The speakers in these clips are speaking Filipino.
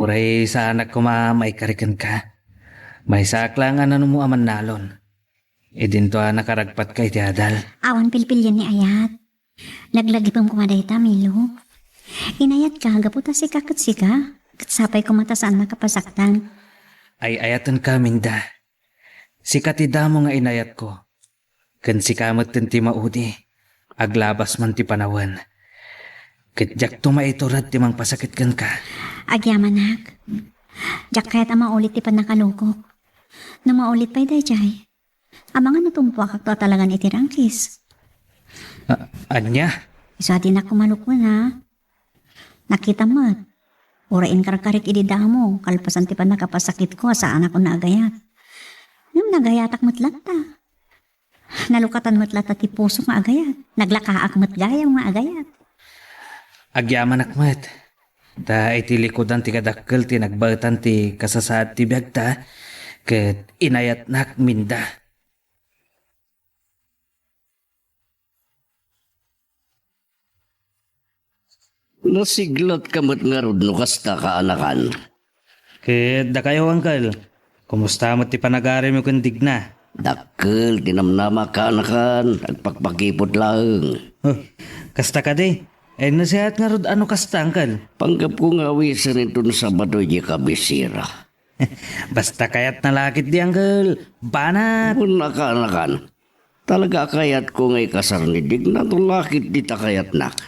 Uray sa anak ko may karikan ka. May saklangan ano mo aman nalon. E dinto nakaragpat kay ti adal. Awan pilpilyan ni Ayat. Naglagipam kumadayta, Milo. Inayat ka, gaputa si kakat sika. Katsapay kumatasaan nakapasaktan. Ay ayatan ka, Minda. Si katida mo nga inayat ko. Kan si kamat ti maudi. Aglabas man ti panawan. Katjak tumaiturat ti mang pasakit kan ka. Agyamanak. Jak kaya't ama ulit ti panakalukok. Na maulit pa'y dayjay. Amang nga natumpuak ak to talagan itirangkis. Anya? Iso atin na kumalukon ha. Nakita mo't. Urain karkarik idida mo. Kalpasan ti pa nakapasakit ko saan ako naagayat. Nung nagayatak mo't lata. Nalukatan mo't lata ti puso nga agayat. Naglakaak mo't gayang nga agayat. Agyaman akmat. Ta iti likodan ti kadakkel ti nagbatan ti kasasaad ti biyagta. Ket inayat nak Minda. Nasiglat kamat nga rod no kasta kaanakan. Ket da kayo angkel. Kumusta mo ti panagari mo kundig na? Dakkel, tinamnama kaanakan, nagpakpakipot lang. Huh, kasta ka di. Eh nasihat nga rod ano kasta angkel. Panggap ko nga wisan ito sa Sabado di kabisira. Basta kayat nalakit di angkel. Banat. Kung nakaanakan, talaga kayat ko ngay kasar ni Digna tulakit di takayat nak.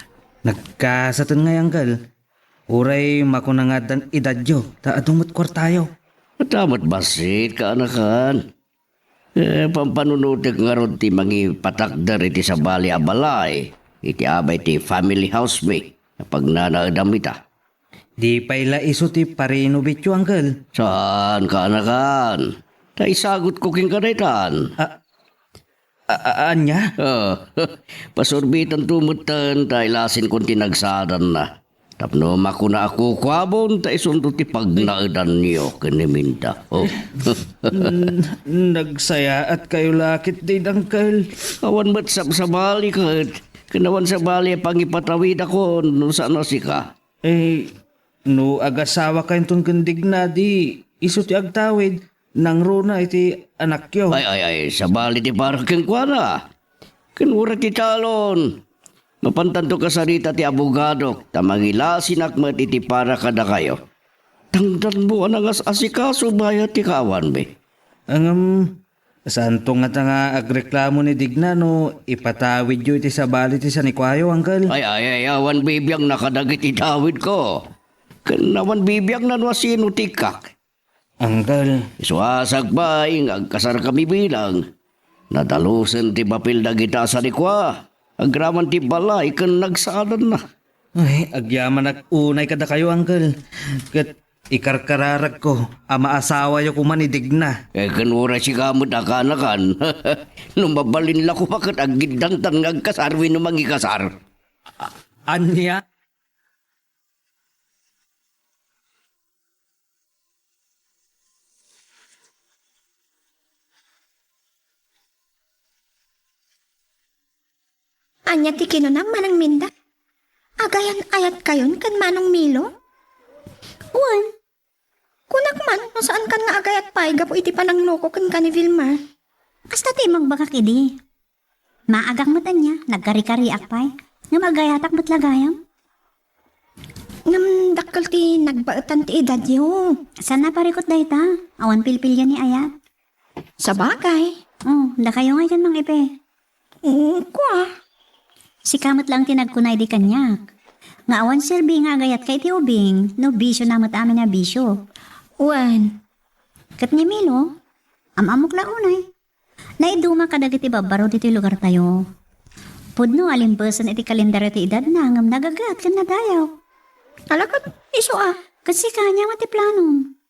Nagkasatan nga angkel. Uray makunangadan idadyo. Ta adumot kwartayo. Matamat basit kaanakan. Pampanunutik nga rod ti mangi patakdar iti sa bali abalay. Iti abay ti family housemate. Kapag nanaadam ita. Di pa ila iso ti parino bityo angkel. Saan kaanakan? Naisagot ko king kadaitan. Anya? Pasorbitan tumutan tayo lasin kung tinagsadan na. Tapno makuna ako kwabon tayo sundo ti pagnaadan niyo kaniminda. Nagsaya at kayo lakit din angkel. Awan ba't sa bali ka? Kanawan sa bali pangipatawid ako no saan na si ka? Eh, no agasawa kayo itong kandig na di iso ti agtawid. Nang runa iti anak yo. Ay, sa bali ti parang kang kwana. Kanura ti talon. Mapantanto ka sa rita ti abogado. Tamangilasin akmat iti para kada kayo. Tangdan mo anang asikaso bayat ti kawan be. Saan to nga nga agreklamo ni Digna no ipatawid yo iti sabali ti sanikwayo, angkel. Ay, awan bibiyang nakadagit itawid ko. Kanawan bibiyang nanwasino tikak. Angkel. Isuasag ba agkasar kami bilang. Nadalusan ti bapil na kita sa likwa. Agraman ti balay kan nagsalan na. Ay, agyaman ak unay kada kayo, angkel. Kat ikarkararag ko, ama asawa yo kuman ni Digna. Kanura si kamot akanakan. Lumabalin la ko bakit agidang tangag kasarwin no mangikasar. Anya? Anya ti kinunam manang Minda. Agayan ayat kayon kan manong Milo. Uwan. Kunak man, no saan kan nga agayat pay, gapo iti panang loko kan ka ni Vilmar. Kasta ti magbakak idi. Maagang matan niya, nagkari-kari akpay. Nga magayatak mo't lagayam. Ngam dakkel ti nagbaetan ti edad yo. Saan na parikot dayta? Awan pilpilyan ni Ayat. Sa bagay. Da kayo ngay kan mang ipe. Kwa. Si kamot lang tinagkunay di kanyak. Nga awan silbi nga agayat kay ti ubing, no bisyo namot amin na bisyo. Uwan. Kat ni Milo, amamok la unay. Naiduma kadag iti babaro diti lugar tayo. Pudno alimpesan iti kalendar iti edad na ngam nagagat kan na dayaw. Alakat, iso kasi kanya mati planom.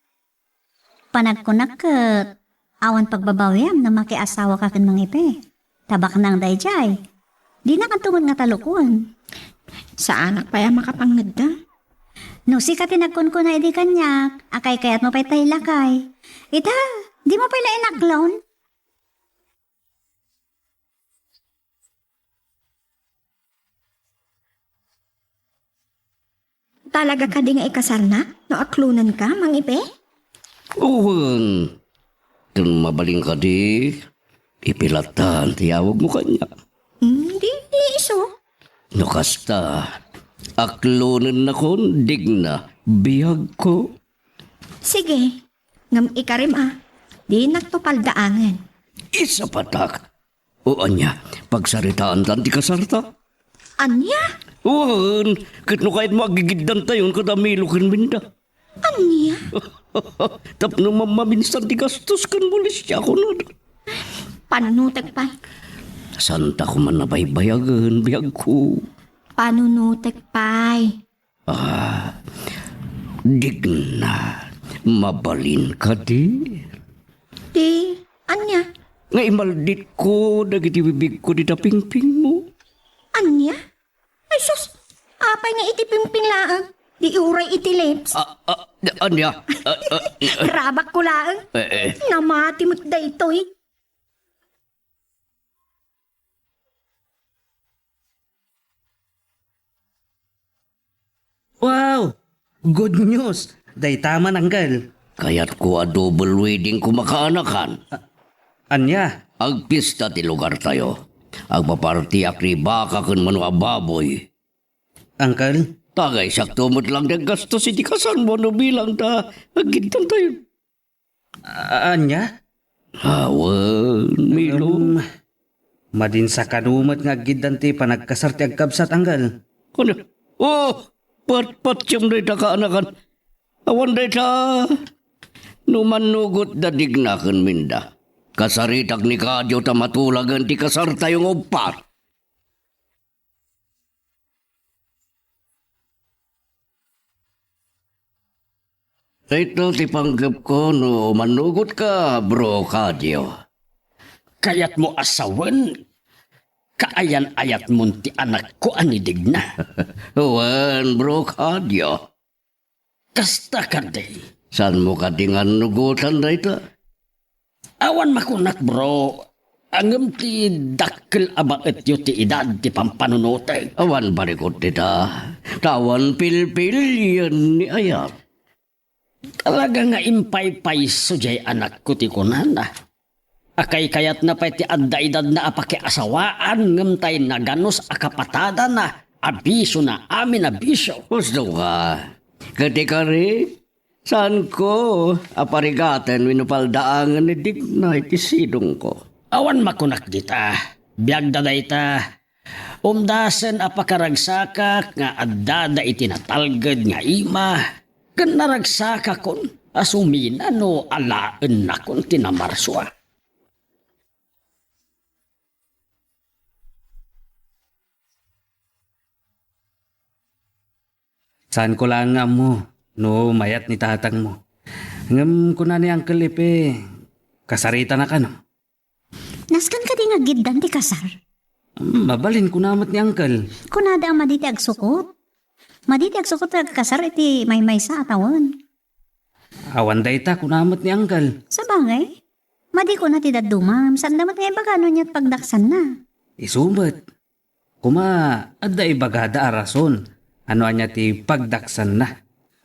Panagkunak kat, awan pagbabawiyam na makiasawa ka kan mangipe. Tabak nang dayjay. Di na kantungan nga talukuan. Sa anak pa ya makapangad da? No, si ka tinagkun ko na edi kanyak. Akay kayat mo pa'y taylakay. Ita, di mo pa'y lainaklawn? Talaga ka di nga ikasal na? No aklunan ka, Mang Ipe? Uwan. Kung mabaling ka di, ipilatan, tiyawag mo kanya. Hindi, di iso. No kasta, aklonan na kon, digna, biyag ko. Sige, ngam ikarim Di nagtupaldaangan. Isa patak. O anya, pagsaritaan tan ti kasarta. Anya? Uwan, kat no kahit magigiddan tayon kadamilo kin minda. Anya? Tapno mamaminsan ti gastos kan bulis siya ko na. Panunutag pa. Santa ko man nabaybayagan, biyag ko. Panunutag pa. Digna, mabalin ka di. Di, anya? Nga imaldit ko, dagiti bibig ko di tapingping mo. Anya? Ay sus, apay nga itipimping laang. Di uray iti lips. Anya? Rabak ko laang. Eh. Namati mo't da ito eh. Wow! Good news! Day tama Uncle. Kaya't ko a double wedding kumakaanakan. Anya? Ag pista ti lugar tayo. Ag paparti akri baka kun mano a baboy. Uncle? Tagay sakto mo't lang ng gastos iti kasan mo no bilang ta. Agintan tayo. Anya? Awan, Milo. Madin sa kanumat nga gidanti panagkasarti agkabsat Uncle. Ano? Oh! Pat siyam day ta kaanakan. Awan day ta. Numanugot da dignakan minda. Kasaritak ni Kadyo ta matulagan ti kasar tayong upat. Ito ti panggap ko no manugot ka, bro Kadyo. Kayat mo asawan, kaayan-ayat mo ti anak ko ani digna. Wan, bro Kadyo. Kasta ka day. San mo ka tingan nugutan na ito? Awan makunak bro, angam ti dakkel abaet yu ti edad ti pampanunotay. Awan barikot nita. Tawan pilpil yan ni Ayat. Talaga nga impay-pay so jay anak ko ti kunana. Akay kayat na pa ti adda edad na apake asawaan ngam tay naganos akapatada na abiso na amin abiso. Gusto ka? Ketika rin, saan ko aparigatan winupaldaangan ni Digna iti sidong ko? Awan makunak dita, biyag daday ta. Umdasen apakaragsaka nga addada iti natalged nga ima. Kan naragsaka kon asumina no alaan na kon tinamarswa. Saan ko lang nga mo, no mayat ni tatang mo. Ngam ko na ni Uncle Ipe, kasarita na ka no. Naskan ka di nga giddan ti kasar. Mabalin ko namat ni Uncle. Kunada ang maditi agsukot. Maditi agsukot ag kasar iti may sa atawan. Awan day ta kunamat ni Uncle. Sa bagay, madi ko na ti dadumam. Saan naman nga bagano niya't pagdaksan na. Isubat. Kuma, adda ibagada a rason. Ano anya ti pagdaksan na.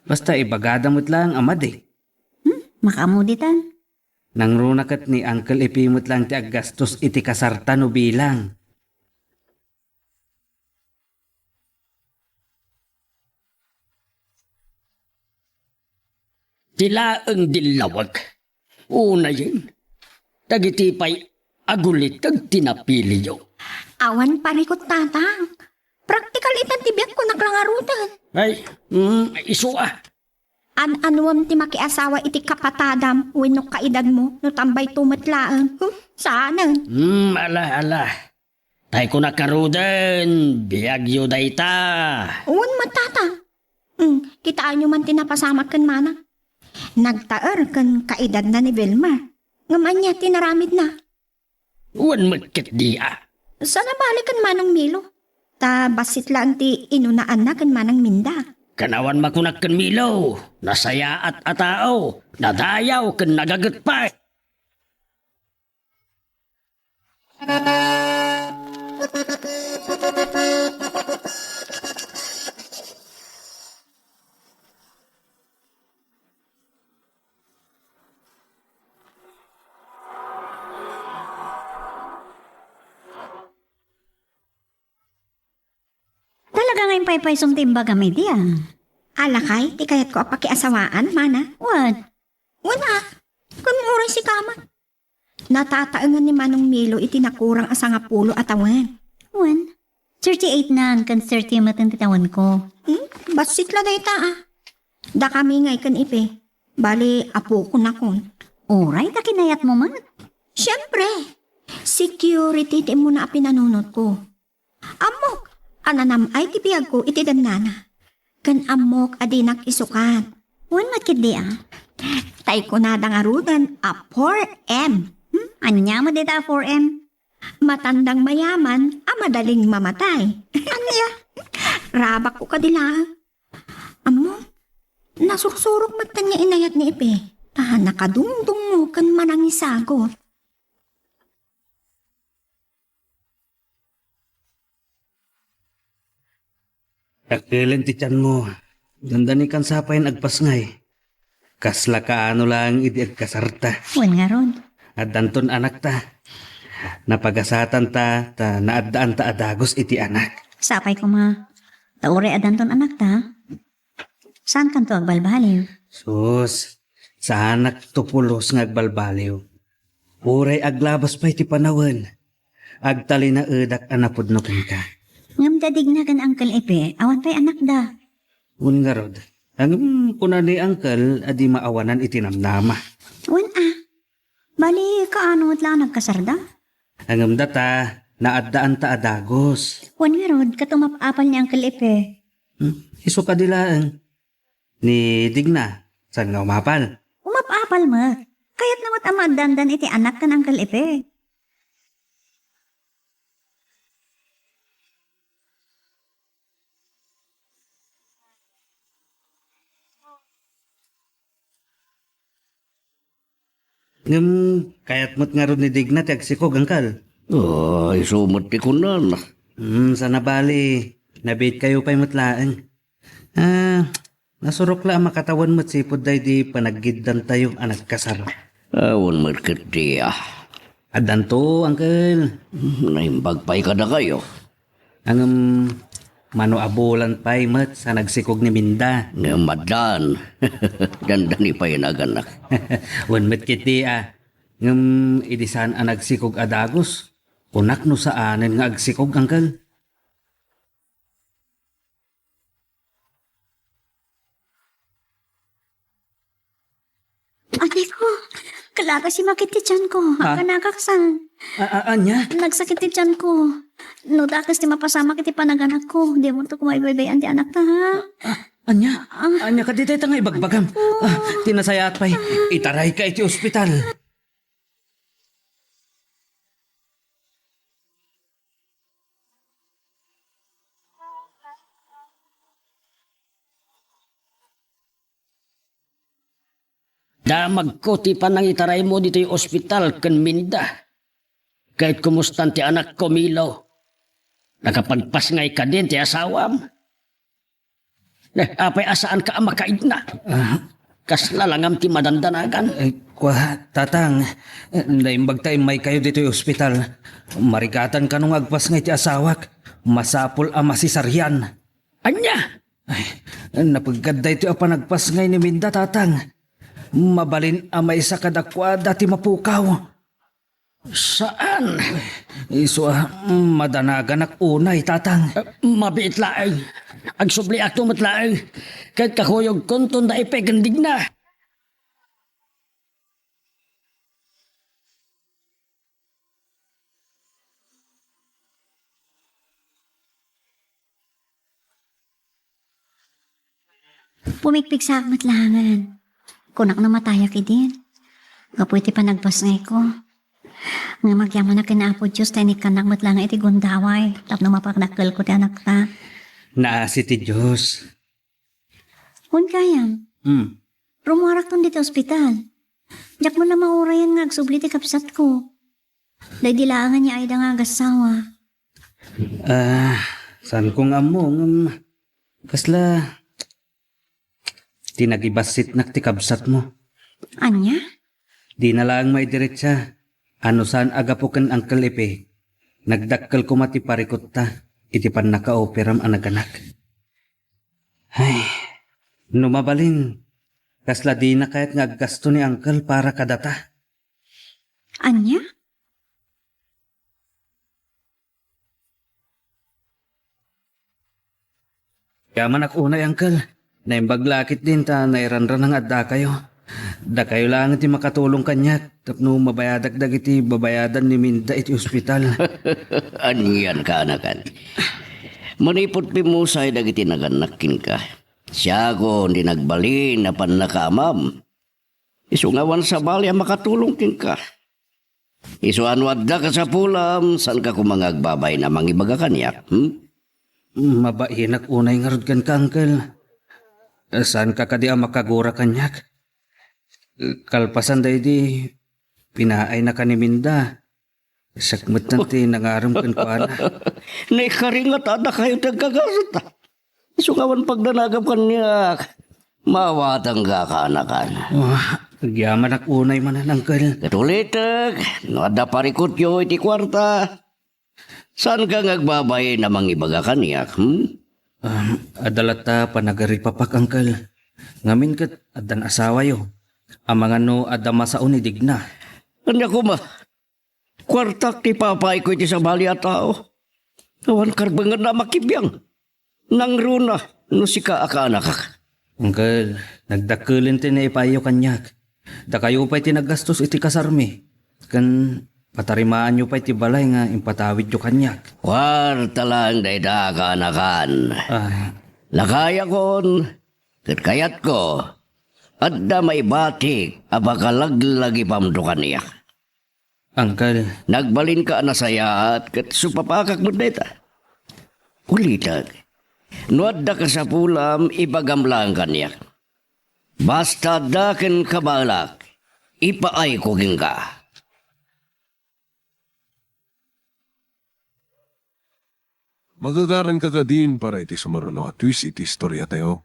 Basta ibagada mo't lang amad eh. Makamuditan. Nang runakat ni Uncle ipimot lang ti aggastos iti kasarta no bilang. Tilaeng dilawag. Una yun. Dagitipay agulitag tinapiliyo. Awan parikot tatang. Praktikal itan tibiyat ko naklangarutan. Ay, iso An-anuam ti makiasawa iti kapatadam wenno kaedad mo no tambay tumatlaan. Sana. Ala. Tay ko nakarudan, biyag yu dayta. Uwan matata. Kitaan nyo man tinapasamak kan mana. Nagtaer kan kaedad na ni Vilma. Ngaman niya tinaramid na. Uwan matkit diya. Sana balikan manang Milo. Ta basit lang ti inunaan na kan manang Minda. Kanawan makunak kan Milo, nasaya at atao, nadayaw kan nagagat pa. pay sumtimba kami diya. Alakay, ti kayat ko apakiasawaan, mana. What? Wala. Kung oras si kamat. Natataangan ni Manong Milo iti nakurang asa nga pulo atawan. Wan? 38 na kan 30 matantitawan ko. Basit la day ta ah. Da kami ngay kan ipe. Bali, apo ko na kon. Oray, takinayat mo man. Siyempre, security ti mo na pinanunod ko. Amok, ananam ay tipiyag ko iti danana. Kan amok adinak isukan. Wan makit di ah. Tay ko na dangarudan a 4M. Anya mo dita 4M? Matandang mayaman, a madaling mamatay. Anya? Rabak ko kadila. Amo, nasursurok matan niya inayat ni Ipe. Nakadungdung mo kan manang isagot. Kakilan ti tiyan mo. Dandani kan sapayin agpasngay. Kasla ka ano lang iti agkasarta. Wan nga ron. At danton anak ta. Napagasatan ta naaddaan ta adagos iti anak. Sapay ko ma. Taure adanton anak ta. Saan kan to agbalbaliw? Sus, sa anak tupulos nga agbalbaliw. Uray aglabas pa iti panawan. Agtali na edak anapod no ka. Ngam dadig na kan Uncle Epe, awan pa'y anak da. Un nga rod. Ang kuna ni uncle adi maawanan iti namnama. Wan ah. Bali, kaano at lang nagkasarda? Ang data, naaddaan ta adagos. Wan nga rod, katumapapal ni Uncle Epe. Iso ka dilaan. Ni Digna, saan nga umapal? Umapapal mo. Kaya't namat amadandan iti anak kan Uncle Epe. Ngam, kayat mo't nga ron ni Digna ti agsikog angkal. Ay, sumot ti kunan. Sana bali, nabit kayo pa'y matlaan. Nasurok la ang makatawan mo't sipod day di panaggidan tayo anak kasar. Awan market di ah. Adan to, angkal. Naimbag pa'y kada kayo. Ang mano abulan pa'y mat sa nagsikog ni Minda. Nga madan. Dandani pa'y naganak. Wan met kiti ngam idisan ang nagsikog adagos. Kunak no sa anin nga agsikog angkal. Ate ko, kalaga si makit ti tiyan ko. Ha? Ang kanakaksan. Anya? Nagsakit ti tiyan ko. No dakas ti mapasama kiti panaganak ko. Di mo to kumaybaybayan ti anak ta ha. Anya? Anya ka ditay nga ibagbagam. Tinasayat pa'y itaray ka iti ospital. Damag ko ti panang itaray mo dito yung ospital kan Minda. Kahit kumustan ti anak ko Milo. Nakapagpas ngay ka din ti asawam. Apay asaan ka makaid na. Kasla langam ti madandanagan. Tatang, naimbag tayo may kayo dito yung ospital. Marigatan ka nung agpas nga iti asawak. Masapol ang masisaryan. Anya? Napaggadda ito ang panagpas ngay ni Minda, tatang. Mabalin amay sa kadakwa dati mapukaw. Saan? Iso madanagan ak unay, tatang. Mabiit laeng. Agsubli akto matlaeng. Kahit kakuyog konton da ipegandig na. Pumikpik sa matlangan. Kunak na matayak din. Kapoy ti panagpasngay ko. Nga magyaman na kinaapo Diyos tayo ni kanak matlangan iti gundaway. Tapno mapaknakal ko ti anak ta. Naasi ti Diyos. Kung kayam, rumuharak ton dito ospital. Diyak mo na maurayan nga agsubli ti kapsat ko. Dahil dilaangan niya ay da nga agasawa. San kong among kasla tinagibasit nak ti kabsat mo. Anya? Di na lang may diretsa. Ano saan agapukan ang kalipe. Nagdakkel ko mati parikot ta. Iti pan naka-operam ang naganak. Ay, numabalin. Kasla di na kahit nga gasto ni Uncle para kadata. Anya? Yaman ak unay, Uncle. Naimbaglakit din ta nairanran ng adda kayo. Da kayo lang iti makatulong kanyak. Tapno mabayadag iti babayadan ni Minda iti ospital. Aniyan ka, anakan. Manipot pimusay dagiti naganakin ka. Siya ko hindi nagbalin na pan nakaamam. Isungawan sa bali ang makatulong kin ka. Isuan wadda ka sa pulam, saan ka kumangagbabay na mangibaga kanyak? Mabainak unay nga rod kan ka, Uncle. Saan ka kadi ang makagura kanyak? Kalpasan day di, pinaay na ka ni Minda. Sakmat nanti nangaram kan ko ana. Naikaringat ada kayo tagkagasot. Isungawan pagdanagap kanyak. Mawatang ka anakan. Nagyaman ak unay manan, Uncle. Katulitag, no ada parikot yo iti kwarta. Saan ka ngagbabay na mangibaga kanyak? Adalata panagari papak, Uncle. Ngamin kat adan asawa yo. Ang mga no adama sa unidig na. Kanya ko ma, kwartak ti papay ko iti sa bali at tao. Awan karbangan na makibiyang. Nang runa, no si ka akanakak. Uncle, nagdakulin ti na ipayo kanyak. Da kayo pa'y tinagastos iti kasarmi. Kan patarimaan nyo pa'y ti balay nga impatawid yo kanyak. Kwarta lang dayda akanakan. Ay, Lakaya kon, kayat ko, adda may batik, abakalaglag ipamdukan niya. Uncle, Nagbalin ka na saya at kat supapakak mo deta. Ulitag, no adda ka sa pulam, ibagamlang kanya. Basta daken kabalak, ipaay ko ka. Magagaran ka din para iti sumaruno at twist iti istorya tayo.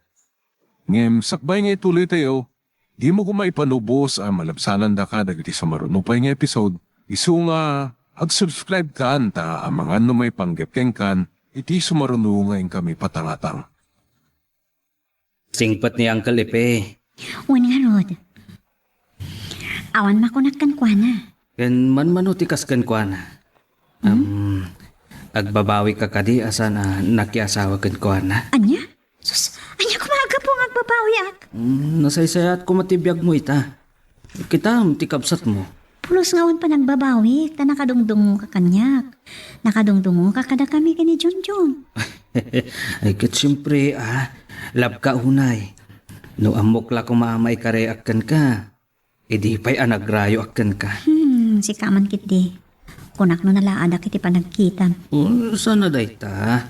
Ngem, sakbay nga ituloy tayo, di mo kumaipanubos ang malabsanan da ka dagiti sumaruno pa nga episode. Isu nga, ag-subscribe ka anta ang mga ano may panggepkeng kan, iti sumaruno nga kami patangatang. singpat ni Uncle Ipe. Wan nga rod. Awan makunakkan kwa na. Kan manmanutikas kan ko na. Agbabawi ka kadi asa na nakiasawa kan ko na. Anya? Sus, anya kumaga po nga agbabawiak. Nasaysayat ko matibiyag mo ita. Kita tikabsat mo. Pulos ngawan pa nagbabawi, ta nakadungdungo ka kanyak. Nakadungdungo ka kada kami kani Junjun. Ay kat siyempre lab ka unay. No amok la kumamay kare akan ka. Edi pa'y anagrayo akan ka. Si kaman kiti. Kunak no nalaada kiti panagkitan. Sana day ta.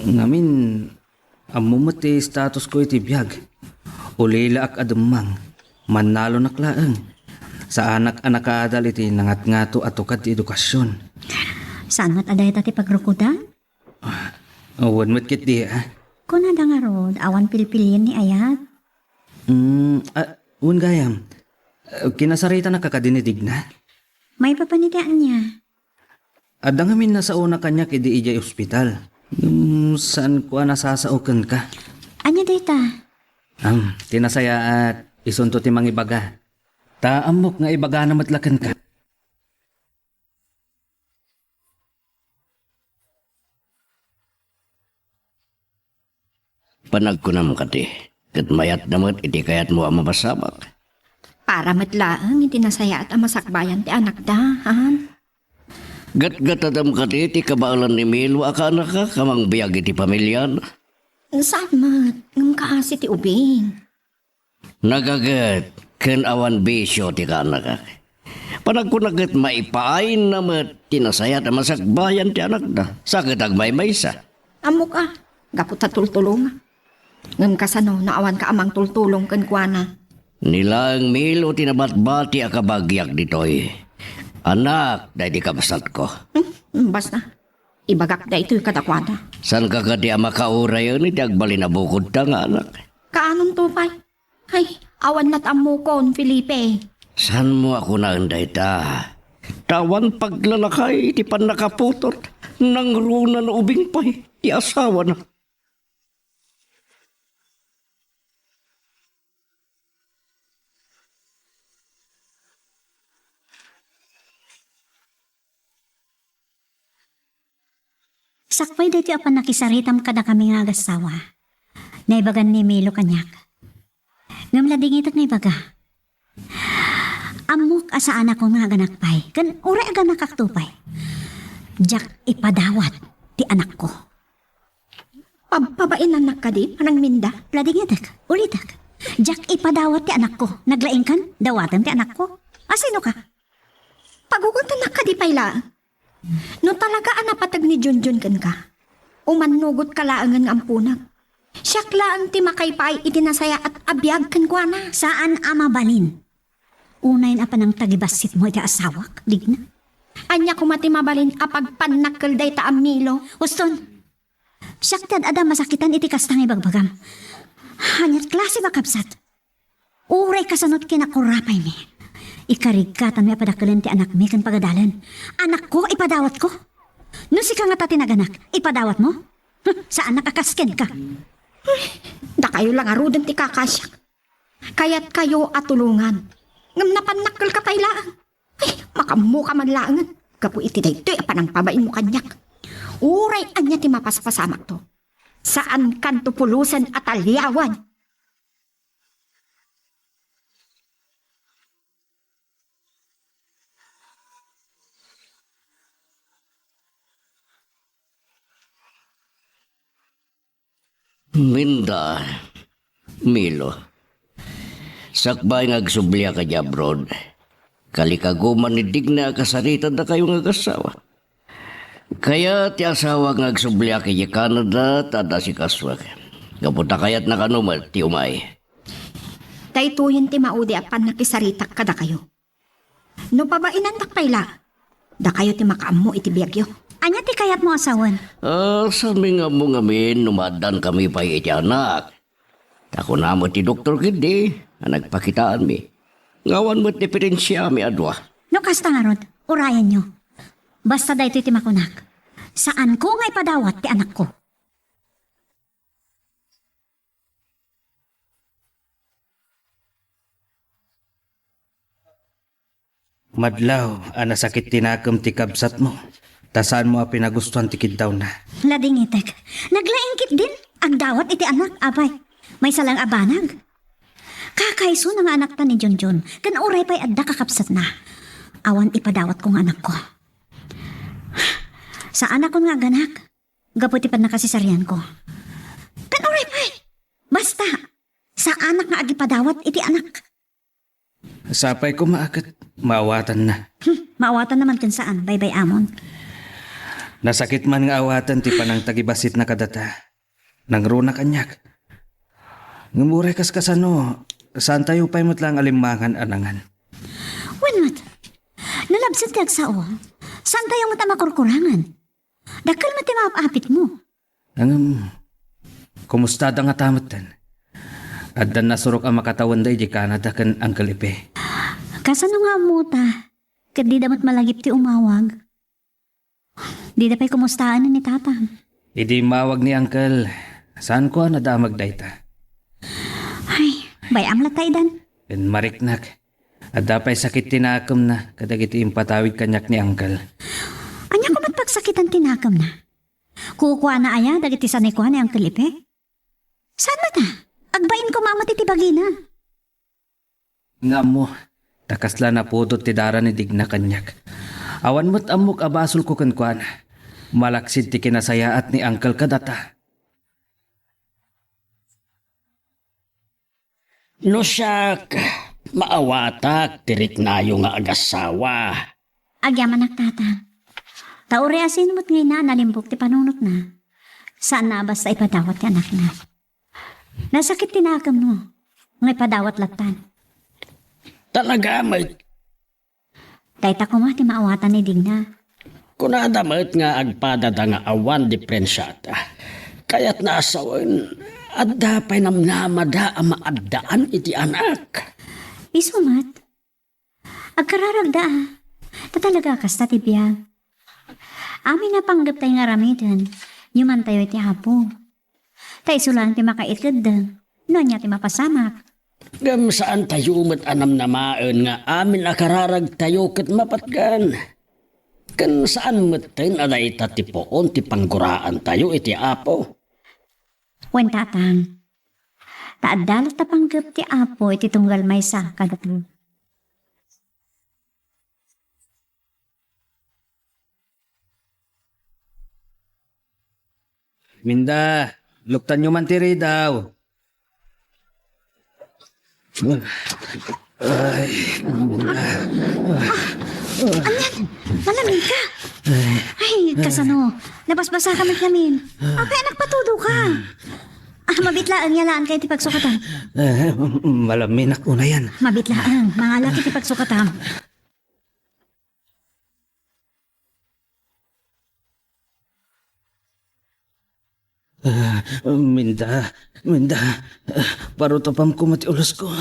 Ngamin, amumati status ko iti biyag. Ulila ak adumang. Manalo naklaang. Sa anak-anak kaadal iti nangat-ngato at ukad ti edukasyon. Saan mat aday tati pagrukudan? Awan mat kit di Kuna da nga rod, awan pilpilyan ni Ayat. Un gayam. Kinasarita na kakadinidig na. May papanidaan niya. Adang amin na sa una kanya kidi ijay ospital. Saan ko nasasaukan ka? Anya data? Tinasaya at isunto ti mangibaga. Taamok nga ibaga na matlakan ka. Panagkunam ka ti, kat mayat namot iti kayat mo ang mapasabak. Para matlaang iti nasaya at amasakbayan ti anak da, han? Gat-gatadam ka ti kabaalan ni Milo akanak ka kamang biyag iti pamilyan. Saan mat? Ngam kaasi ti ubing. Nagagat, ken awan bisyo ti kanak ka. Panagkunagat maipain namat tinasayat ang masakbayan ti anak da. Sakit agmay maysa. Amo ka, gapot sa tultulong. Ngam kasano, naawan ka amang tultulong kan kuana. Nilang Milo tinabat-bati akabagyak ditoy. Anak, dahi di kabasat ko. Basta, ibagak da ito'y kadakwada. San ka kadi ang makauray yun, iti agbalin na bukod ta nga anak. Kaanon tupay? Ay, awan na't amukon, Felipe. San mo ako na anday ta? Tawan paglalakay, iti pan nakaputot. Nang runa na ubing pa'y, ti asawa na. Sakpay dito apan nakisaritam kada kami nga agasawa. Naibagan ni Milo kanyak. Ngamlading itak naibaga. Amok asa anak ko nga ganakpay. Kan ure aga nakaktupay. Jak ipadawat ti anak ko. Pabainan ka di, anang minda. Lading itak, ulitak. Jak ipadawat ti anak ko. Naglaing kan, dawatan ti anak ko. Asino ka? Pagugutan ka di payla. No talaga anapatag ni Junjun kan ka. Umanugot ka laangan nga ampunag. Siyak laan ti makaypay itinasaya at abiyag kan kwa na. Saan ama balin? Unayin apa ng tagibasit mo iti asawak, digna. Anya kumati mabalin apag panakkel day ta amilo. Uston, siyaktad ada masakitan iti kastang ibagbagam. Hanyat klase makapsat. Uray kasanot kinakurapay mi. Ikarigkatan mi apadakalan ti anak mi kan pagadalan. Anak ko, ipadawat ko. No si ka nga tatinaganak, ipadawat mo? Saan nakakasken ka? Da kayo lang arudan ti kakasyak. Kaya't kayo at tulungan. Ngam napanakkel ka paylaan. Ay, makamu ka man laangan. Kapu iti daytoy apanang pabain mo kanyak. Uray anya ti mapaspasamak to. Saan kan tupulusan at alyawan? Minda, Milo. Sakbay nga agsubliya ka niya, abroad. Kalikaguman ni Digna kasaritan na kayo nga asawa. Kaya ti asawa nga agsubliya ka niya Canada, tada si kaswag. Kapunta kayat nakanumal, ti umay. Daytoyin ti maudi apan nakisaritak kada kayo. No pabainan takpayla. Da kayo ti makaammo iti biyagyo. Anya ti kayat mo asawan? Sa mga mo ngamin, numadan kami pa iti anak. Tako na mo ti doktor kindi, na nagpakitaan mi. Ngawan mo't diferensya mi adwa. No kasta nga rod, urayan nyo. Basta dayto iti makunak. Saan ko nga ipadawat ti anak ko? Madlaw, sakit tinakam ti kabsat mo. Tasaan mo a pinagustuhan ti kiddaw na. Lading itek. Naglaingkit din. Ang dawat iti anak, abay. May salang abanag. Kakaiso na nga anak ta ni Junjun. Kan uray pa'y adda kakapsat na. Awan ipadawat kong anak ko. Sa anak ko nga ganak. Gaputi pa nakasisaryan ko. Kan uray pa'y. Basta. Sa anak nga agipadawat iti anak. Sapay ko maakat, maawatan na. Maawatan naman kan saan, baybay amon. Nasakit man nga awatan ti panang tagibasit na kadata. Nangruna kanyak. Ngumuray kas kasano, saan tayo pa'y lang alimangan anangan. Wenmat, nalabsat kag sao. Saan tayo mo makurkurangan? Dakal mo ti maapapit mo. Kumusta da nga tamatan? Addan nasurok ang makatawan day di Canada kan ang kalipe. Kasano nga mo ta? Kadi damat malagip ti umawag. Di da pa'y kumustaan ni tata. Idi mawag ni Uncle. Saan ko nadamag dayta? Ay, bayam latay dan. Ben mariknak. At dapay sakit tinakam na kadagiti impatawid kanyak ni Uncle. Anya ko ba't pagsakitan tinakam na? Kukuha na aya dagiti sanay kuha ni Uncle Ipe? Saan ba ta? Agbain ko mama titibagi na. Nga mo, takasla na po ti dara ni Digna kanyak. Awan mo't amok abasol ko kankwan. Malaksid ti kinasayaat ni Uncle kadata. No siyak, maawatak, tirik na yung agasawa. Agyaman tata. Tauri asin mo't ngay na nalimbok ti panunot na. Saan na basta ipadawat ti anak na. Nasakit tinakam mo. Ngay padawat latan. Talaga, may Dayta ko ti maawatan ni Digna. kunadamat nga agpadada nga awan diferensyata. Kaya't naasawan, at dapay namnamada ang maadaan iti anak. Iso mat. Agkararagda. Tatalaga kas tatibiyag. Amin nga panggap tayo nga ramidan. Yuman tayo iti hapo. Tayo sulang ti makaitlad dan. No niya ti mapasamak. Gam saan tayo mat anam namaen nga amin akararag tayo kat mapatgan. Kan saan matin aday tatipoon ti pangguraan tayo iti apo. Wen tatang. Taadalat ta panggap ti apo iti tunggal maysa kadaplo. Minda, luktan nyo man tiri daw. Malamig ka. Ay, kasano. Nabasbasa kami namin. Okay, nagpatudo ka. Mabitlaan yalaan kayo ti pagsukatan. Malaminak una yan. Mabitlaan. Mga laki ti pagsukatan. Minda, parutapam ko mati ulos ko.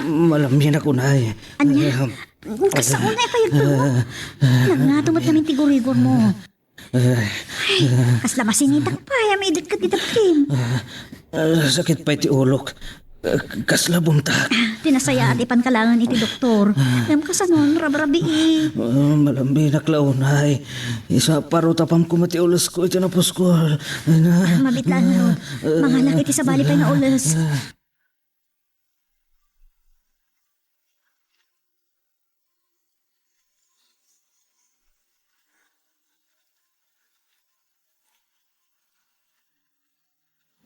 Malaminak una eh. Anya? Kasaunay pa yun po. Nagnatumot namin tigurigor mo. Ay, kasla masinitak pa. May edit ka ditapim. Sakit pa iti ulok. Kasla bumta. Tinasaya atipan kalangan iti doktor. Ngam kasanon, rabrabi eh. Malaminak launay. Isa parutapam ko mati ulos ko. Ito na po ko. Mabitlaan mo. Mga laki ti sabali pa nga ulas.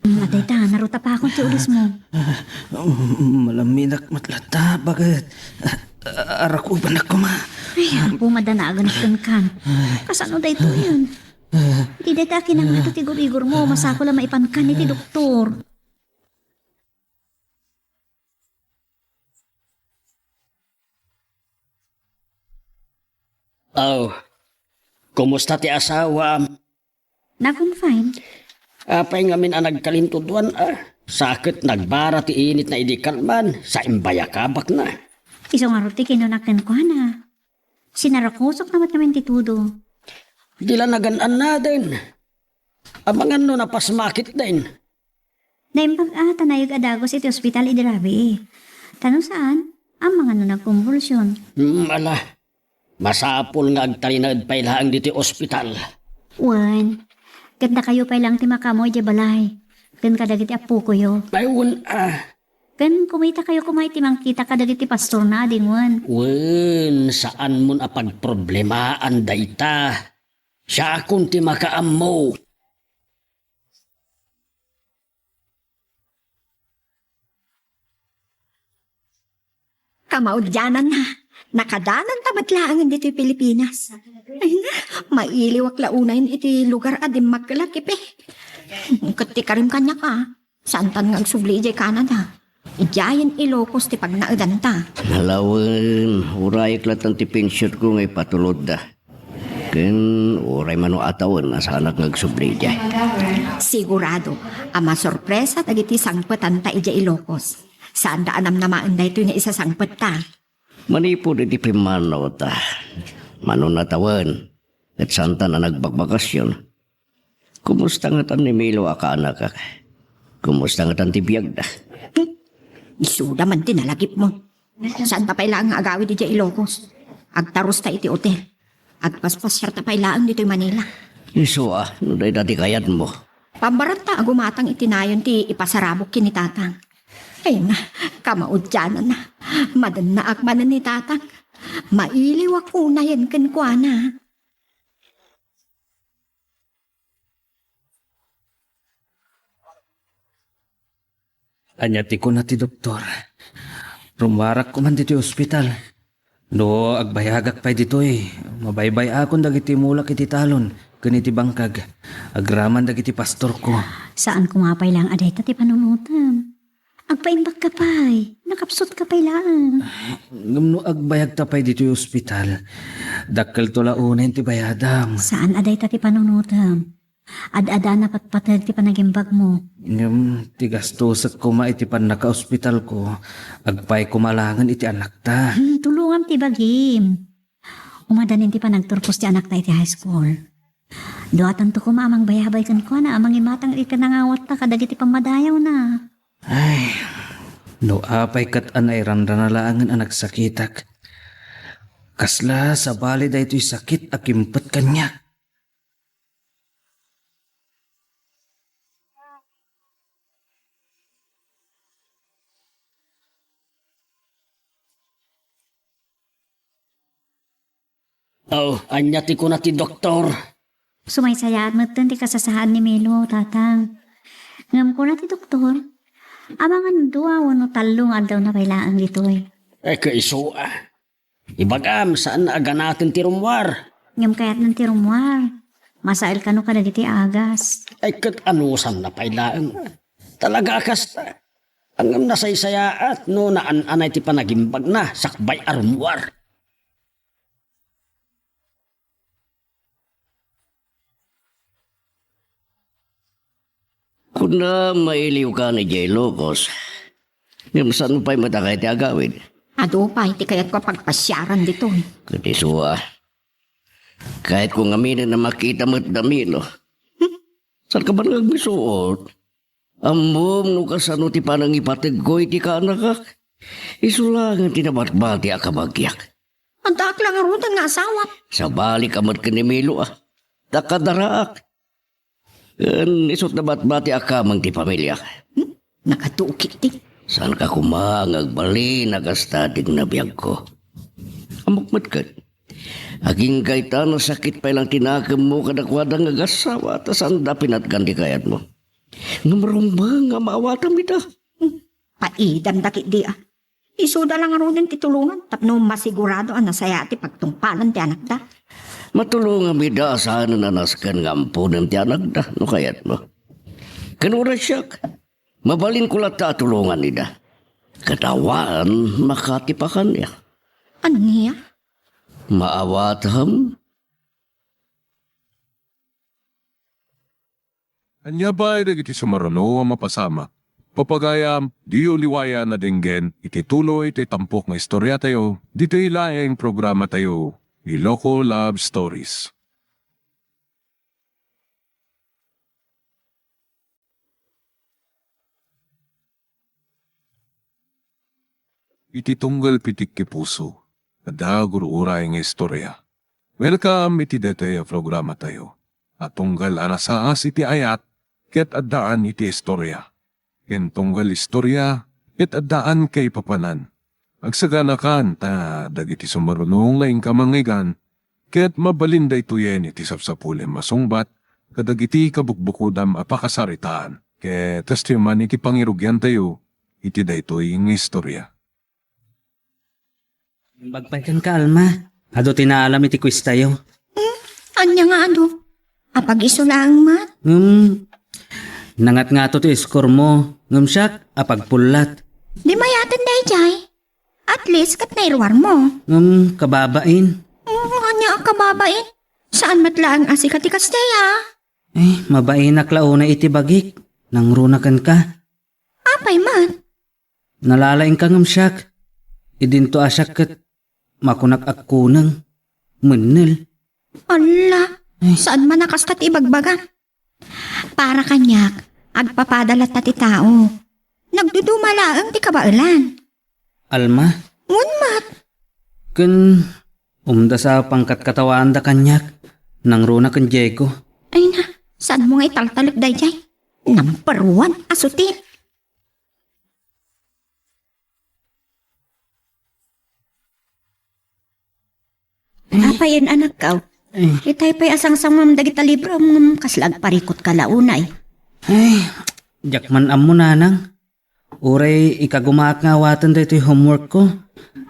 Matay ta, naruta pa akong ti ulas mo. Malaminak matlata. Bakit? Arak uban ako ma. Ay, apo madanagan kan. Kasano da ito yun? Di data kinang ito tigor-igor mo. Masako lang maipankan iti doktor. Oh, kumusta ti asawa? Na-confine. Apay ngamin ang nagkalintuduan Sakit nagbara ti init na idikalman sa imbayakabak na. Isang araw ti kinunakan ko na. Sinarakusok naman namin titudo. Dila naganaan na din. Amangan no napasmakit din. Naimbag tanayog adagos iti ospital idirabi. Tanong saan? Ang mga no nagkumbulsyon. Ala, masapol nga agtalinad pa ilaang diti ospital. Wan, ganda kayo pa lang ti makamoy di balay. Gan kadagiti apo ko yo. Ayun Gan kumita kayo kumay ti mangkita kadagiti pastor na din wan. Wen, saan mo apagproblemaan dayta? Siya akong ti makaammo. Kamaudyanan na. Nakadanan tamatlaangan dito Pilipinas. Ay na, mailiwak launayin iti lugar adim magkalakip eh. Kati karim kanya ka. Santan nga agsubli ijay Canada. Ijayan Ilocos ti pagnaadan ta. Halawan, uray klatan ti pension ko ngay patulod da. Ken uray mano atawan asa anak ngagsubli jay. Sigurado, ama sorpresa tagiti sangpatan ta ijay Ilocos. Saan da anam namaan da ito nga isa sangpet ta. Manipo di pimanaw ta. Mano natawan. At santa na nagbagbakasyon. Kumusta nga tan ni Milo aka anak ka? Kumusta nga tan ti biyag da? Isuda man tinalagip mo. Saan ta pailang nga agawid di Ilocos? Agtaros ta iti hotel. Agpaspasyar ta pailang dito Manila. Iso no day dati kayat mo. Pambarat ta agumatang itinayon ti ipasarabok kini tatang. Ay na, kamaudyanan na. Madan na akmanan ni tatang. Mailiwak una yan kankwana. Anyati ko na ti doktor. Rumarak ko man dito ospital. No, agbayagak pa dito eh. Mabaybay akong dagiti mulak iti talon. Ganiti bangkag. Agraman dagiti pastor ko. Saan kumapay lang aday ta ti panunutam? Agpaimbak ka pa'y. Nakapsot ka pa'y lang. Ngumno agbayag tapay dito yung ospital. Dakkel to launin ti bayadam. Saan aday ta ti panunutam? Ad-ada na patpatag ti panagimbag mo. Ngum, ti gastos at kuma iti pan naka-ospital ko. Agpay kumalangan iti anak ta. Tulungan ti bagim. Umadanin ti panagturpos ti anak ta iti high school. Duatan to kumamang bayabay kan ko na amang imatang ikanangawat ta kadagiti pamadayaw na. Ay, no apay kat anay randa na laangan anak sakitak. Kasla sa bali da ito'y sakit akimpet kanya. Oh, anya ti ko na ti doktor. Sumaysayat mo ti kasasahan ni Melo, tatang. Ngam ko na ti doktor. Abangan duwa wano talong adlaw na kailangan dito eh. Kaiso Ibagam, saan na aga natin ti rumwar? Ngam kayat ng tirumwar. Masail ka no ka dagiti agas. Kat anusan na pailaan. Talaga akas ta. Ang nasaysayaat no na anay ti panagimbag na sakbay arumwar. Kung na mailiw ka ni J. Locos, yung saan mo pa'y matakay ti agawid? Ado pa, iti kaya't ko pagpasyaran dito eh. Katiswa, kahit kung aminin na makita mo't damilo, saan ka ba nagmisuot? Ambom no kasano ti panang ipatig ko iti ka anak isulangan tinabatbati akabagyak. Ang daak lang arutan nga asawa. Sa balik amat ka ni Milo takadaraak. Isot na batbati akamang ti pamilya. Nakatukit ti. Saan ka kumangag bali nagastadig na biyag ko? Amokmat ka. Aging kaita na sakit pa lang tinakam mo kadakwadang agasawa tas anda pinatgan di kayat mo. Ngamarumba nga maawatam ita. Paidam dakit di ah. Isuda lang arutan ti tulungan. Tapno masigurado ang nasaya ti pagtungpalan ti anak da. Matulungan mi da sana nanaskan nga ampunan ti anak da no kayat mo. Kanura siyak. Mabalin ko lata tulungan nida. Katawan makatipakan niya. Aniya? Maawatam. Anya ba ay iti sumarano ang mapasama? Papagayam, di uliwaya na dinggen, iti tuloy iti tampok nga istorya tayo, dito ilayang programa tayo, Iloko Love Stories. Iti tunggal pitik ki puso, kada guruuray nga istorya. Welcome iti dito programa tayo. At tunggal anasaas iti ayat, ket addaan iti istorya. Ken tunggal istorya, ket addaan kay papanan. Agsaganakan ta dagiti sumarunong laing kamangigan, ket mabalinday tuyen iti sapsapulem masungbat, kadagiti kabukbukudam apakasaritaan. Ket testiman iti pangirugyan tayo, iti daytoy ng istorya. Bagpay ka Alma. Ado tinaalam iti quiz tayo. Anya nga ado? Apag iso lang mat? Nangat nga to score mo. Siyak, apagpulat. Di mayatin day jay. At least kat nairwar mo. Kababain. Anya ang kababain? Saan matlaang asikat ikas day Mabainak launa iti bagik. Nangrunakan ka. Apay mat? Nalalaing ka siyak. Idinto asyak kat makunak akkunang. Menel. Ala, saan man nakaskat ibagbaga? Para kanyak, agpapadalat ta ti tao. Nagdudumalaang ti kabailan. Alma, Ngunmat, kun umda sa pangkat katawan da kanyak. Nangruna kan Diego. ay na, saan mo nga italtalip day jay? Number 1, asutin. Apayin anak ka. Itay pa'y asang-sang mam dagita libro mong kaslag parikot ka launay. Jakman ammo nanang. Uray ikagumaak nga watan da ito'y homework ko.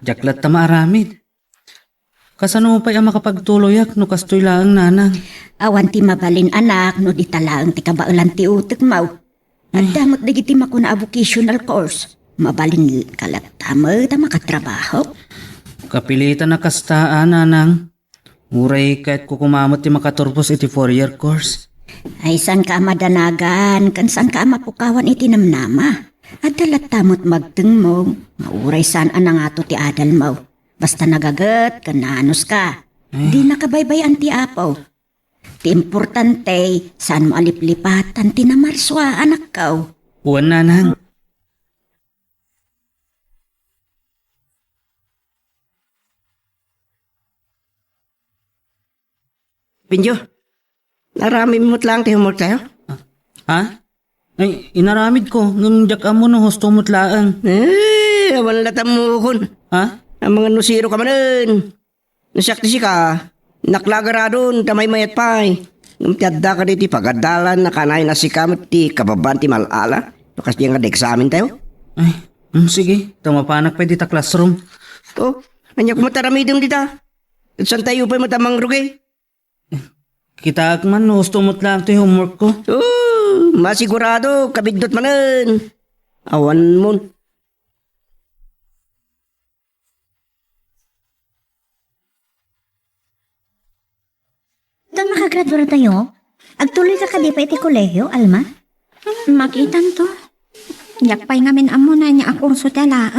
Jaklat ta maaramid. Kasano pa'y ang makapagtuloyak no kastoy laang nanang. Awan ti mabalin anak no di talaang ti kabailan ti utek maw. At damot dagiti makuna vocational course. Mabalin kalat tamo ta makatrabaho. Kapilitan na kastaan nanang. Uray kahit kukumamot ti makaturpos iti 4-year course. Ay san ka madanagan, kan san ka mapukawan iti namnama. At dalat tamot magteng mo, mauray san anangato ti adal mo. Basta nagagat, kan naanos ka. Di nakabaybayan ti apaw. Ti importante, saan mo aliplipatan ti namarswa anak kaw. Uwan nanang. Benjo, narami mo't lang tayo homework tayo. Ha? Ay, inaramid ko. Ngunjak mo no, husto mo't laang. Awan latam mo kun. Ha? Ang mga nusiro ka manin. Nasakti si ka. Naklagaradon, tamay mayat pay. Ngumtiyadda ka diti pagadalan na kanay na si kamot ti kababan ti malala. Nakas di nga examen tayo. Ay, sige. Tamapanak pa dita classroom. Oh, anya kumataramidong dita. At saan tayo pa'y matamang rugay? Kita man, husto mo't lang ito yung homework ko. Masigurado, kabidot manan. Awan mo. Doon makagraduar tayo? Agtuloy ka kadi pa iti kolehiyo, Alma? Makitan to. Yakpay ngamin amo na niya akurso tala.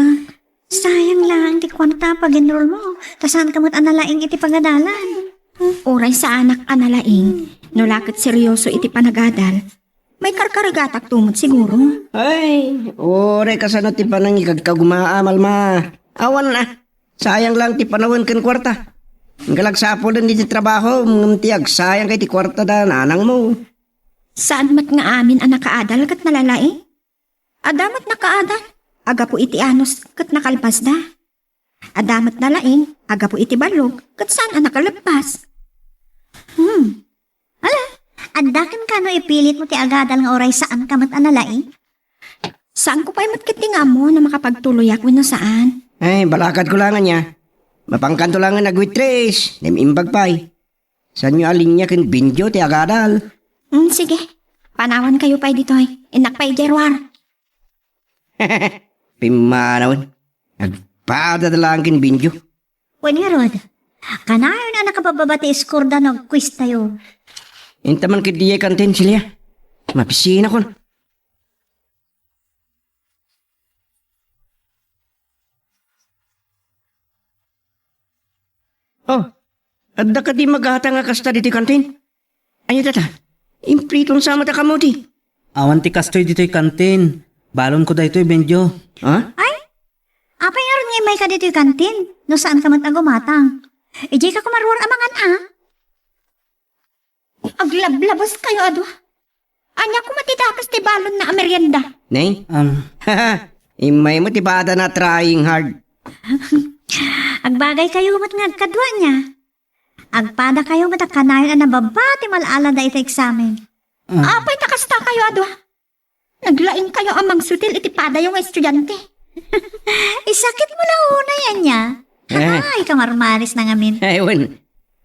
Sayang lang, ti kwanta pag-enroll mo. Tasan kamot analaing iti pagadalan. Oray sa anak analaing, no lakit seryoso iti panagadal. May karkaragatak tumot siguro. Ay, ore kasanot ti panang ikagkagumaamal ma. Awan na. Sayang lang ti panawin kan kwarta. Ang galagsapo din di trabaho, ngumtiyag sayang kay ti kwarta da nanang mo. Saan mat nga amin ang nakaadal kat nalalai? Adamat nakaadal, aga po iti anos kat nakalpas da. Adamat nalaing, aga po iti balog kat saan ang nakalagpas. Andakan ka no ipilit mo ti agadal nga oray saan ka mat analaing? Saan ko pa'y matkitinga mo na makapagtuloy ako na saan? Ay, balakad ko lang niya. Mapangkanto lang nga nagwitrace, nemimbag pa'y. Saan nyo alin niya kin binjo ti agadal? Sige, panawan kayo pa'y dito'y. Inak pa'y jerwar. Pimanawan. Nagpadadalang kin binjo. Wen nga Rod, kanayo na nakapababati iskurda no quiz tayo. Intaman kit diya kantin sila. Mapisina kon. Oh, adda ka di maghata nga kasta diti kantin? Ayo tata, impriton sama ta kamuti. Awan ti kastoy dito'y kantin. Balon ko da ito'y Benjo. Ha? Apay nga ron nga may ka dito yung kantin. No saan ka mat agumatang? Ijay ka kumaruar amangan Aglablabos kayo ado. Anya ko matitakas ti balon na merienda. Nay? Um, Imay mo ti bata na trying hard. Agbagay kayo mat nga kadwa niya. Agpada kayo mat kanayon na nababati malala da ito eksamen. Apay takasta kayo ado. Naglaing kayo amang sutil iti pada yung estudyante. Isakit mo na una yan niya. Ay, kamarmaris na ngamin. Aywan.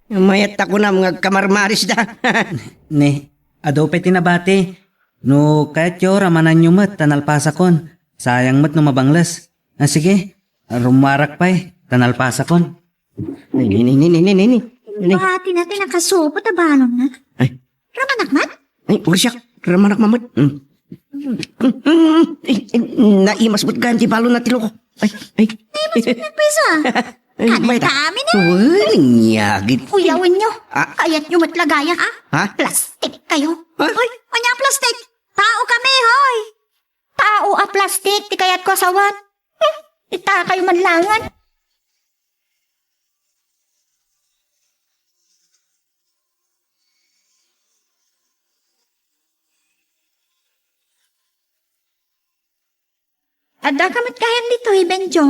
Mayat ako na mga kamarmaris da. ne, adaw pa tinabati. No, kahit yo, ramanan nyo mat, tanalpasa kon. Sayang mat no mabanglas. Sige, rumarak pa tanalpasa kon. Nini. Bati natin nakasupo tabalong na. Ay. Ramanak mat? Ay, ursyak. Ramanak mamad. Naimas mo't ganti balo na tilo ko. Ay. Nagpisa. Kanay kami na. Uy, nyagit. Uyawin nyo. Ah. Kayat nyo matlagayan. Ha? Plastic kayo. Ha? Uy, anya plastic. Tao kami, hoy. Tao a plastic. Ti kayat ko asawan. Ita kayo manlangan. Ada kamat kayan dito, Benjo.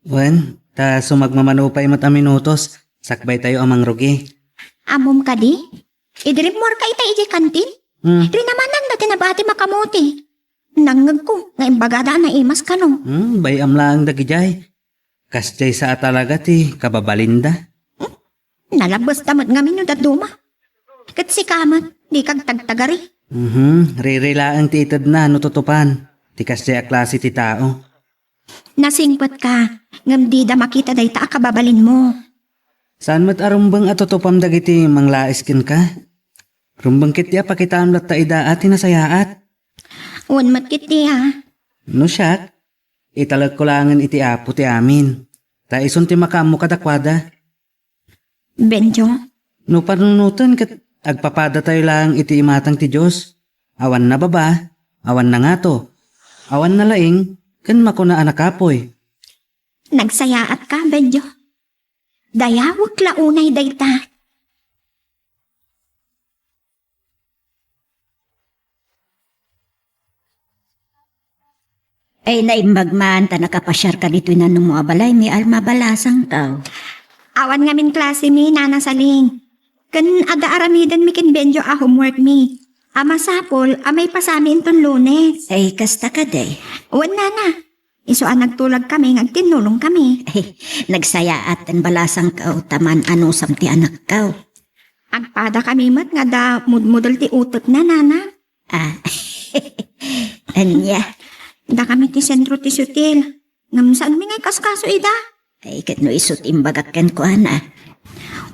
Wen, ta sumagmamanupay mat a minutos. Sakbay tayo amang rugi. Amom ka di? Idrip mo ka ita iji kantin? Rinamanan na tinabati makamuti. Nangag ko, nga imbagada na imas ka no. Bay amlaang dagijay. Kasjay sa talaga ti kababalinda. Nalabas tamat nga minun at duma. Kat si kamat, di kag tagtagari. Ririlaang ti itad na nututupan. Ti kasjay a klase ti tao. Nasingpat ka, ngam di da makita day ta kababalin mo. Saan mat arumbang atutupam dagiti manglaiskin ka? Rumbang kitya pakitaan lat ta ida ati nasayaat. Un matkiti ha. No siyak, italag ko langan iti apo ti amin. Ta ison ti makamu kadakwada. Benjo, No panunutan kat agpapada tayo lang iti imatang ti Diyos. Awan na baba, awan na nga to. Awan na laing, kan makuna anak apoy. nagsayaat ka, Benjo. Dayawag launay dayta. Ay naimbagman ta nakapasyar ka dito na nung mga balay mi alma balasang tao. Awan nga min klase mi, Nana Saling. Kan ada aramidan mi kin Benjo a homework mi. Ama sapol, amay pasami inton Lunes. Ay kasta ka day. Uwan, Nana. Isuan nagtulag kami, tinulong kami. Ay, nagsaya at balasang kao taman ano samti anak kao. Agpada kami mat nga da mudmudal ti utot na, Nana. Ah, anya. Da kami ti sentro ti sutil. Ngam saan mi ngay kaskaso ida? Ay kat no isut imbagakan ko ana.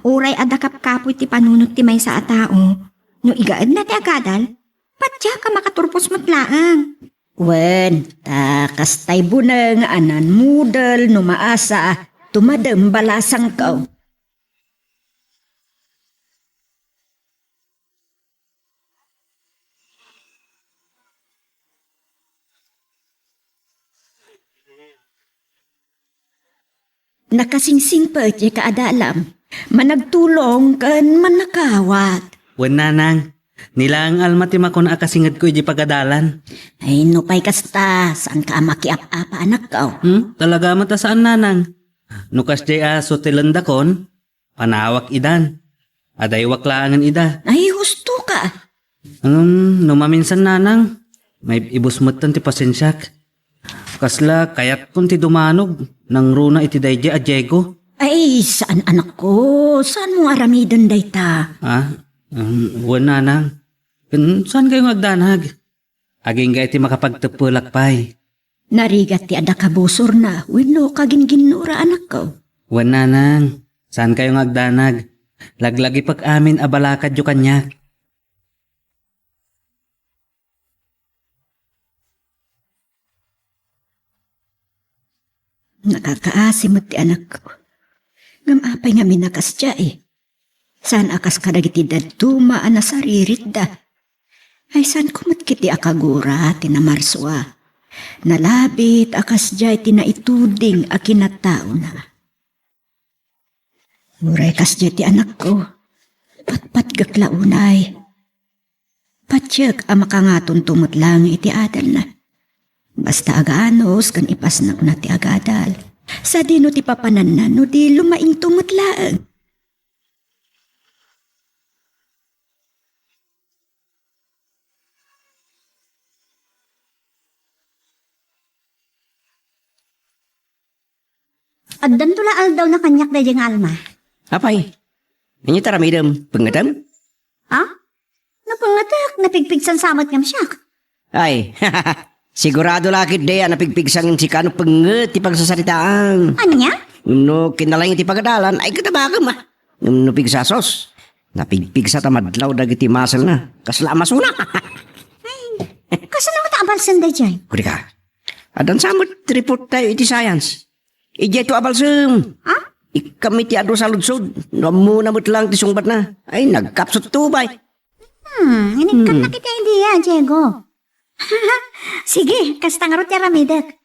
Uray adakap kapoy ti panunot ti may sa atao. No igaad na ti agadal, patya ka makaturpos matlaang. Wen, takastay bunang anan mudal no maasa tumadem balasang kao. Nakasingsing pa iti kaadalam. Managtulong kan manakawat. Wen nanang, nilang alma ti makon akasingad ko iti pagadalan. Ay nupay kasta, saan ka makiap-apa anak kao? Talaga mata saan nanang? Nukas di aso tilandakon, panawak idan. Aday waklangan ida. Ay husto ka. Numaminsan nanang, may ibusmutan ti pasensyak. Kasla kayat kun ti dumanog, nang runa iti daydi a Diego. Ay, saan anak ko? Saan mo aramidon dayta? Wen nanang. Saan kayo magdanag? Aging ga iti makapagtapulakpay. Narigat ti ada kabusor na, wino kagin-ginura anak ko. Wen nanang, saan kayo magdanag? Laglagi pag amin abalakad yu kanyak. Nakakaasimot ti anak ko. Ngamapay nga minakas dya eh. Saan akas kadagiti daduma ana saririt da. Ay saan kumot kiti akagura tinamarswa. Nalabit akas dya tinaituding a kinatao na. Uray kas dya ti anak ko. Patpat gaklaunay. Patsyak ang makangaton tumot lang iti adal na. Basta agaanos kan ipasnak na ti agadal. Sa di no ti papanan na no di lumaing tumutlaang. Addan tulaal daw na kanyak da jeng alma. Apay? Nanyo taramidam, pengetam? Ha? Napangatak, napigpigsan samot ngam siyak. Ay, sigurado lakit de napigpigsang si kano penget ti pagsasaritaan. Anya? No kinalang iti pagadalan ay katabagam No pigsasos. Napigpigsa tamadlaw dagiti masal na. Kasla masuna. Kasan na mataabalsan da dyan? Huli ka. Adan samot report tayo iti science. Ije to abalsem. Ha? Ikami ti ado sa ludsod. Muna mo't lang ti sungbat na. Ay nagkapsot tubay. Inikkat na kita idea, Diego. Sige, kasta nga rot yaramidak.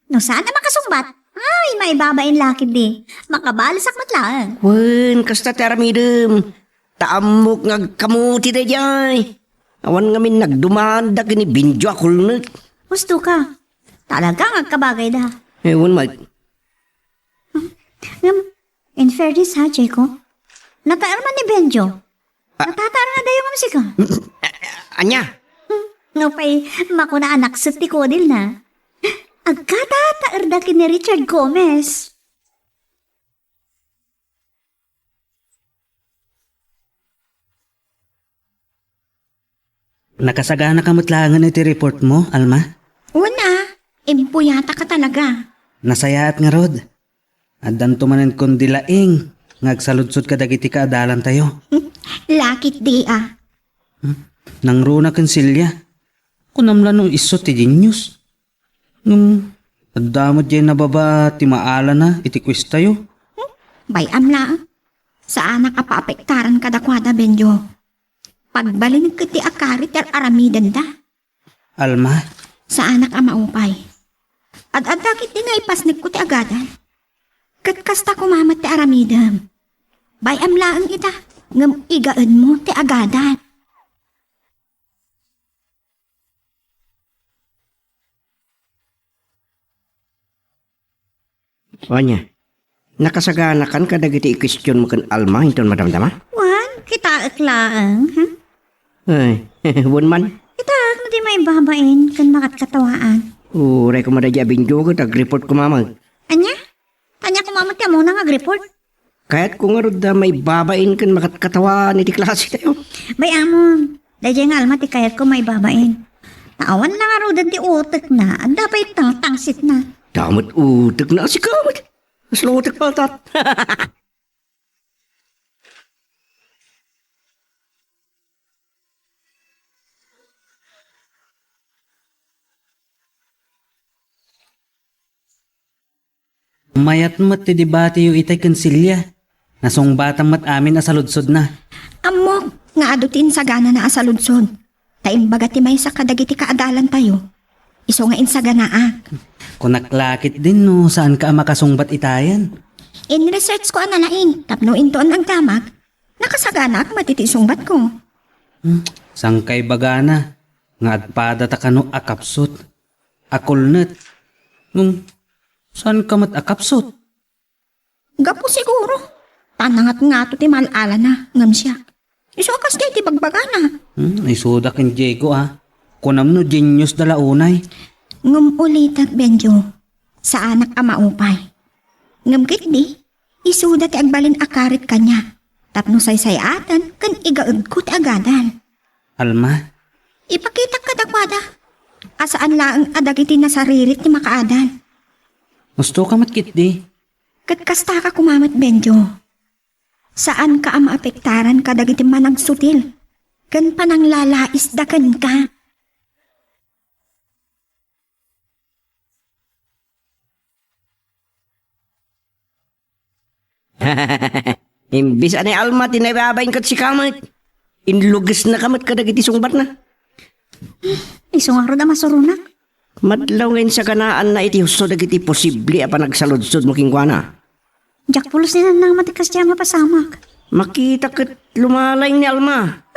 No sana makasumbat. Ay, may babain lakid di. Makabalisak matlaan. Wen, kasta taramidem. Taamok ngagkamuti da jay. Awan ngamin nagdumanda kini binjo akulnet. Gusto ka. Talaga kabagay da. Ewan mag. In fairness ha, Diego. Nataar man ni Benjo. Natataar na dayo nga ka. Anya? No pa'y makuna anak sa tikodil na. Agkatataar da ni Richard Gomez. Nakasagana ka matlangan iti report mo, Alma? Una, impuyata ka talaga. Nasayaat nga rod. Addan tumanen kon dilaing. Ngagsaludsod ka dagiti kaadalan tayo. Lakit di ah. Nang runa kan Silya. Kunamla no iso ti genius. Adamot dyan na baba ti maala na iti quiz tayo. Bayam lang. Saan nakapapektaran ka dakwada, Benjo? Pagbalinig ka ti akarit at aramidan da. Alma, Sa anak ang maupay. At dakit din na ipasnig ko ti agadan. Katkasta kumamat ti aramidam. Bayam laang ita. Ngam igaan mo ti agadan. O niya, nakasagana kan kadagiti i-question mo kan Alma, hinton madamdama? Wan, kita laang, ha? Ay, wan man. Kita na di may babain kan makat katawaan. Uray ko madadya binjo ko, tag-report ko mamag. Anya? Tanya ko mamat ka muna nga-report. Kahit kung nga da may babain kan makatkatawa ni ti klase tayo. Bay amon, dahil nga alma ti kayat ko may babain. Naawan na nga rodan ti utak na, ang dapat tang-tangsit na. Damat utak na si kamat. Mas utak pa tat. Mayat mat ti debate yu itay konsilya. Nasong batang mat amin asaludsod na. Amok, nga adutin sa gana na asaludsod. Taimbaga ti may sa kadagiti kaadalan tayo. Iso nga in sa ganaak. Kunaklakit din no, saan ka makasungbat itayan? In-research ko analain, tapno intoon ang damag. Nakasagana ak matitisungbat ko. Sangkay bagana, nga adpada ta kano akapsot. Akulnet. Nung, saan ka mat akapsot? Gapo siguro. Tanangat nga to ti malala na, ngam siya. Iso akas kay ti bagbagana. Isuda kin Diego ah. Kunam no genius dala unay. Ngam ulitak, Benjo. Sa anak ama upay. Ngam kit di, isuda ti agbalin akarit kanya. Tapno saysayatan, kan igaud ko ti agadan. Alma, Ipakita ka dakwada. Asaan laang adagiti na saririt ti makaadan. gusto ka matkit di. Katkasta ka kumamat, Benjo. Saan ka ang maapektaran ka dagiti managsutil? Kan panang lalaisdakan ka. Imbis anay Alma, tinababayin ka si kamat. Inlugas na kamat kadagiti sungbat na. Iso nga roda masurunak. Madlaw ngayon sa ganaan na iti husto dagiti posible apa nagsaludsod mo kingkwana. Jack pulos nila nang matikas siya mapasamak. Makita kat lumalay ni Alma.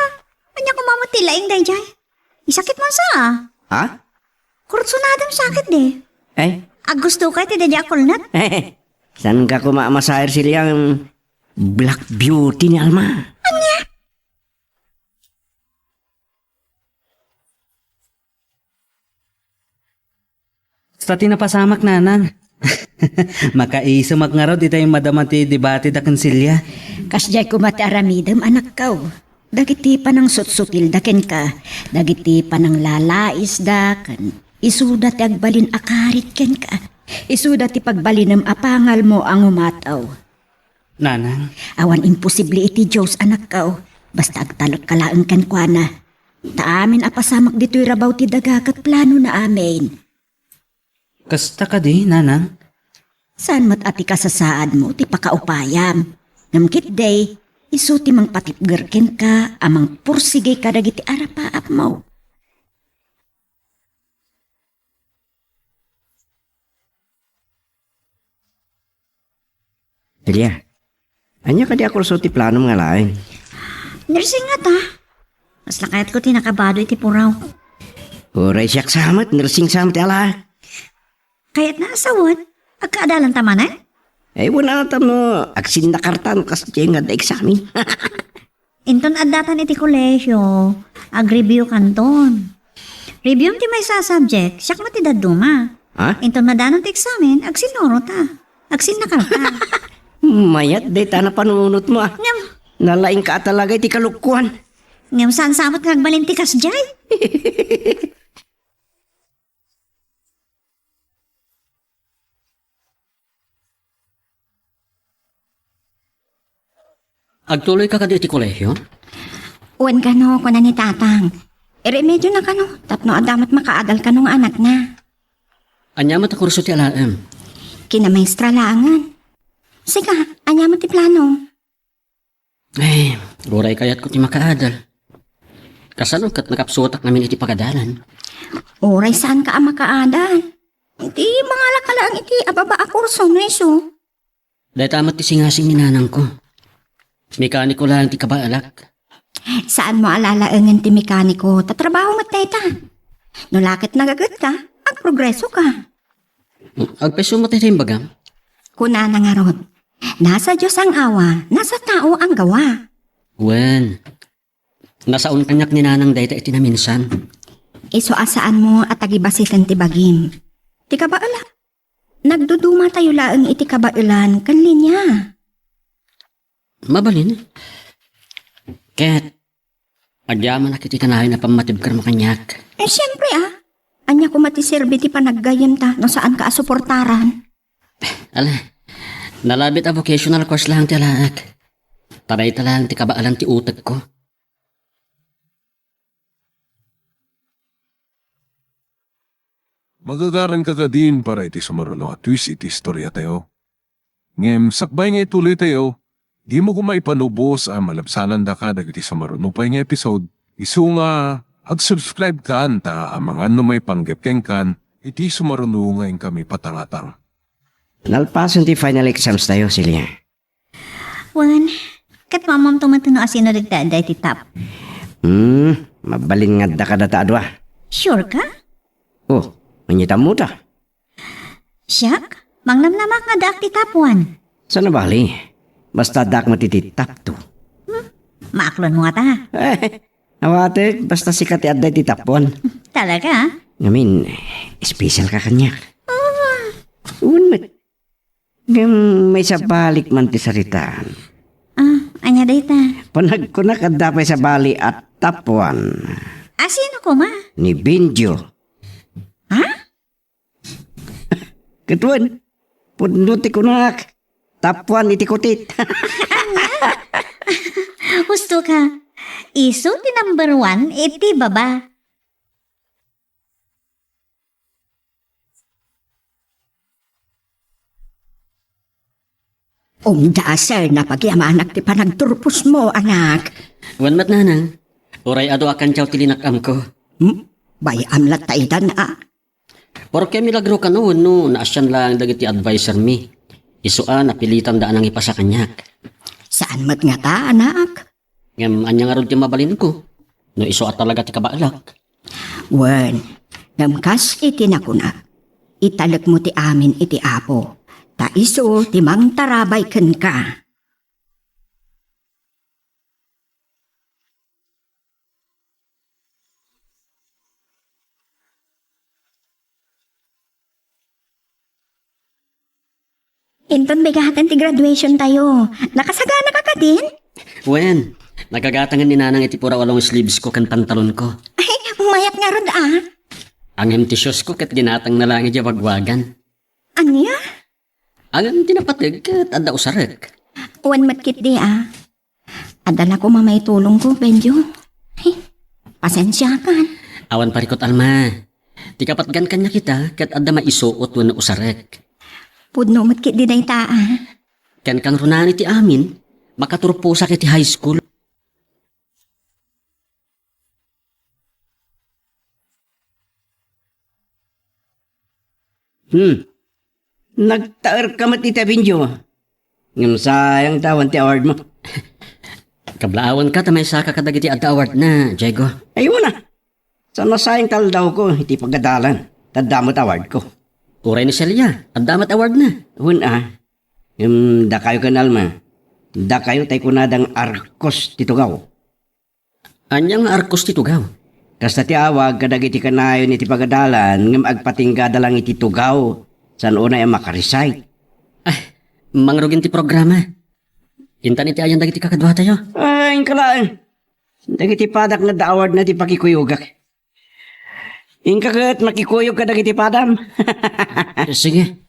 Anya ko mamatilaing day jay. Isakit mo sa. Ha? Kurtsunadam sakit de. Eh? Gusto ka ti dadya kulnat. San ka kumamasahir sila yung Black Beauty ni Alma? Sa tinapasamak nanan. Makaisumak nga raw di tayo madamati debate da konsilya. Kasjay ko mati aramidem anak kaw. Dagiti panang sutsutil daken ka. Dagiti panang lalais da kan. Isuda ti agbalin akarit ken ka. Isuda ti pagbalinem apangal mo ang umataw. Nanang, Awan imposible iti Diyos anak kaw. Basta agtalot kalaang ken kwa na. Taamin apasamak dito'y rabaw ti dagakat plano na amin. kasta ka di, nanang? Saan mat ati kasasaad mo ti pakaupayam. Namkit day, isu ti mang patipgerken ka amang pursige ka dagiti arapaap mo. Delia, anya ka di ako so ti plano nga lain. Nursing nga ta. Mas lakayat ko tinakabado iti puraw. Uray siyak samat, nursing samat ala. Kaya't naasawat. Agkaadalan tama na? Eh, wala tam no, aksin na kartan kasi nga da examen. Inton adatan iti kolesyo. Ag-review kanton. Review ti may sa subject. Siyak matidad duma. Ha? Inton madanon ti examen. Agsinoro ta. Agsin na karta. Mayat, day na panunot mo ah. Ngam. Nalaing ka talaga iti kalukuan. Ngam saan samot ngagbalintikas jay? Agtuloy ka ka di iti kolehyo? Uwan ka no, kuna ni tatang. Iremedyo na ka no, tapno adamat makaadal ka nung anak na. Anya mata kurso ti alaem. Kinamaestra langan. Sika, anya mo ti plano. Eh, uray kayat ko ti makaadal. Kasano kat nakapsutak namin iti pagadalan. Oray saan ka ang makaadal? Iti mga lakalaang iti ababa a kurso no iso. Dahil tamat ti singasing ni nanang ko. Mekaniko lang ti kabaalak. Saan mo alalaangan ti mekaniko? Tatrabaho mo teta. No lakit nagagat ka, agprogreso ka. Agpeso mo tayo bagam. Kuna na nga rod. Nasa Diyos ang awa, nasa tao ang gawa. Wen, nasaon kanyak ni nanang dayta iti na minsan. Iso asaan mo at agibasitan ti bagim. Ti kabaala. Nagduduma tayo laang iti kabailan kan linya. Mabalin. Ket, adyaman na kiti kanayo na pamatibkar mo kanyak. Siyempre Anya ko matiserbi ti panaggayam ta no saan ka asuportaran. Ala, nalabit a vocational course lang ti alaak. Taray talang ti kabaalan ti utag ko. Magagaran ka din para iti sumaruno at twist iti istorya tayo. Ngem, sakbay nga ituloy tayo, di mo kumaipanubos ang malabsanan da ka dagiti sumaruno pa nga episode. Isu nga, ag-subscribe ka anta ang mga ano may panggapkeng kan, iti sumaruno ngayon kami patangatang. Nalpasan ti final exams tayo, Celia. Wan, kat mamam tumatino asino nagdaday ti tap. Mabalin nga da ka data adwa. Sure ka? Oh, manyita mo ta. Siyak, mangnamnamak nga daak ti tapuan. Sana bali? Basta dak matititap to. Maaklon mo nga ta. Awate, basta sikat aday ti tapon. Talaga? Ngamin, special ka kanya. Unmet. May sa balik man ti saritaan. Anya dayta. Panag ko na kadapay sa bali at tapuan. Asino ko ma? Ni Benjo. Ha? Ketuan, punduti ko na tapuan iti kutit. Gusto ka. Iso ti number 1, iti baba. Dasar na pagyamanak ti panagturpos mo, anak. Wan mat nanang, oray ado akan tiyaw tilinakam ko. Bayam lat taidan Porke milagro ka noon no, naasyan lang dagiti advisor mi. Isuan, napilitan daan ang ipasa kanyak. Saan mat nga ta, anak? Ngam anya nga ron ti mabalin ko. No isuat talaga ti kabaalak. Wen, namkas iti nakuna. Italak mo ti amin iti apo. Ta iso ti mang tarabay ken ka. Inton bigatan ti graduation tayo. Nakasagana ka din? Wen, nagagatangan ni nanang iti pura walong sleeves ko kan pantalon ko. Ay, mayat nga rod Ang empty shoes ko kat ginatang na lang iti wagwagan. Anya? Ang tinapatig kat adda usarek. Uwan matkit di Adala ko mamay tulong ko, Benjo. Ay, pasensya ka. Awan parikot alma. Ti kapatgan kanya kita kat adda maisuot wan na usarek. Pudno matkit di dayta Ken kang runani ti amin, makaturpo sa kiti high school. Nagtaer ka matita Benjo. Ngam sayang tawan ti award mo. Kablaawan ka tamay saka kadagiti adda award na, Diego. Ayun na. Sana sayang taldaw ko, iti pagadalan. Tadamot award ko. Uray ni Celia, addamat award na. Da kayo kanalma. Da kayo tay kunadang arkos titugaw. Anyang arkos ti tugaw. Kasta ti awag kadagiti kanayon iti pagadalan ngam agpatinggada lang iti tugaw. San una ay makarecite. Mangrugin ti programa. Intan iti ayan dagiti kakadwa tayo. Ay, kalaan. Dagiti padak na da award na ti pakikuyugak. Inkagat makikuyog ka dagiti padam. Sige,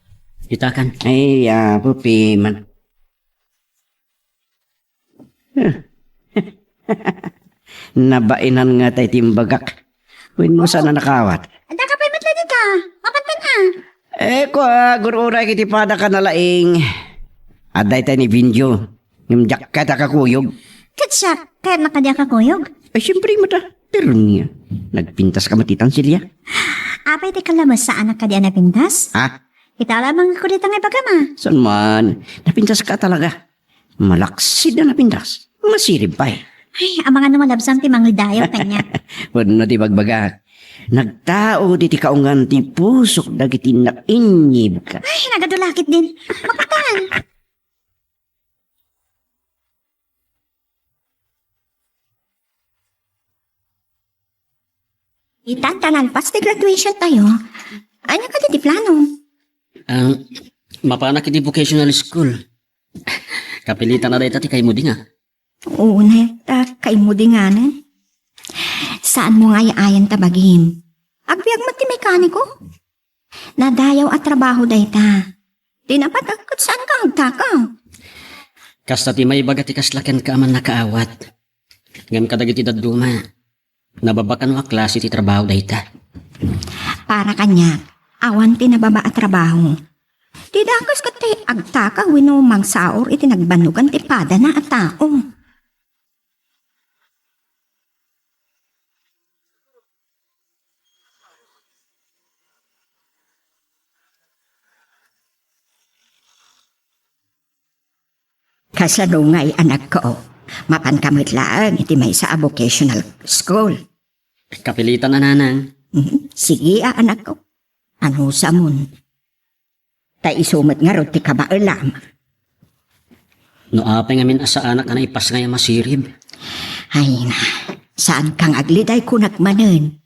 itakan. Ay, pupi man. Nabainan nga tayo timbagak. Huwin mo sana nakawat. Ada ka pa matla dita. Mapatan Ko gururay kiti pada ka nalaing. Aday tayo ni Benjo. Ngimjak ka ta kakuyog. Katsak, kaya nakadya ka kuyog. Ay, siyempre mo ta. Pero niya, nagpintas ka matitan Celia. Apay ti kalabas sa anak ka di na pintas? Ha? Kita lamang ko dito nga bagama. San man, napintas ka talaga. Malaksid na napintas. Masirib pa eh. Ay, ang mga namalabsang ti mangdayaw kanya. Wano ti bagbaga. Nagtao di ti kaungan ti pusok dagiti nainyib ka. Ay, nagadulakit din. Makatan. Itantalalpas ti graduation tayo. Anya ka di plano? Ang mapanak iti vocational school. Kapilitan na dahi ti kay mo di nga. Oo na, kay mo di nga na. Saan mo nga ayan tabagin? Agbiag mo ti mekaniko? Nadayaw at trabaho day ta. Tinapat agkat saan ka agtakaw? Kasta ti may baga ti kaslaken ka man nakaawat. Ngam kadagiti daduma. Nababakan wa klase ti trabaho dahi ta. Para kanya, awan ti nababa at trabaho. Ti dakas ka ti agtakaw wino mangsaor iti nagbanugan ti pada na at tao. Kasanungay anak ko, mapankamit lang iti may sa vocational school. Kapilitan na nanang. Sige anak ko, ano sa mun? Ta isumat nga ro ti kabailam. No apay ngamin asa anak na ipas nga masirib. Ay na, saan kang agliday kunak manen?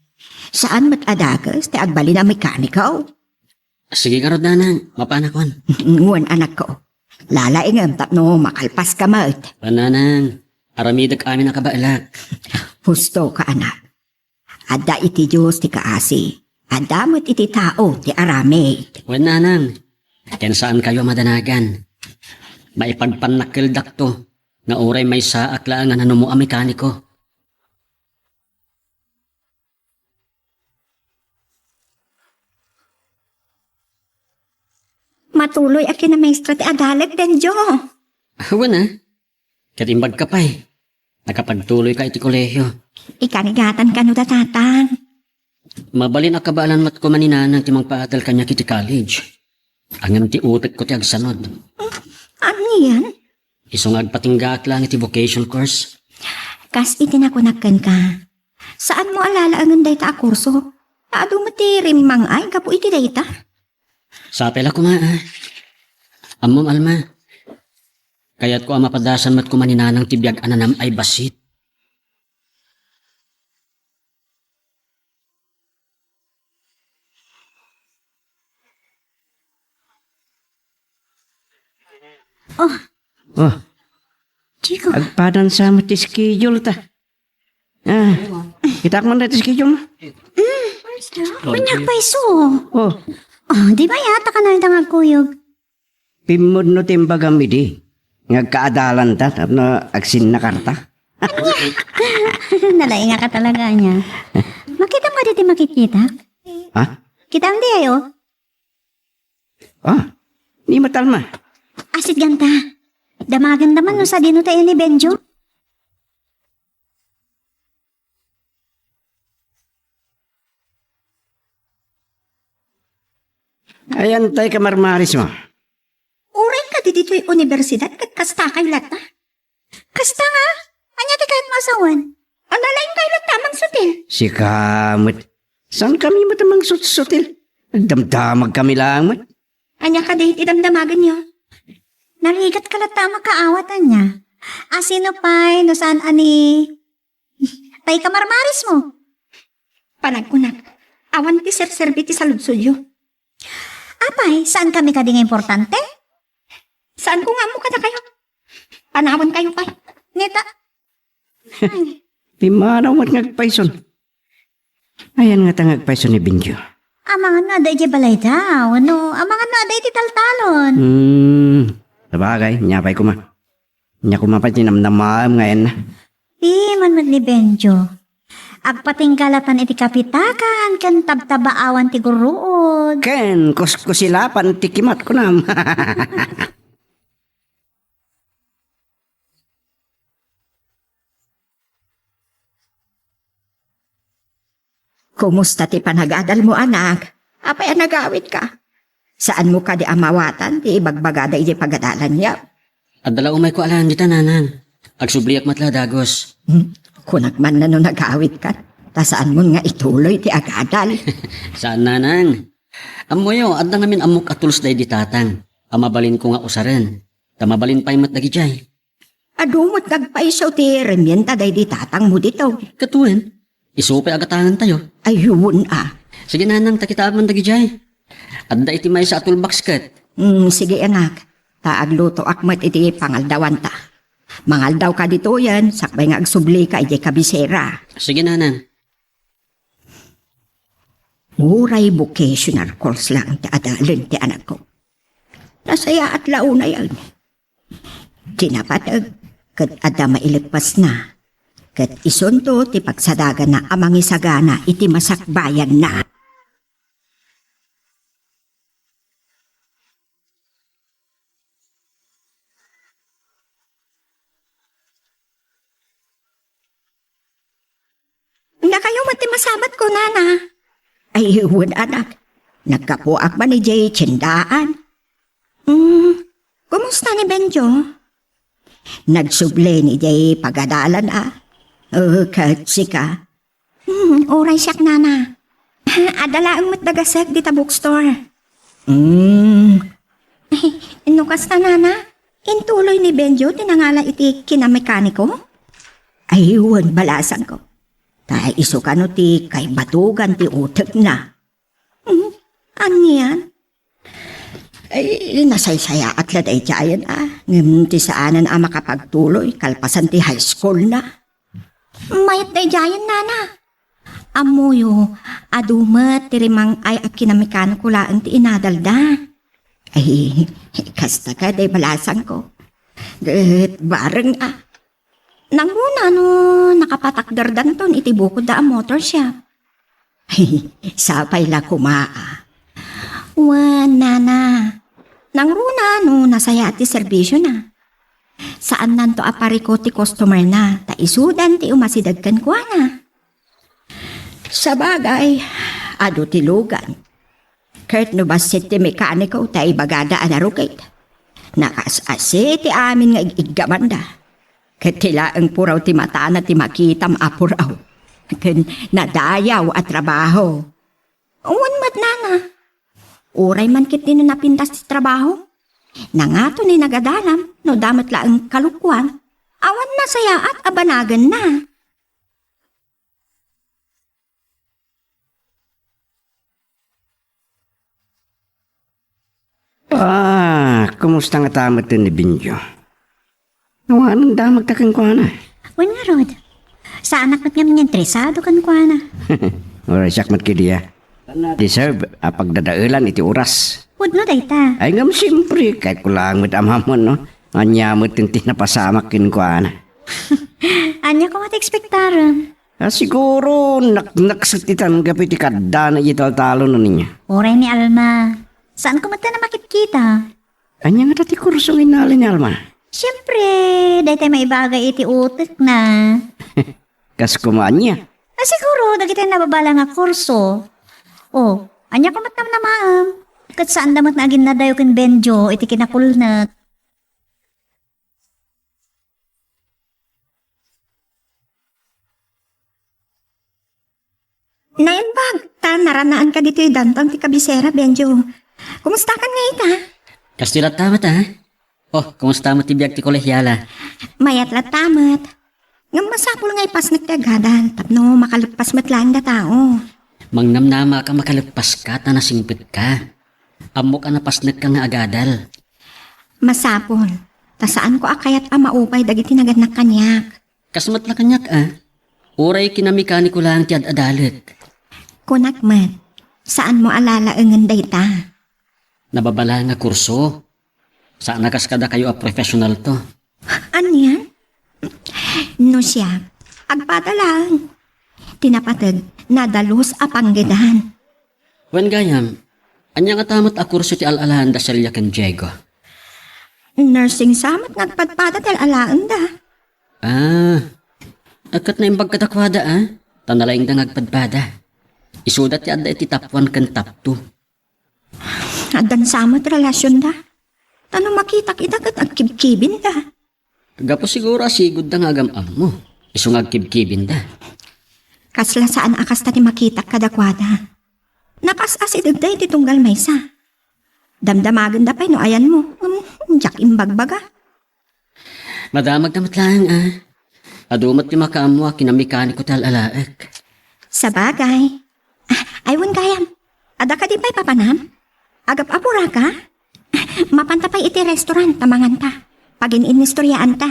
Saan mat adagas ti agbali na mekanikaw? Sige karod nanang, mapanakon. Nguwan anak ko, lalaingam tapno makalpas ka mat. Pananang, aramidag amin na kabailak. Husto ka anak. Adda iti Diyos ti kaasi. Adda mo't iti tao ti arami. Wen nanang, ken saan kayo madanagan? Maipagpanakildak to, nga oray may saak lang nga nanumo ang mekaniko. Matuloy akin na maestra ti adalag den Jo. Wen na, katimbag ka pa'y. Nakapagtuloy ka iti kolehiyo. Ikanigatan ka no tatang. Mabalin akabalan mat ko maninanang ti mangpaatal kanya kiti college. Angam ti utek ko ti agsanod. Ano yan? Isong agpatinggaat lang iti vocation course. Kas itinakunakan ka. Saan mo alala ang day ta a kurso? Taado mo ti rimang ay kapu iti day ta. Sapela ko ma ah. Amom alma. Kaya't ko ang mapadasan mat ko maninanang ti biag ananam ay basit. Oh, Chico, agpadan sa mati schedule ta. Kita man dati schedule mo. banyak pa iso. Oh, Oh, di ba yata ka na itang agkuyog? pimod no timbagam idi. Ngagkaadalan ta, tapno agsin na karta. Nalainga ka talaga niya. Makita mo dito makikita? Ha? Kita ang di ayo. Ni matalma. Asit ganta. Damagan naman no sa dino tayo ni Benjo. Ayan tay kamarmaris mo. Uray ka di dito'y universidad kat kasta kayo lata. Kasta nga. Anya ti kahit masawan. Analain kayo lata mang sutil. Si kamot. Saan kami matamang sut-sutil? Damdamag kami lang mat. Anya ka di idamdamagan niyo. Narigat ka lata makaawatan niya. Asino pa'y no saan ani... Tay kamarmaris mo. Panagkunak. Awan ti serserbi ti saludsudyo. Apay, saan kami ka nga importante? Saan ko nga mo kada kayo? Panawan kayo pa. Neta. Di manaw mat ngagpayson. Ayan nga tangagpayson ni Binjo. Ang mga naday di balay daw. Ano, ang mga naday ti taltalon. Sabagay, nyapay ko ma. Nya ko mapat sinamdamam ngayon na. Di man ni Benjo. Agpatinggalatan iti kapitakan kan tabtabaawan ti guruod. Ken, kusilapan, tikimat ko na. Kumusta ti panagadal mo anak? Apay nagawit ka? Saan mo ka di amawatan ti ibagbagada iti pagadalan niya? Adala umay ko alam dita nanang. Agsubliak matla dagos. Kunak man na no nag-awit ka. Tasaan mo nga ituloy ti agadal. Saan nanang? Amoyo, adda ngamin amok atulos day di tatang. Amabalin ko nga usaran. Tamabalin pa'y matdagijay. Adumot nagpaisaw ti remyenta day di tatang mo dito. Katuan, isupay agatangan tayo. Ayun Sige nanang, takitaan man dagijay. Adda iti may sa atulbaks kat. Sige anak. Taagluto akmat iti pangaldawan ta. Mangaldaw ka dito yan. Sakbay nga agsubli ka iti kabisera. Sige nanang. Muray vocational course lang ti adalin ti anak ko. Nasaya at launa yan. Tinapatag, kat ada mailagpas na. Kat isunto ti pagsadaga na amang isagana iti masakbayan na. Na kayo mati masamat ko, nana. Ay, huwag anak. Nagkapuak ba ni Jay Tsindaan? Kumusta ni Benjo? Nagsuble ni Jay pagadalan Katsi ka. Oray siyak, nana. Adala ang matdagasag dita bookstore. Inukas na, nana. Intuloy ni Benjo, tinangala iti kinamekaniko. Ay, huwag balasan ko. Tay iso ka no ti kay batugan ti utek na. Ano yan? Ay, nasaysaya at laday tiyayan Ngam ti saanan makapagtuloy, kalpasan ti high school na. Mayat day jayan, nana. Amuyo, adumat, tirimang ay akinamekano ko laang ti inadalda. Ay, kasta ka day balasan ko. Bareng Nanguna no, nakapatakdardan ton iti bukod da ang motor siya. Sapay la kumaa. Wan, nana. Nangruna no, nasaya ti serbisyo na. Saan nanto apariko ti customer na, ta isudan ti umasidagkan ko na. Sa bagay, ado ti lugan. Kurt no basit ti mekaniko ta ibagada anarukit. Nakasasi ti amin nga iggamanda. Katila ang puraw ti mata na ti makitam apuraw. Ken nadayaw at trabaho. Uwan mat, nana. Uray man kit din na napintas ti trabaho. Nangato ni nagadalam, no damat la ang kalukwan. Awan na saya at abanagan na. Kumusta nga tamat ni Binjo? Nawanan da magtakang ko na. Wan nga, Rod. Sa anak mat nga interesado kan kwa na. Oray siyak mat kidiya. Deserve pagdadailan iti oras. Wad no, dayta. Ay ngam siyempre, kahit kulang mit amamon, no? Anyamot yung tinapasamak kin ko na. Anya ko mat-expectaran. Siguro, naksakitan kapit ikada na ital-talo na niya. Oray ni Alma. Saan ko mata na makikita? Anya nga dati kursong inalin ni Alma. Siyempre, dayta may bagay iti utek na. Kas kumaan niya. Siguro, dagiti nababala nga kurso. Anya ko mat na maam. Kat saan damat na agin na dayo kin Benjo, iti kinakulnat. Nainbag, ta naranaan ka dito yung dantang ti kabisera, Benjo. Kumusta ka nga ita? Kastilat tamat kumusta mo tibiyag ti kolehyala? Mayat la tamat. Ngam masapul nga ipas nagtagadan, tapno makalagpas matlang da tao. Mangnamnama ka makalagpas ka, tanasingpit ka. Amok ka napasnag ka nga agadal. Masapul. Ta saan ko akayat maupay dagiti naganak kanyak. Kasmat la kanyak Uray kinamikaniko lang ti adalit. Kunakmat, saan mo alalaangan dayta? Nababala nga kurso. Saan nakaskada kayo professional to? Anya? No siya, agpadalang. Tinapatag, nadalos apanggidan. Wen gayam, anya nga tamot a kurso ti alalaan da Celia ken Diego. Nursing samat nagpadpada tel alaan da. Agkat na yung pagkatakwada Tanalaing da ngagpadpada. Isudat ti adda iti top 1 ken top 2. Adan samat relasyon da. Tanong makita kita kat agkibkibin da. Gapo siguro sigod na nga gamam mo. Isungag kibkibin da. Kasla saan akas tani makita kadakwada. Nakasasidag day ti tunggal maysa. Damdamagan da pa'y no ayan mo. Jak imbagbaga. Madamag namat lang Adumat ti makaamwa kinamikaniko tal alaek. Sa bagay. Aywan kayam. Ada ka di pa'y papanam? Agap apura ka? Mapanta pa'y iti restaurant tamangan ta. Pagin inistoryaan ta.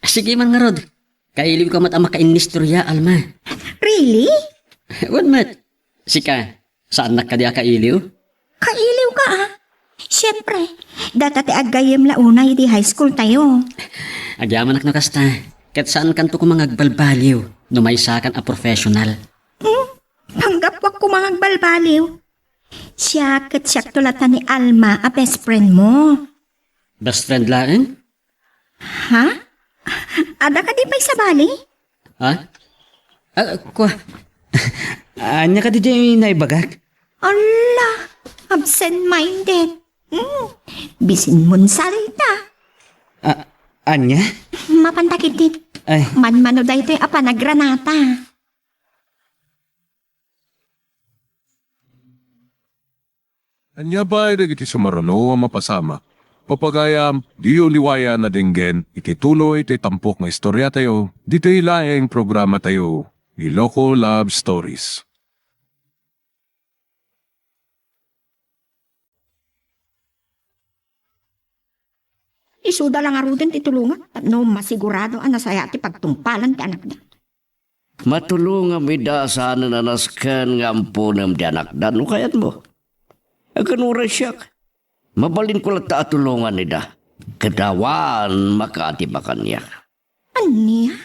Sige man nga rod. Kailiw ka mat ang makainistorya, Alma. Really? Wan mat. Sika, saan na ka diya kailiw? Kailiw ka Siyempre, data ti agayem launay di high school tayo. Agyaman ak nakasta. Kat saan kanto ko mga agbalbaliw. Numaysa kan a professional. Panggap wak ko mga balbaliw. Siya kat siya tulatan ni Alma a best friend mo. Best friend laeng? Ha? Ada ka di pa'y sa bali? Ha? Kwa. Anya ka di dyan naibagak? Ala, absent-minded. Bisin mon salita. Anya? Mapantakit Ay, Man-mano da ito apa na granata. Anya ba ay dagiti sumaruno ang mapasama? Papagayam, di uliwaya na dinggen, itituloy iti tampok nga istorya tayo, dito ilaeng programa tayo, Iloko Love Stories. Isuda lang aruden ti tulungan. No masigurado ang nasaya ti pagtumpalan ti anak da. Matulungan mi da sana nanaskan nga ampunam di anak da. No kayat mo? Akan ura siya. Mabalin ko lang tulungan ni da. Kadawan makatibakan niya. Aniya?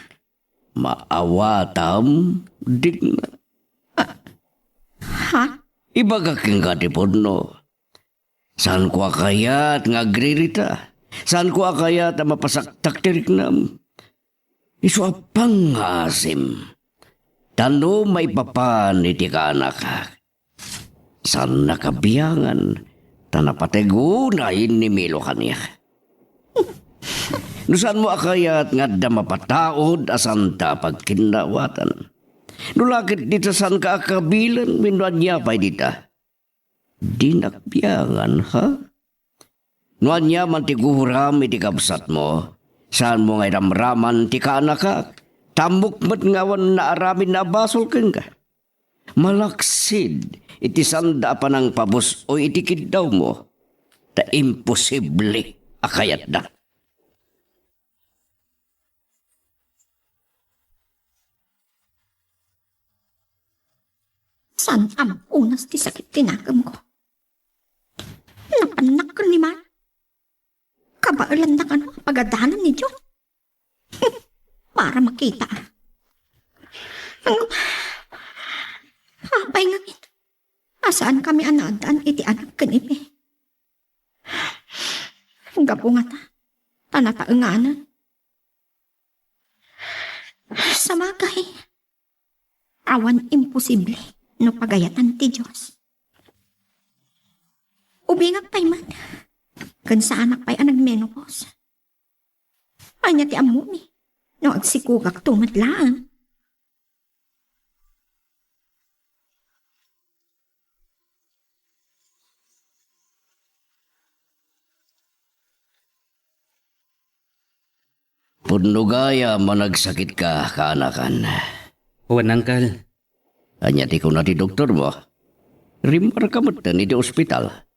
Maawatam digna. Ha? Ibaga king katipod no. Saan ko akayat nga agririta? Saan ko akayat ang mapasaktak tirik nam? Isu apang asim. Tano may papan iti ka anak ka. Saan nakabiyangan? Tanapategunayin ni Milo kaniya. Nusan mo akayat nga da mapataod asan ta pagkinawatan. Nulakit dito saan ka akabilan minuan niya pa'y dita. Di nakbiyangan ha? Nuan niya man tiguram iti kabsat mo. Saan mo ngay ramraman ti kaanak ka? Tamok mat ngawan na aramin na basol kang ka. Malaksid iti sanda pa ng pabus o itikid daw mo. Ta imposible akayat da. San am unas ti sakit tinagam ko? Napanak ko ni man. Kabailan na ka no, pagadanan ni Diyo. Para makita. Apay nga ito. Asaan kami anadaan iti anak kanipi? Gapo nga ta. Tanataenganan. Sa magay. Awan imposible no pagayatan ti Diyos. Ubingag pa'y man. Kan sa anak pa'y nagmenopause. Anya ti amumi. No agsikugak tumadlaan. Punugaya managsakit ka kaanakan. Wan angkal. Anya ti ko na ti doktor mo. Rimar ka matan iti ospital.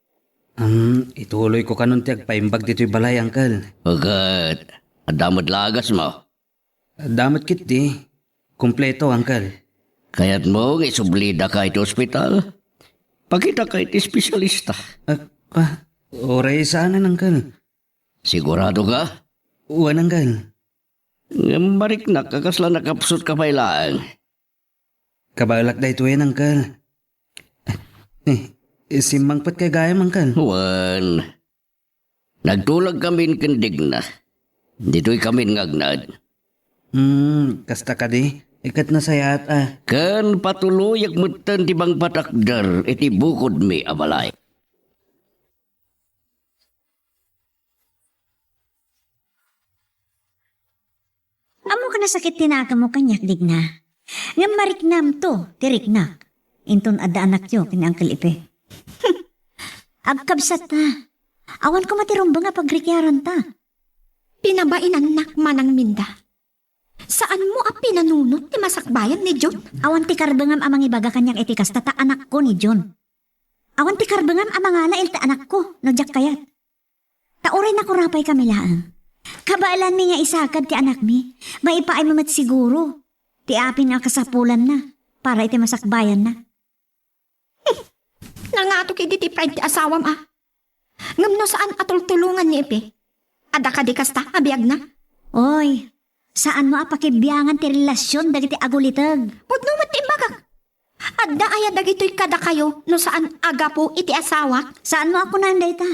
Ituloy ko kanon ti agpaimbag dito'y balay angkal. Agad. Adamad lagas mo. Damat kiti. Kompleto angkal. Kaya't mo isublida ka iti ospital. Pakita ka iti espesyalista. Oray saanan angkal. Sigurado ka? Wan angkal. Marik na kakasla nakapsot ka pailaan. Kabalak da ito yan angkal. Simangpat kay gayam angkal. Wan. Nagtulag kami kandig na. Dito'y kami ngagnad. Kasta ka di. Ikat na sayat Kan patuluyag mutan ti bang patakdar iti bukod mi abalay. nasakit tinaka mo kanyak digna. Nga mariknam to, tiriknak. Inton ada anak yo, kini Uncle Ipe. Agkabsat ta. Awan ko matirumbang nga pagrikyaran ta. Pinabainan nak manang minda. Saan mo a pinanunot ti masakbayan ni John? Awan ti karbangam amang ibaga kanyang itikas tata anak ko ni John. Awan ti karbangam amang ala ta anak ko, no jak kayat. Tauray na kurapay kami laang. Kabaalan mi nga isakad ti anak mi, maipaay mamat siguro. Ti apin nga kasapulan na, para iti masakbayan na. Nangato kay ti pride ti asawam ah. Ngam no saan atultulungan ni Ipe? Ada ka di kasta, abiyag na. Oy, saan mo apakibiyangan ti relasyon dagiti agulitag? Pudno mo ti bagak. Adda aya dagitoy kada kayo no saan aga po iti asawa. Saan mo ako nanday ta?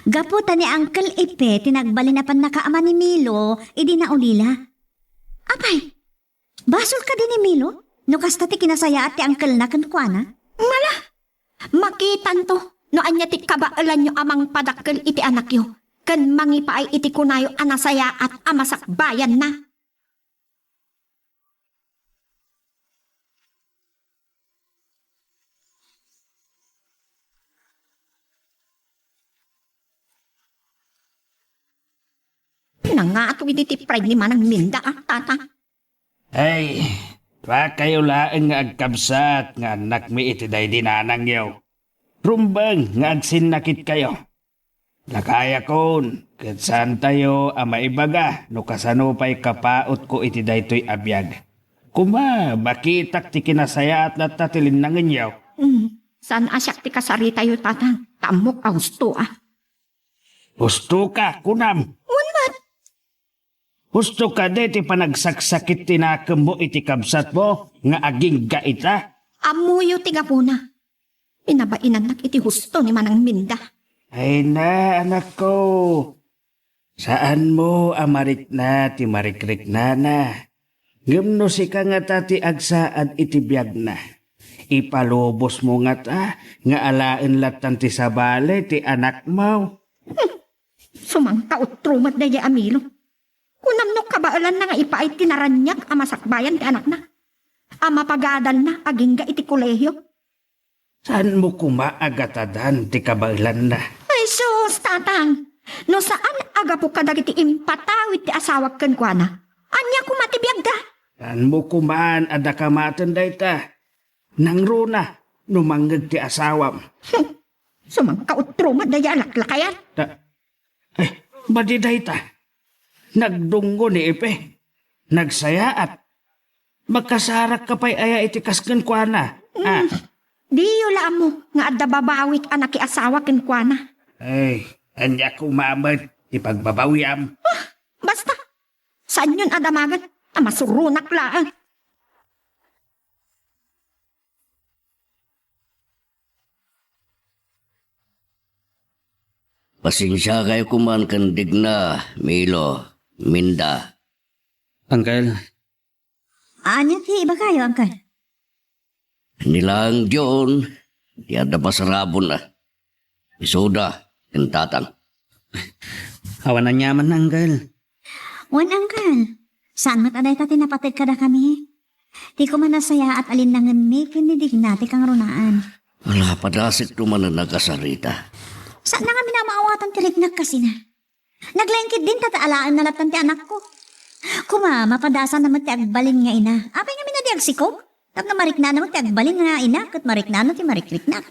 Gaputa ni Uncle Ipe, tinagbali na pan nakaama ni Milo, idi na ulila. Apay, basol ka din ni Milo? No kasta ti kinasaya at ti Uncle na kankwana? Mala, makitan to no anya ti kabaalan nyo amang padakkel iti anak yo. Kan mangipaay iti kunayo anasaya at amasakbayan na. Nangato iti pride ni manang minda ah, tata. Ay, pa kayo laeng nga agkabsat nga anak mi iti day dinanang yaw. Rumbang nga agsinakit kayo. Lakaya kon, kat saan tayo maibaga no kasano pa'y kapaot ko iti daytoy abiyag. Kuma, makitak ti kinasaya at natatilin na nganyaw. Saan asyak ti kasarita yu tata? Tamok a gusto ah. Gusto ka, kunam. Unmat, Gusto ka de ti panagsaksakit tinakam mo iti kabsat mo nga aging gaita. amuyo ti gapuna. Pinabainan nak iti husto ni manang minda. Ay na, anak ko. Saan mo amarik na ti marikrik na na? Ngam si ka nga tati agsaad iti biyag na. Ipalubos mo nga ta, nga alaen latan ti sabale ti anak mo. Sumangka utrumat na Amilo. Kunam no kabaalan na nga ipaay tinaranyak amasakbayan ti anak na. Ama pagadal na aging ga iti kolehyo. Saan mo kumaagatadan ti kabailan na? Ay sus, tatang. No saan aga po kadagiti impatawit ti asawag ken kuana? Anya kumatibiyag da? Saan mo kumaan ada kamatan dayta? Nang runa, numanggag ti asawam. Sumangka utrumat na alaklakayan. Madiday ta. Nagdunggo ni Ipe. Nagsayaat. Magkasarak ka pa'y aya iti kasken kuana. Diyo laam mo nga adda babawik anak ki asawa ken kuana. Ay, anya kumamad. Ipagbabawiam. Basta, saan yun adamagan? Masurunak lang. Pasensya kayo kuman kandig na, Milo, Minda. Uncle, Anya ti iba kayo, Uncle? Nilang John, yada pasarabon na. Isoda, tatang. awan na nyaman na, Uncle. Wan, Uncle. Saan mat aday ta tinapatid kada kami? Di ko man nasaya at alinlangan mi kinidig nati kang runaan. Wala pa dasik naman na nagkasarita. Saan na nga minamaawatan ti rignak kasi na? Naglengkit din tataalaan na latan ti anak ko. Kuma, mapadasan naman ti agbalin nga ina. Apay nga minadi agsikog? Tag na marikna naman ti agbalin nga ina, kat marikna ti marikriknak.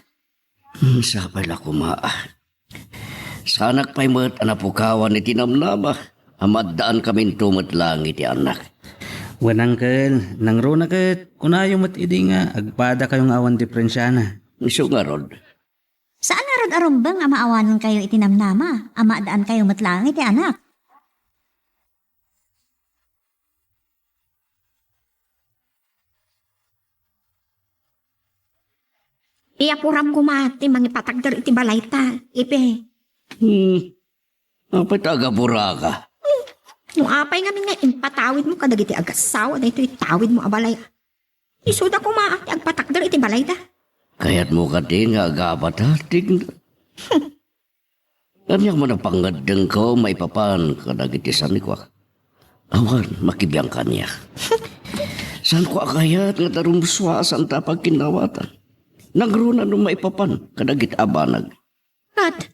Sapay la kuma. Sanak pa'y mat anapukawan ni tinamnama. Amadaan kami tumat lang iti anak. Wan, Uncle, nang runa kat, kunayo mat idi nga, agpada kayong awan diferensya na. Iso nga rod. Saan narod arumbang amaawanan kayo itinamnama? Amadaan kayo matlang iti anak. Iyapuram kumati mangipatagdar iti balayta. Ipe, Apay taga-pura ka. no apay nga nga impatawid mo kadagiti agasawa na ito itawid mo abalay. Isuda kumaati agpatagdar iti balayta. Kaya't mo ka din nga agapatatig. Ganyan mo na pangadang ko may papan kadagiti sanikwa. Awan, makibiyang ka niya. Saan ko akayat nga tarumswasan ta pagkinawatan? Nagruna nung maipapan, kadagit abanag. Kat,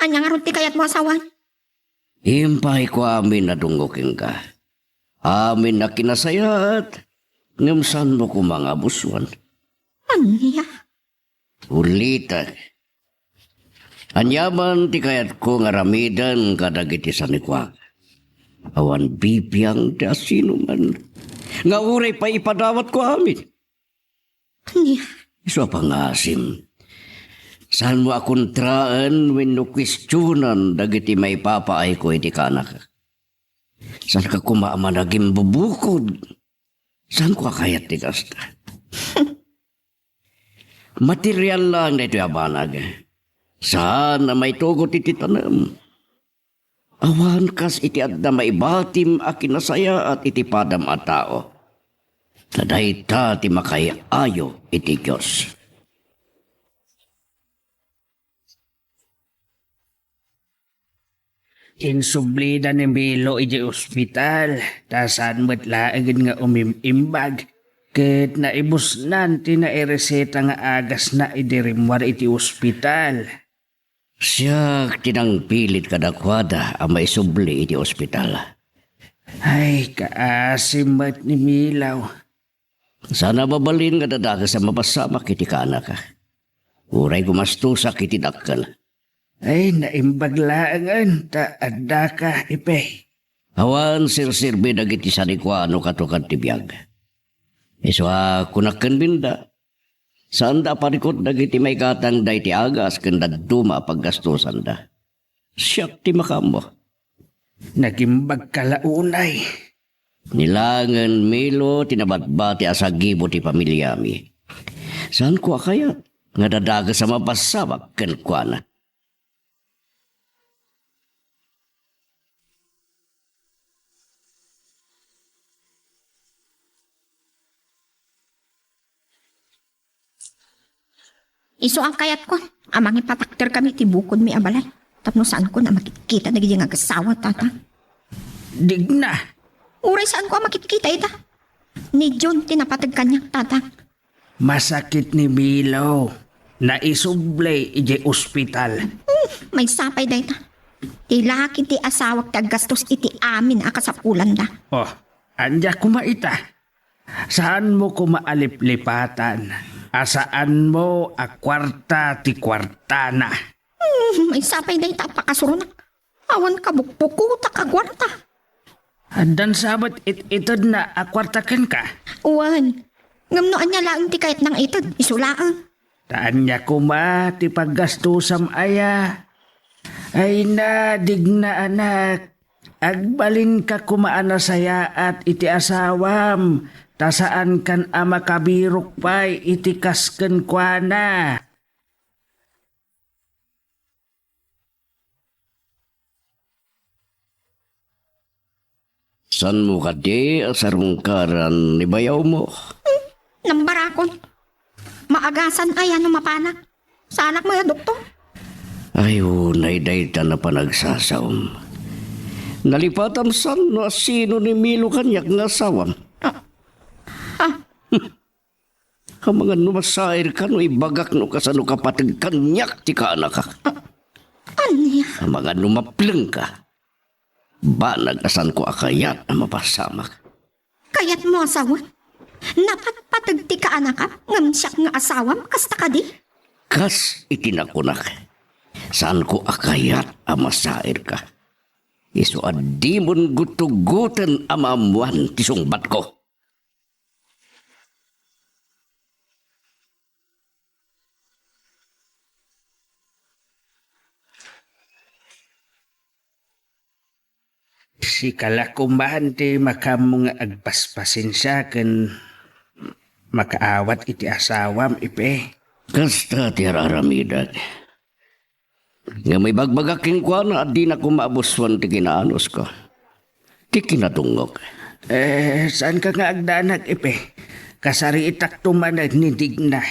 anya nga ron ti kayat mo asawan? Impay ko amin na dungokin ka. Amin na kinasayat. Ngamsan mo ko mga buswan. Anya? Ulita. Anyaman ti kayat ko nga ramidan kadagiti sanikwag. Awan bibiyang ti asino man. Nga uray pa ipadawat ko amin. Anya? Iso pangasim. Saan mo akong traan when no questionan dagiti may papaay ko iti kanak. Saan ka kumaama naging bubukod? Saan ko akayat ti kasta? Material lang na ito yabanag. Saan na may tugot iti tanam? Awan kas iti adda maibatim a kinasaya at iti padam a tao. Taday ta ti makayayo iti Diyos. Insublida ni Milo iti ospital. Tasan mo't laagad nga umimimbag. Ket naibusnan ti na ireseta nga agas na idirimwar iti ospital. Siya tinang pilit kadakwada ang maisubli iti ospital. Ay, kaasim mo't ni Milaw. Sana babalin nga dadaga sa mapasamak iti kanak. Uray gumastusak iti dakkel. Ay, naimbaglaangan ta adda ka ipe. Awan sirsirbe dagiti sanikwano katukan ti biyag. Iswa kunakken binda. Saan da parikot dagiti may katang day ti agas kanda duma paggastusan da. Siyak ti makamo. Nagimbag kalaunay. Nilangan Milo tinabatbati asagibo ti pamilyami. Saan ko akayat? Nga dadaga sa mapasabak ken kuana. Iso ang kayat ko. Amang ipatakter kami ti bukod mi abalay. Tapno saan ko na makikita na gidi nga kasawa tata. Digna. Uray saan ko makikita ita. Ni John tinapatag kanya tata. Masakit ni Milaw. Naisublay iti ospital. May sapay da ita. Ti laki ti asawag taggastos iti amin akasapulan da. Oh, anja kumaita. Saan mo kumaalip-lipatan? Asaan mo a kwarta ti kwartana? May sapay da ita pakasurunak. Awan ka bukpukuta ka kwarta. Andan sabat itod na a kwartaken ka. Uwan. Ngamnoan niya lang ti kayat ng itod. Isulaan. Taan niya kuma ti paggastusam aya. Ay na digna anak. Agbalin ka kumaana saya at iti asawam. Tasaan kan ama kabirok pa'y iti kasken kuana. San mo kadi asarungkaran ni bayaw mo? Nambarakon. Maagasan ay ano mapanak. Sa anak mo ya, doktor. Ayaw, naiday ta na panagsasawam. Nalipatan san no asino ni Milo kanyak nga asawam. Ang mga numasair ka no ibagak no kasano kapatid kanyak ti kaanak ka. Anya? Ang mga numapleng ka. Banag asan ko akayat na mapasamak. Kayat mo asawa? Napatpatag ti ka anak ka? Ngamsyak nga asawam? Kasta ka di? Kas itinakunak. Saan ko akayat ang masair ka? Iso adi mon gutugutan amamuan ti sungbat ko. Si kalakumbahan ti makamong agpaspasin siya kan makaawat iti asawam ipe. Kasta ti araramidag. Nga may bagbagaking kwa na at di na kumabuswan ti kinaanos ko. Ti kinatungok. Saan ka nga agdanag ipe? Kasari itak tumanag ni Digna.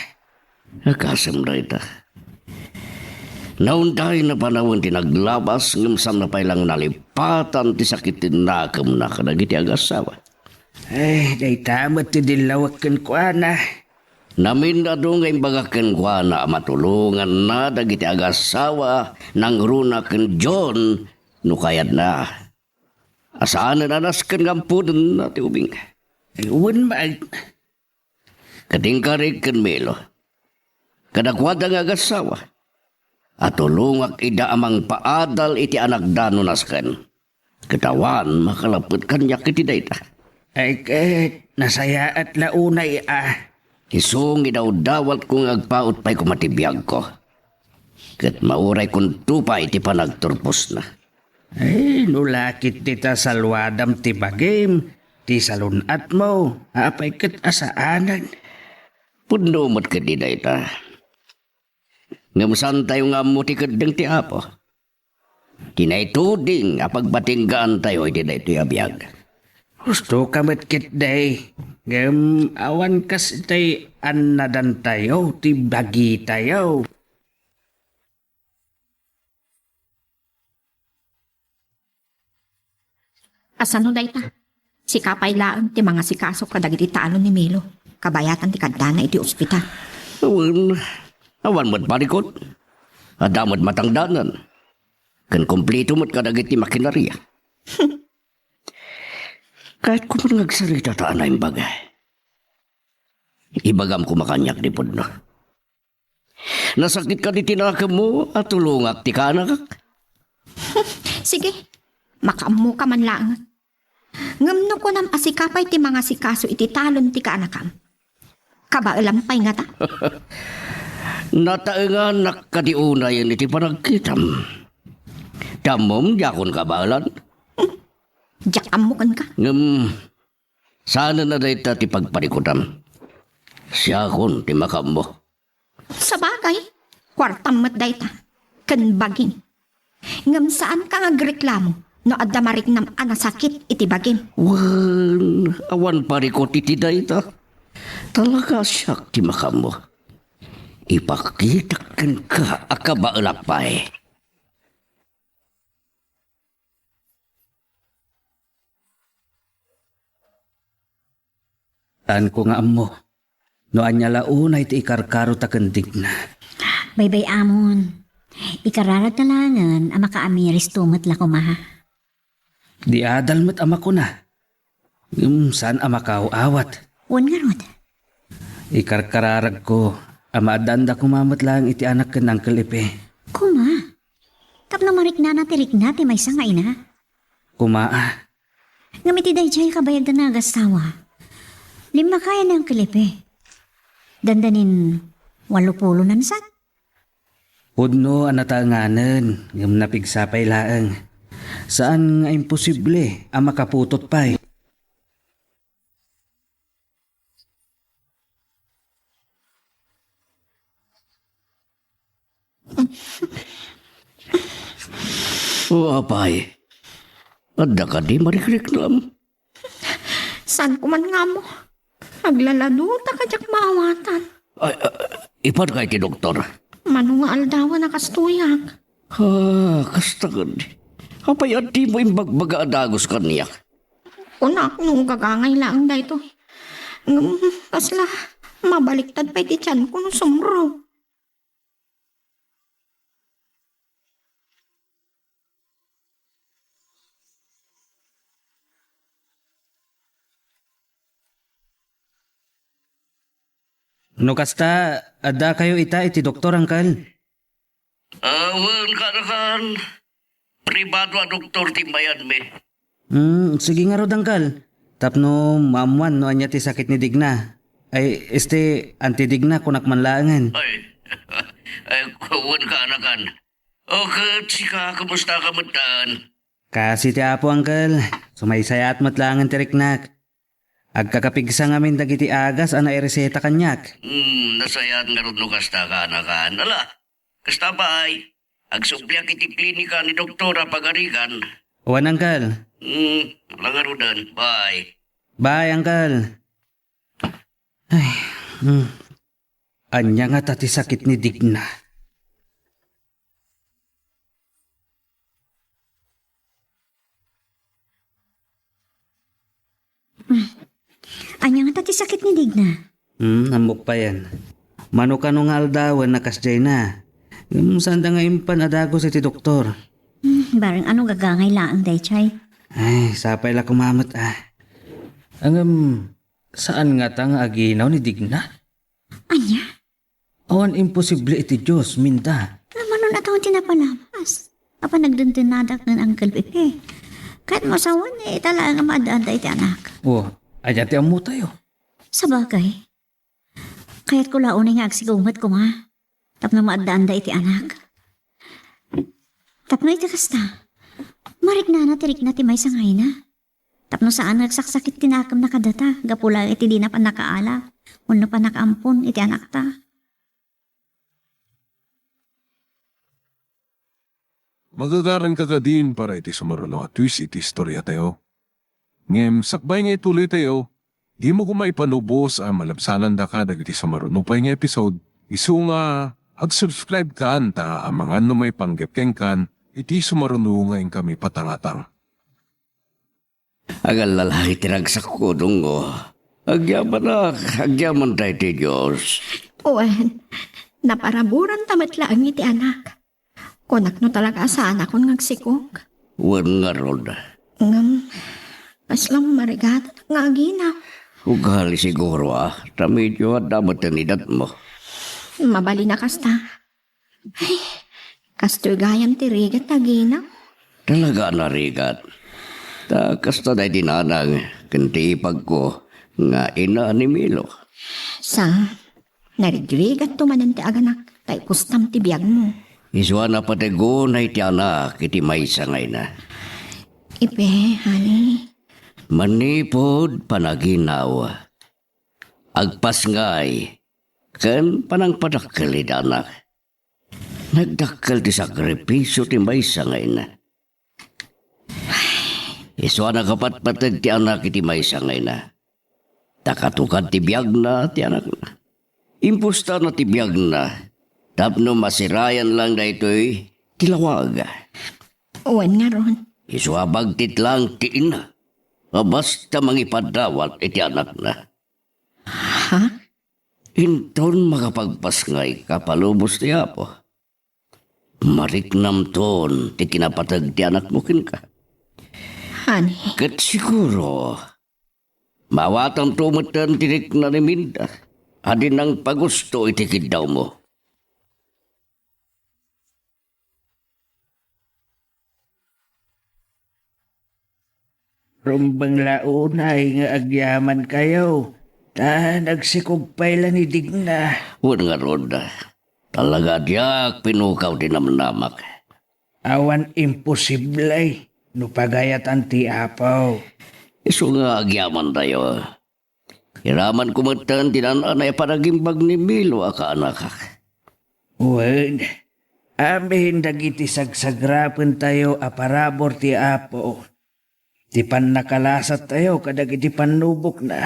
Nakasam na ita. Naunday na panahon ti naglabas ngamsam na pailang nalipatan ti sakit tinakam na kadagiti agasawa. Ay, day tamat ti dilawak kan kuana. Namin na doon ngay bagakan kwa na matulungan na dagiti agasawa nang runa ken John no kayat na. Asaan na naskan ngampudon na ti ubing. Ay, uwan ba? Katingkarig ken Melo. Kadakwada nga agasawa. At tulungak ida amang paadal iti anak dano naskan. Katawan makalapot kanyak iti dayta. Ay, nasaya at launay Isong idawdawat kong agpaot pa'y kumatibiyag ko. Kat mauray kong tupay ti panagturpos na. Ay, nulakit tita salwadam ti bagim. Ti salunat mo. Apay kat asaanan. Puno mo't kadiday ta. Ngamusan tayo nga mo ti kadang ti apo. Tinaituding apagbatinggaan tayo iti day ti abiyag. Gusto ka matkit day. Ngam awan kas tay anadan tayo. Ti bagi tayo. Asano day ta? Si Kapay laang ti mga sikasok kadagiti talo ni Melo. Kabayatan ti kadana iti ospital. Awan mo't parikot. Adamot matangdanan. Kan kompleto mo't kadagiti makinarya. Kahit ko man nagsarita taan na yung bagay. Ibagam ko makanyak ni Pudno. Nasakit ka di tinakam mo at tulungak ti kanak. Sige, makaamu ka man lang. Ngamno ko nam asikapay ti mga sikaso iti talon ti kaanakam. Kabaalampay nga ta. Nataengan nakadiuna yan iti panagkitam. Damom yakon kabaalan. Diyak amukan ka. Sana na dahi ti pagparikutam. Siya kon ti makam mo. Sa bagay, kwartam mat day ta. Kan bagin. Ngam saan ka ngagreklamo no adamarik nam anasakit iti bagin. Awan parikot iti dahi ta. Talaga siya ti makam mo. Ipakitakan ka akabaalapay. Taan ko nga amo. No anya launay ti ikarkaro takendig na. Baybay amon. Ikararat talangan ang makaamiris tumat la kumaha. Di adal met ama ko na. Saan ama kao awat. Wan nga rod. Ikarkararag ko. Ama adanda kumamat lang iti anak ken Uncle Ipe. Kuma. Tapno marik na natirik na ti may sangay na. Kumaa. Ngamiti day jay kabayag na nagasawa. 5 kaya ng kilipe. Dandanin 80 nansan. Pudno anatanganan. Ngam napigsapay laang. Saan nga imposible ang makaputot pa'y. Apay. Adda ka di marikreklam. San ko man nga mo? Naglalado ta kadyak maawatan. Ipan kay ti doktor. Mano nga aldawa na kastuyak. Kastagad. Apay at di mo imbagbaga adagos kaniyak. Unak nung gagangay lang da ito. Kasla, mabaliktad pa iti tiyan ko nung sumro. No kasta, ada kayo ita iti doktor angkal. Awan kanakan. Pribado a doktor timbayan me. Sige nga rod angkal. Tapno maamuan no anya ti sakit ni Digna. Ay, anti-Digna kunak manlaangan. Ay, awan kanakan. Okay, sika, kamusta ka mataan? Kasi ti apo angkal, sumaysayat matlangan ti riknak. Agkakapigsa ngamin dagiti agas ana ireseta kanyak. Nasayat nga rin no kasta kanakan. Ala, kasta ba ay? Agsumpiak iti klinika ni doktora pagarigan. Wan angkal. Langarudan. Bye. Bye angkal. Ay, anya nga tati sakit ni Digna. Anya nga tati sakit ni Digna. Amok pa yan. Mano ka nung aldawan na kasjay na. Sanda nga impan adago sa ti doktor. Barang ano gagangay laang day, chay. Ay, sapay la kumamat saan nga tang aginaw ni Digna? Anya? Awan imposible iti Diyos, minda. Naman nun atong tinapalamas. Apa nagdundinadak ng Uncle Pepe. Kahit masawan talaga maadaan iti anak. Oh, ayan ti amu tayo. Sa bagay. Kaya't ko laon nga agsigumat ko ma. Tapno maadaan iti anak. Tapno iti kasta. Marik na tirik na ti may sangay na. Tapno saan nagsaksakit tinakam na kadata. Gapula iti di na pa nakaala. Uno pa nakaampon iti anak ta. Magagaran ka din para iti sumaruno at twist iti istorya tayo. Ngem, sakbay nga ituloy tayo, di mo kumaipanubos ang malabsanan da ka dagiti sumaruno pa nga episode. Isu nga, ag-subscribe ka anta ang mga may panggapkeng kan, iti sumaruno ngayon kami patangatang. Agal lalaki tinagsak ko dungo. Agyaman tayo ti Diyos. Uwan, naparaburan tamat lang iti anak. Kunak no talaga saan ako ngagsikog. Wan nga rod. Ngam, kaslang marigat nga agina. Ugali siguro Ramedyo at damat ang edad mo. Mabali na kasta. Ay, kastoy gayam ti rigat agina. Talaga narigat. Ta kasta na dinanang kantipag ko nga ina ni Milo. Sa, narigrigat tumanan ti aganak. Tay kustam ti biyag mo. Iswa na patigo na iti anak iti may sangay na. Ipe, honey. Manipod panaginaw. Agpas ngay. Kan panang padakkel iti anak. Nagdakkel ti sakripisyo ti may sangay na. Iswa na kapatpatag ti anak iti may sangay na. Takatukad ti biyag na ti anak na. Impusta na ti biyag na. Tapno masirayan lang na ito'y tilawag. Uwan nga ron. Iswabag titlang ti ina. Basta mangipadawat iti anak na. Ha? Inton makapagpas ngay kapalubos ti Apo. Mariknam ton ti kinapatag ti anak mo kin ka. Honey. Kat siguro, mawatang tumatan tirik na ni Minda. Adin ang pagusto itikid daw mo. Rumbang launay nga agyaman kayo. Ta nagsikugpay la ni Digna. Huwag nga ron. Talaga diyak pinukaw din naman namak. Awan imposible. No pagayat ang ti Apaw. Iso nga agyaman tayo. Hiraman kumatan tinananay paragimbag ni Milo aka anak. Uwan. Amin dagiti sagsagrapan tayo aparabor ti Apo. Di pan nakalasat tayo kadag iti panubok na.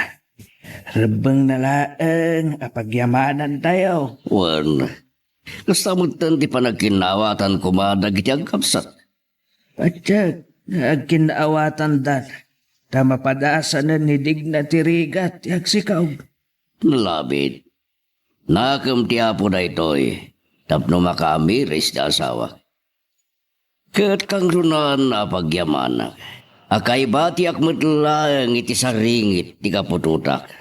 Rebeng na laeng apagyamanan tayo. Wan, kastamutan di pa nagkinawatan kumadag iti agkapsat. Patsag, agkinaawatan dan. Tama padasanan ni Digna tirigat yagsikaw. Nalabit. Nakam ti Apo na ito'y tapno makamiris na asawa. Kat kang runan na pagyamanak. Akay bati akmatlang iti saringit ti kapututak.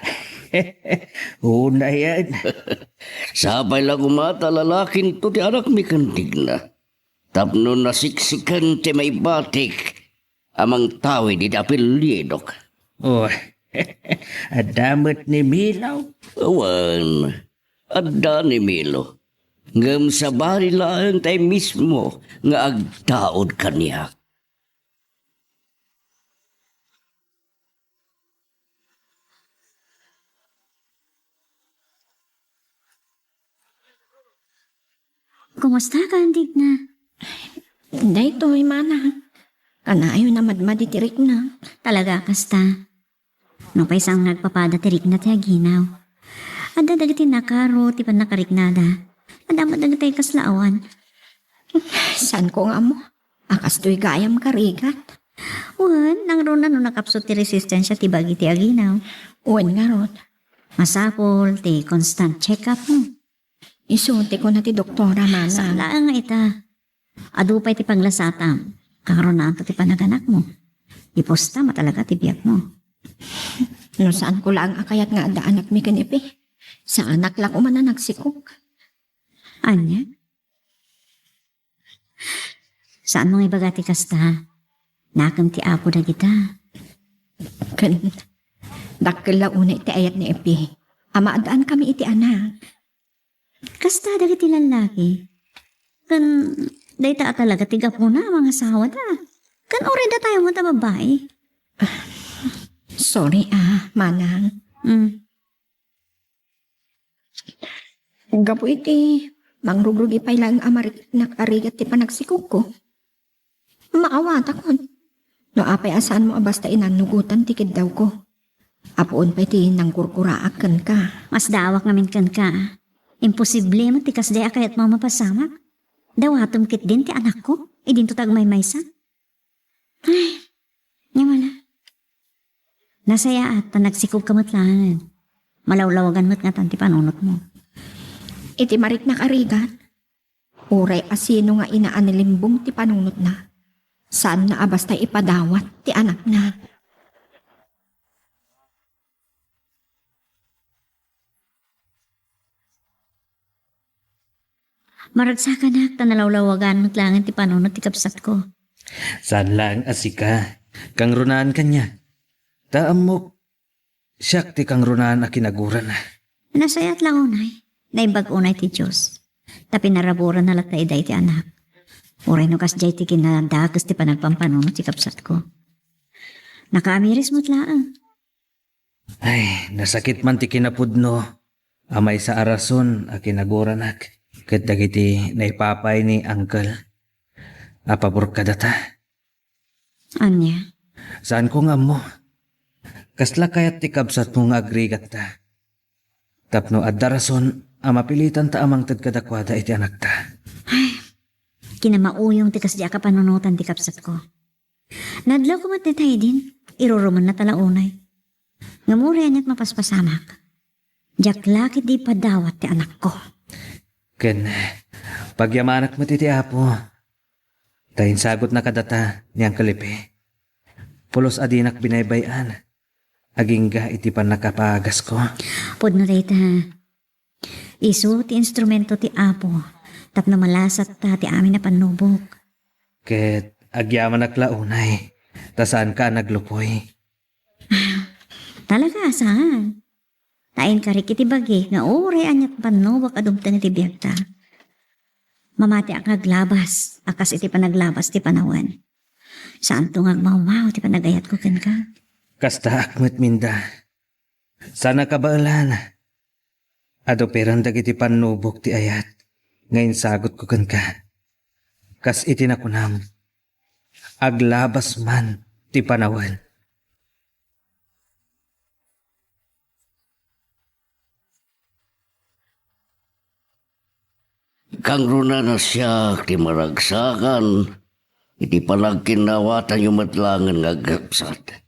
Una yan. Sabay lang umata lalakin to ti anak mi kantig na. Tapno nasiksikan ti may batik amang tawi di apelyedok. Oh, adamot ni Milaw. Awan, adda ni Milo. Ngam sa bari lang tayo mismo nga agtaod kaniya. Kumusta ka, Digna? Daytoy mana. Kanayo na madmaditirik na. Talaga, kasta. No pa isang nagpapada tirik na ti aginaw. Ada dagiti nakaro, ti pan nakariknada. Adama dagiti kaslaawan. San ko nga mo? Akas to'y gayam karigat. Wan, nang ron na no nakapsot ti resistensya ti bagi ti aginaw. Uwan nga ron. Masapol ti constant check-up mo. Isunti ko na ti doktora, mana. Sala nga ita. Adupay ti paglasatam. Karon na ti panaganak mo. Iposta matalaga ti biyak mo. No saan ko lang akayat nga ada anak mi kanipi. Sa anak lang ko man na nagsikok. Anya? Saan mo ibagati kasta? Nakam ti apo na kita. Kan, dakkel la una iti ayat ni Epi. Ama adaan kami iti anak. Kasta dagiti lalaki. Kan, dayta talaga tiga po na mga asawa ta. Kan oreda tayo mo ta babae. Sorry manang. Gapo iti, mangrugrug ipay lang amarik nakarigat ti panagsikok ko. Maawat ako. No apay asaan mo basta inanugutan tikid daw ko. Apoon pa iti nang kurkuraakan ka. Mas dawak ngamin kan ka. Imposible mo tikas day akayat mo mapasamak. Dawatom kit din ti anak ko. Idin to tagmay maysa. Ay, nga wala. Nasaya at nagsikog kamatlangan. Malawlawagan mo't nga tanti panunot mo. Iti marik na karigat. Uray asino nga inaanilimbong ti panunot na. Saan na basta ipadawat ti anak na. Maragsakan na tanalawlawagan mo't langan ti panunot ti kapsat ko. Saan lang asika? Kang runaan kanya. Taam mo. Siyak ti kang runaan a kinaguran. Nasayat lang unay. Naibag unay ti Diyos. Tapi naraburan na lat na iday ti anak. Uray no kas jay ti kinadagas ti panagpampanunot ti kapsat ko. Nakaamiris mo't laang. Ay, nasakit man ti kinapudno. Amay sa arason a kinaguran ak. Kat dagiti naipapay ni Uncle. Apabor ka data. Anya? Saan ko nga mo? Kasla kayat ti kabsat mong agrigat ta. Tapno at darason, mapilitan ta amang tagkadakwada iti anak ta. Kinamauyong ti kasdi ka panunutan ti kapsat ko. Nadlaw ko matitay din. Iruruman na talaunay. Ngamuri anyat mapaspasamak. Diyak lakit di padawat ti anak ko. Ken, pagyamanak mo ti apo. Tayin sagot na kadata niyang kalipi. Pulos adinak binaybayan. Agingga iti pan nakapagas ko. Pudno dayta. Isu ti instrumento ti apo. Tapno malasat ta ti amin na panubok. Ket agyaman naklaunay. Tasaan ka naglupoy. Talaga saan? Tain ka iti bagi nga ore anyat panubok adumtan iti biyag ta. Mamati ang aglabas. Akas iti panaglabas ti panawan. Saan to ngagmawmaw ti panagayat ko ken ka? Kasta akmet minda. Sana kabaalan. Ado perang dagiti panubok ti ayat. Ngayon sagot ko kan ka. Kas iti nakunam. Aglabas man ti panawan. Kang runa na siya ti maragsakan. Iti palag kinawatan yung matlangan nga gapsat.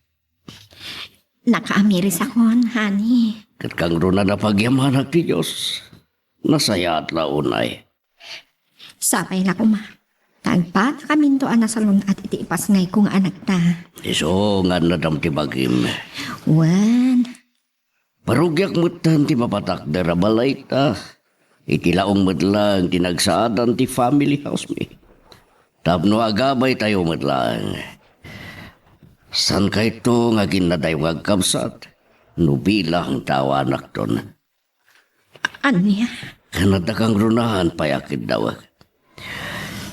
Nakaamiris akon, honey. Kat kang runa na pagyamanak ti Diyos. Nasaya at launay. Sapay na ko ma. Tagpat kami to anasalon at iti ipasngay kong anak ta. Iso nga nadam ti bagim. Wan. Parugyak mutan ti mapatak dara balay ta. Iti laong madlang tinagsaadan ti family house mi. Tapno agabay tayo madlang. San kay to nga ginaday wagkabsat? Nubilang tawanak ton. Ano ya? Kanada kang runahan payakid daw.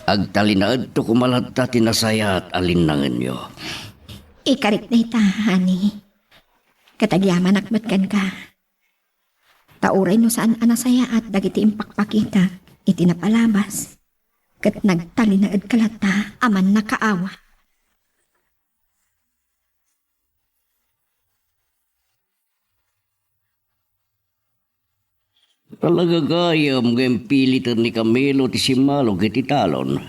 Agtalinaad to kumalata tinasaya at alinangan nyo. Ikarit na ita, honey. Katagyaman akmat kan ka. Tauray no saan anasaya at dagiti impakpakita. Iti napalabas. Kat nagtalinaad kalata aman nakaawa. Talaga gayam ngayong pilitan ni Camilo ti Simalo kiti talon.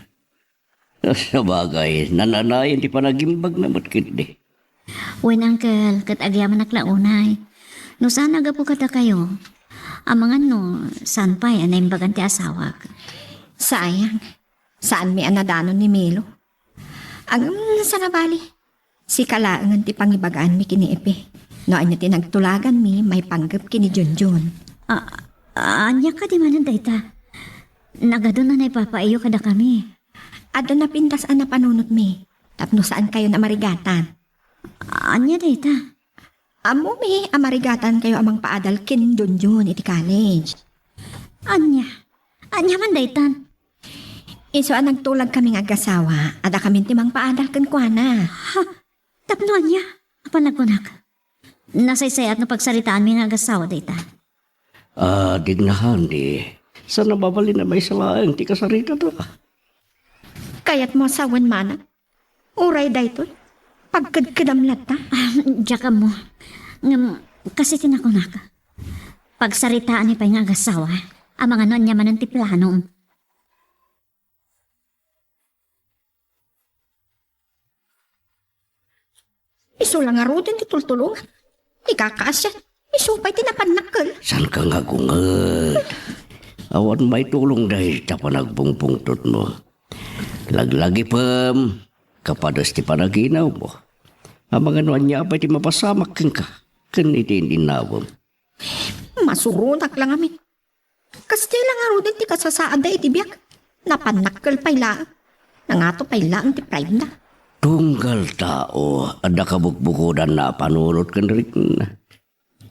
Sa bagay, nananayin ti panagimbag na matkindi. Uy, Uncle, kat agyaman naklaunay. No sana gapo kata kayo. Amangan no, saan pa yan na imbagan ti asawak. Sayang. Saan mi anadanon ni Milo? Ang sa nabali. Si kalaangan ti pangibagaan mi kini Ipe. No anya ti nagtulagan mi, may panggap kini Junjun. Anya ka di manan dayta. Nagado na naipapaiyo kada kami. Ado na pintas na panunot mi. Tapno saan kayo na marigatan? Anya dayta. Amo mi, amarigatan kayo amang paadal kin Junjun iti college. Anya man daytan. Iso ang nagtulag kaming agasawa, ada kami timang paadal kan kuana. Tapno anya. Apan nagkunak. Nasaysayat na pagsaritaan mi nga agasawa dayta. Dignahan di. Saan nababali na may salaang ti kasarita to? Kaya't mo asawan mana. Uray daytoy. Pagkadkadamlat ta. Diyaka mo. Kasi tinakunak. Pagsaritaan ni pa nga agasawa, ang mga noon niya man ang tiplanom. Iso lang nga rodin titultulungan. Ikakaasya. Iso pa'y tinapanakal. Saan ka nga kungat? Awan may tulong dahil ta panagbungpungtot mo. Laglagi pam, kapadas ti panaginaw mo. Ang mga nuan niya apay ti mapasamak kang ka. Kaniti inawam. Masurunak lang amin. Kasi lang nga rodin ti kasasaan da iti biyak. Napanakal pa'y lang. Nangato pa'y lang ti prime na. Tunggal tao, ada kabukbukudan na panulot kan rin.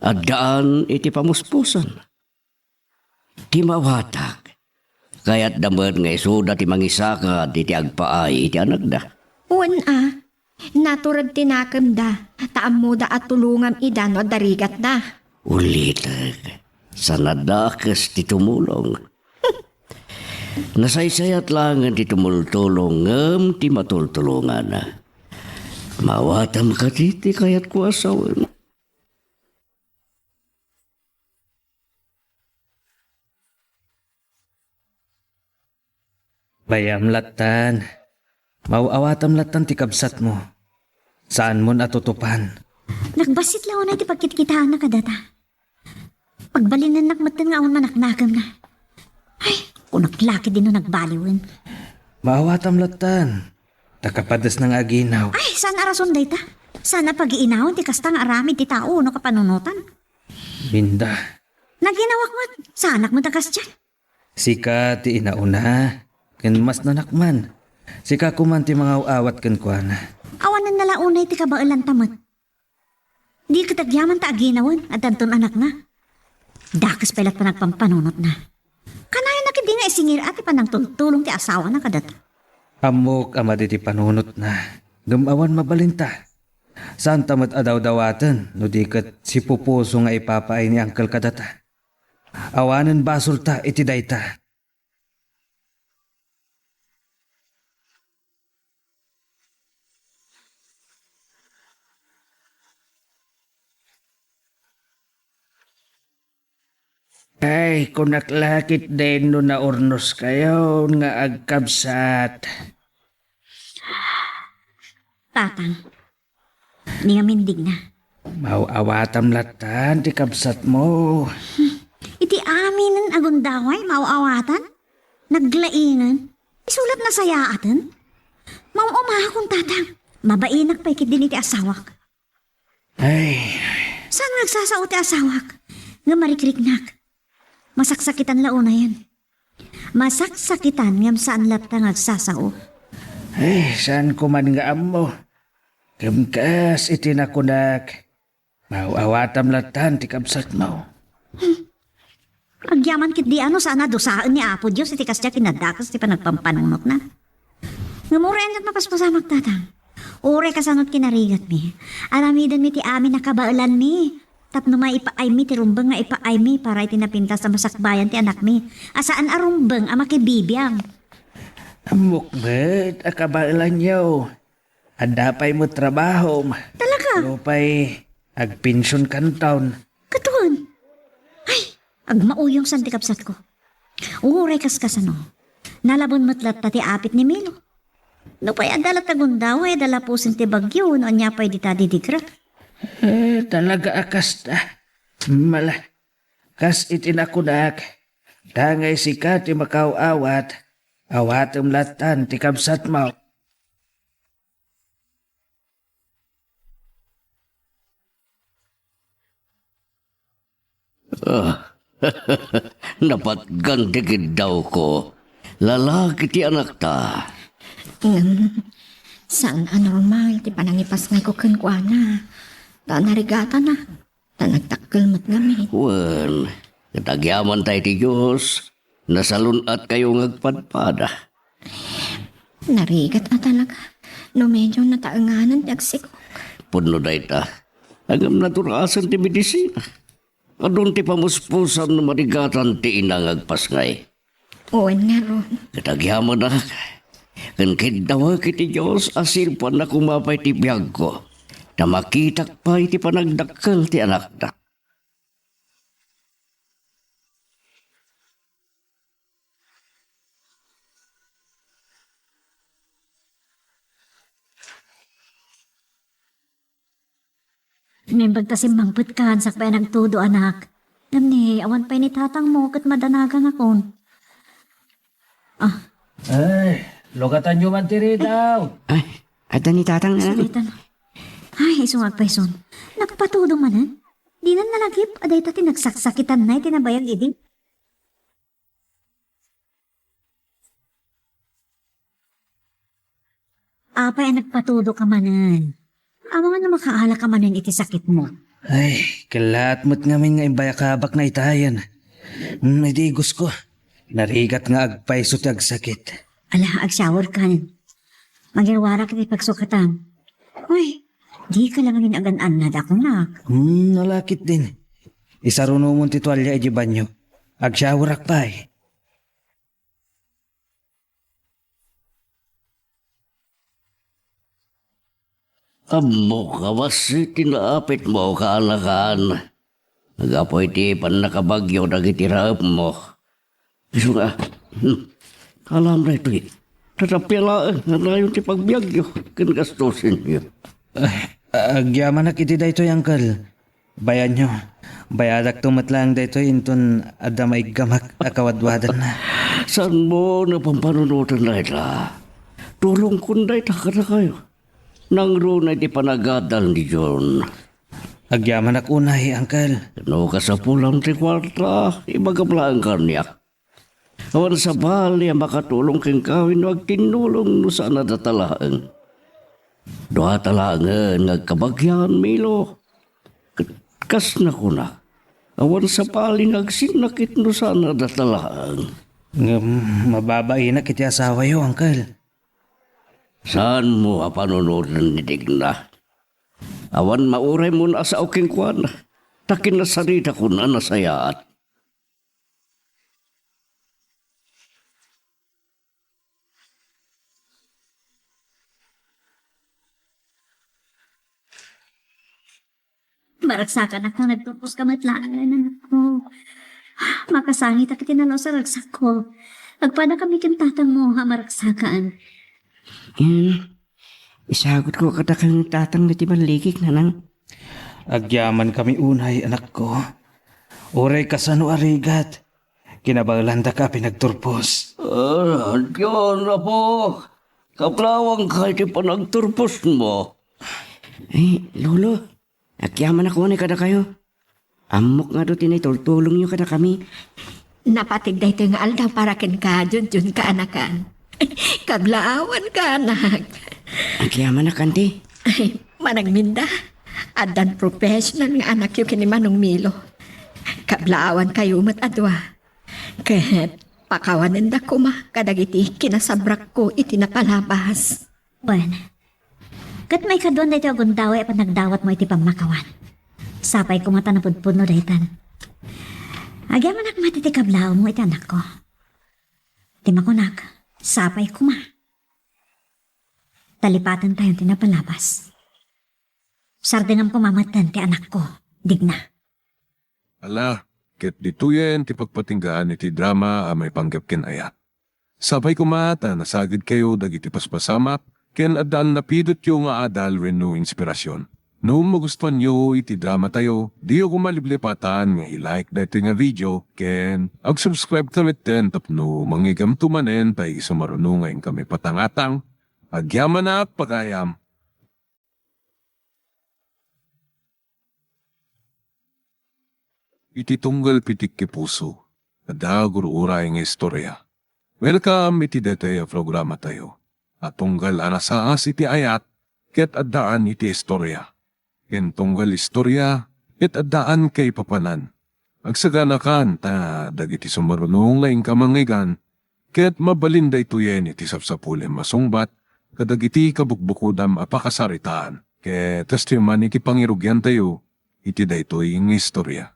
Adaan iti pamuspusan. Ti mawatak. Kaya't damad nga isuda ti mangisaka iti agpaay iti anak da. Uwan naturad tinakam da. Taam mo da at tulungam idan o darigat da. Ulitag, sa nadakas ti tumulong. Nasaysayat lang ti tumultulong ngam ti matultulungan. Mawatam ka ti kaya't kuasawan. Bayam latan. Mauawatam latan ti kabsat mo. Saan mo natutupan? Nagbasit lang na iti pagkitkitaan na kadata. Pagbalinan nakmatan nga awan manaknakam na. Ay, kung naglaki din no nagbaliwan. Maawatam latan. Takapadas ng aginaw. Ay, saan arason dayta? Sana pag-iinawon ti kastang arami ti tao no kapanunutan. Minda. Naginawak mo, sanak mo takas dyan. Sika ti inauna. Ken mas nanakman. Sika kuman ti mga uawat ken kuana. Awanan nalaunay ti kabailan tamat. Di katagyaman ta aginawan at anton anak na. Dakas pelat pa nagpampanunot na. Kanayan na kidi nga isingir ati pa nang tulong ti asawa na kadat. Amok ama ti panunot na. Gumawan mabalinta. Saan tamat adaw-dawatan no di kat si pupuso nga ipapaay ni Uncle kadata. Awanan basulta iti dayta. Ay, kung naklakit din no na ornos kayo nga agkabsat. Tatang, ni nga mindig na. Mauawatam latan ti kabsat mo. Iti aminin agundaway mauawatan. Naglaingan. Isulat na sayaatan. Mauumaha kong tatang. Mabainak pa ikit din iti asawak. Ay, Saan nagsasao ti asawak? Nga marikriknak. Masaksakitan lao na yan. Masaksakitan ngam saan lapta nagsasao. ay, saan ko man nga amo? Kamkas itinakunak. Mauawatam latan ti kabsat mo. Agyaman kit di ano sana dosaan ni Apo Diyos iti kasya kinadakas ti panagpampanunot na. Ngamuren at mapaspasamak tatang. Ure kasanot kinarigat mi. Alamidan mi ti amin nakabailan mi. Tapno maipaay mi ti rumbang nga ipaay mi para itinapintas sa masakbayan ti anak mi. Asaan arumbang ama kibibiyang. Amok bet, akabailan niyo. Adapay mo trabaho. Talaga? Lupay, agpensyon kan taon. Katuan. Ay, agmauyong santikapsat ko. Uray kas kasano. Nalabon matlat ti apit ni Milo. No pa'y adala tagundaw ay dala po ti bagyo no anya pa'y di tadidigra. Talaga akas ta. Mala. Kas itinakunak. Dangay sikat ti makauawat. Awatem latan ti kabsat mo. Napatgan digid daw ko. Lalaki ti anak ta. Saan anormal, ti panangipas ngay ko kenkwana. Ta narigata na. Ta nagtakkel mat ngami. Wen, katagyaman tayo ti Diyos. Nasalunat kayo ngagpadpada. Narigat na talaga. No medyo nataanganan ti agsiko. Puno day ta. Agam naturasan ti medisina. Adun ti pamuspusan na marigatan ti inangagpas ngay. Uwan nga ron. Katagyaman na. Kan kidawa kiti Diyos asil pa na kumapay ti biyag ko. Na makitak pa iti panagdakkel ti anak na. Nimbag ta simbangput kan sakbay nagtudo anak. Namni, awan pa'y ni tatang mo kat madanagang akon. Ay, lugatan nyo man tiri daw. Ay, ada ni tatang na. Salitan. Ay, isungag pa ison. Nagpatudo manan. Di na nalagip, aday tati nagsaksakitan na itinabayag idi. Apay nagpatudo ka manan. Amo nga na makaala ka manan iti sakit mo. Ay, kalat mo't ngamin nga imbayakabak na itayan. Hindi gusto ko. Narigat nga agpaiso ti agsakit. Ala, ag-shower ka. Magirwara ka ti pagsukatan. Uy, di ka lang agan-an na dako na. Nalakit din. Isaruno mo ti tuwalya iji banyo. Agsyawarak pa eh. Amo kawas tinaapit mo kaanakan. Nagapoy ti panakabagyo nagitiraap mo. Iso nga, kalam na ito eh. Tatapyalaan na yung ti pagbyagyo. Kingastusin niyo. Agyaman na kiti dayto angkal. Bayan nyo. Bayadak tumatlang dayto inton adamay gamak akawadwadan na. Saan mo napampanunutan na ita? Tulong kunday takara kayo. Nang ron ay di panagadal ni John. Agyaman ak unay angkal. No ka sa pulang ti kwarta, ibagablaan ka niya. Awan sa bali ang makatulong kang kawin wag tinulong no sa nadatalaan. Doha talangan ngagkabagyan Milo. Kas na ko na. Awan sa bali nagsinakit no sa nadatalaan. Mababain na kiti asawa yo angkal. Saan mo panununan ni Digna? Awan mauray mo na sa aking kwan. Takin na sarita ko na nasayaat. Maragsakan ako, nagtupos ka matlaan anak ko. Makasangit ako tinalaw sa ragsak ko. Agpada kami kang tatang mo, ha, maragsakan. Isagot ko kada kang tatang na ti maligik na nang. Agyaman kami unay anak ko. Uray kasano arigat. Kinabalanda ka pinagturpos. Diyan na po. Kaplawang kahit ipanagturpos mo. Ay, lolo, agyaman ako na kada kayo. Amok nga do tinay tulong nyo kada kami. Napatig da ito nga alda para ken ka, jun ka anakan. Kablaawan ka anak. Agyaman na kanti. Ay, managminda. Adan professional nga anak yung kinimanong Milo. Kablaawan kayo mat adwa. Kahit pakawanan da ko ma, kadagiti kinasabrak ko itinapalabas. Bueno, kat may kadon dito agundaway pa nagdawat mo iti pamakawan. Sapay ko mata na pudpud no daytan. Agyaman ak matitikablaw mo iti anak ko. Timakunak, sapay ko ma. Talipatan tayong tinapalabas. Sardingam ko mamatan ti anak ko, Digna. Ala, ket dituyen ti pagpatinggaan iti drama a may panggap kin ayat. Sabay kumata nasagid kayo dagiti paspasamak, ken adal napidot yung nga adal ren no inspirasyon. Noong magustuhan nyo iti drama tayo, di ako maliblipatan nga i-like dati nga video, ken ag-subscribe kami ten tapno mangigam tumanen tay sumarunungayin kami patangatang, agyaman na pagayam. Iti tunggal pitik ki puso, ada gururay nga istorya. Welcome iti dete programa tayo. At tunggal anasaas iti ayat, ket addaan iti istorya. Ken tunggal istorya, ket addaan kay papanan. Agsaganakan ta dagiti sumarunong laing kamangigan, ket mabalinday tuyen iti sapsapulem masungbat, kadagiti kabukbukudam apakasaritaan. Ket testiman iti pangirugyan tayo, iti daytoy ng istorya.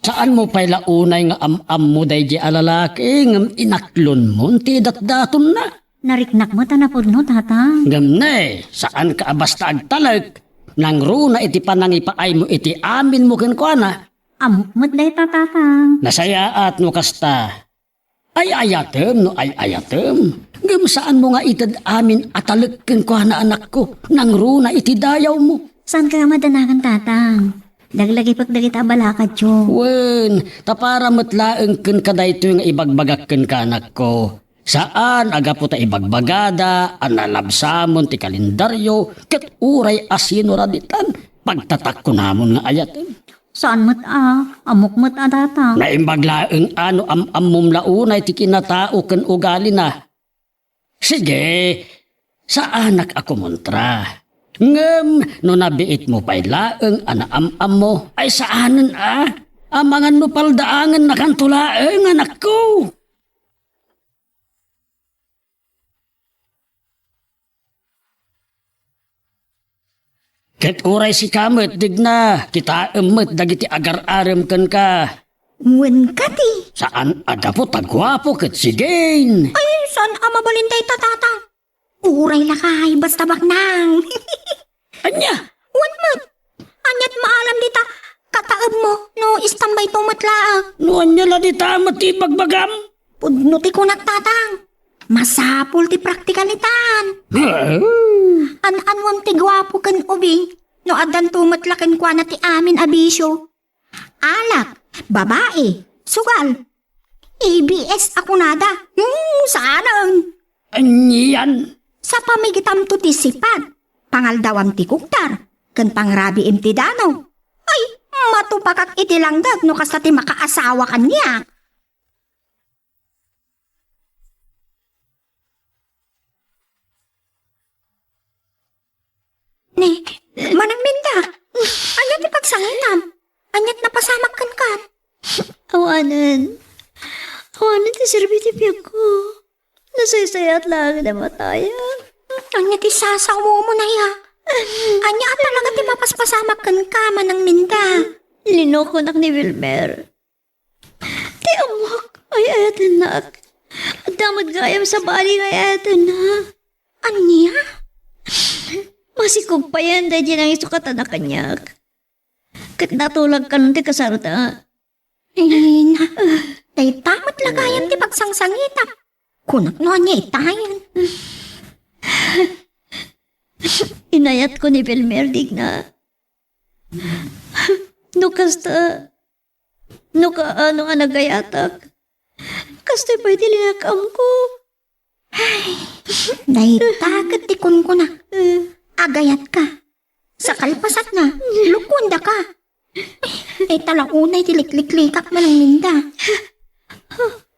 Saan mo pa'y launay nga am mo day di alalaki ngam inaklon mo ti datdaton na. Nariknak mo tanapod no, tatang. Ngam na saan ka basta agtalag. Nang runa iti panangipaay mo iti amin mo kenkwana. Amok mo't dayta, tatang. Nasayaat no kasta. Ay ayatem no ay ayatem. Ngam saan mo nga itad amin atalag kenkwana anak ko. Nang runa iti dayaw mo. Saan ka nga madanakan, tatang? Daglagi pagdagita balakad yo. Wen, tapara matlaeng ken kaday ito yung ibagbagak ken kanak ko. Saan aga po ta ibagbagada, analabsamon ti kalendaryo, ket uray asino raditan, pagtatak ko namon nga ayaten. Saan mo't amok mo't tatang. Naimbaglaeng ano am-ammom launay ti kinatao ken ugali na. Sige, sa anak ako montra. Ngem, no nabiit mo pa'y laeng anaam-am mo, ay saanan amangan no paldaangan na kantulaeng anak ko. Ket uray si kamet, digna, kita emet dagiti agar-arem ken ka. Ngwen ka ti. Saan aga po tagwapo ket sigain. Ay, saan mabalinday ta, tatang? Uray lakay, basta baknang. Anya? Wan mat. Anyat maalam dita, kataab mo, no istambay tumatlaang. Noon niya la di tama ti bagbagam. Pudno ti kunak, tatang. Masapul ti praktikalitan. An-anwam ti gwapo kan ubing, no adan tumatlakan kwa na ti amin abisyo. Alak, babae, sugal. ABS ako nada. Saan? Anyan. Sa pamigitam to ti sipat, pangaldawam ti kuktar, kan pangrabi ti danaw. Ay, matupakak iti langdag no kasta ti makaasawa kanya. Ni, manang minda, anyat ti pagsanginam, anyat napasamak kan. Awanan ti serbiti piyag ko. Nasaysaya at lang na mataya. Anya ti sasawo mo na ya. Anya at talaga ti mapaspasamak kan ka manang minda. Linokonak ni Wilmer. Ti amok ay ayatan nak. At damod gayam sa bali ng ayatan na. Anya? Masikog pa yan dahil ang isukatan na kanyak. Kat natulag ka nun ti kasarta. Ay na, tay tamat lagayan ti pagsangsangita. Kunak no niya itayan. Inayat ko ni Wilmer digna. No kasta, no ka ano nga nagayatak. Kasta pwede linakam ko. Day tagat ti kun ko na. Agayat ka. Sa kalpasat na, lukunda ka. Ay talaunay ti likliklikak na lang minda.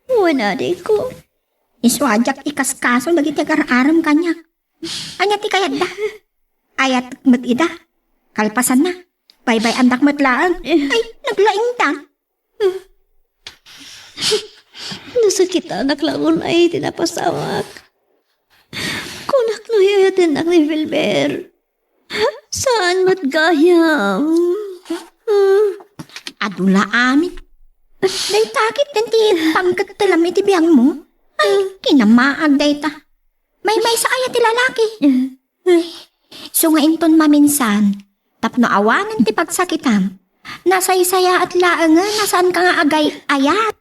Wala di ko. Iswadyak ikaskaso dagiti agar-aram kanya. Anya ti kayat da. Ayat met ida. Kalpasan na. Bye-bye andak metlaan. Ay, naglaing da. Nasakit anak langon ay tinapasamak. Kunak no yayatin ak ni Wilmer. Saan matgayam? Adula amin. Day takit din ti pangkat talam iti biyang mo. Ay, kinamaag day ta. May sa aya ti lalaki. Ay, so nga inton maminsan, tapno awanan ti pagsakitam. Nasaysaya at laang nga nasaan ka nga agay ayat.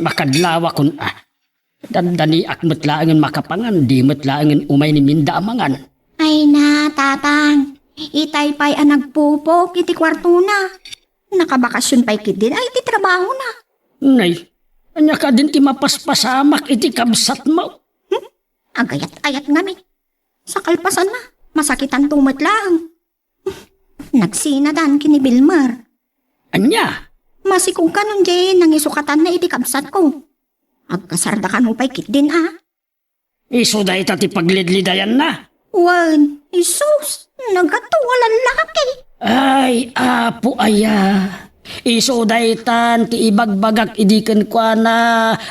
makadlawa kun Dandani ak matlaangan makapangan, di matlaangan umay ni minda amangan. Ay na, tatang. Itay pa'y ang nagpupok, iti kwarto na. Nakabakasyon pa'y kidin, ay iti trabaho na. Nay, anya ka din ti mapaspasamak iti kabsat mo. Agayat-ayat ngami. Sa kalpasan na, masakitan tumat lang. Nagsinadan kini Bilmar. Anya? Masikong ka nun, Jen, nang isukatan na iti kabsat ko. Agkasarda ka nung pa'y kidin, Iso dahi ti paglidlidayan na. Wan, Isus, nagkatuwalan laki. Ay, apo aya. Iso daytan ti ibagbagak idiken kwa na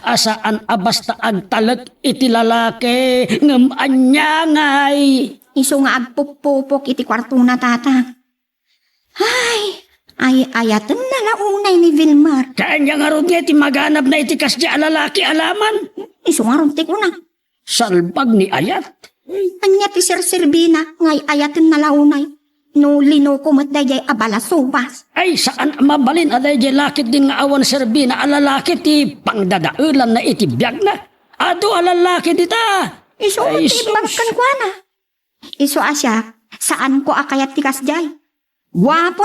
asaan abasta agtalek iti lalaki ngem anyangay. Isu nga agpupupok iti kwarto na tatang. Ay ayatan na launay ni Vilmar. Kanya nga ron ti maganap na iti kasya lalaki alaman. Isu nga ron ti ko na. Salbag ni ayat. Anya ti Sir Silvina, ngay ayatan na launay. No lino kumat dayay abala subas. Ay saan mabalin aday di lakit din nga awan serbi na alalaki ti pangdadaulan na iti biyag na. Ado alalaki dita. Isu Ay, ti sus. bagkan kwa na. Isu asya, saan ko akayat ti kasjay? Gwapo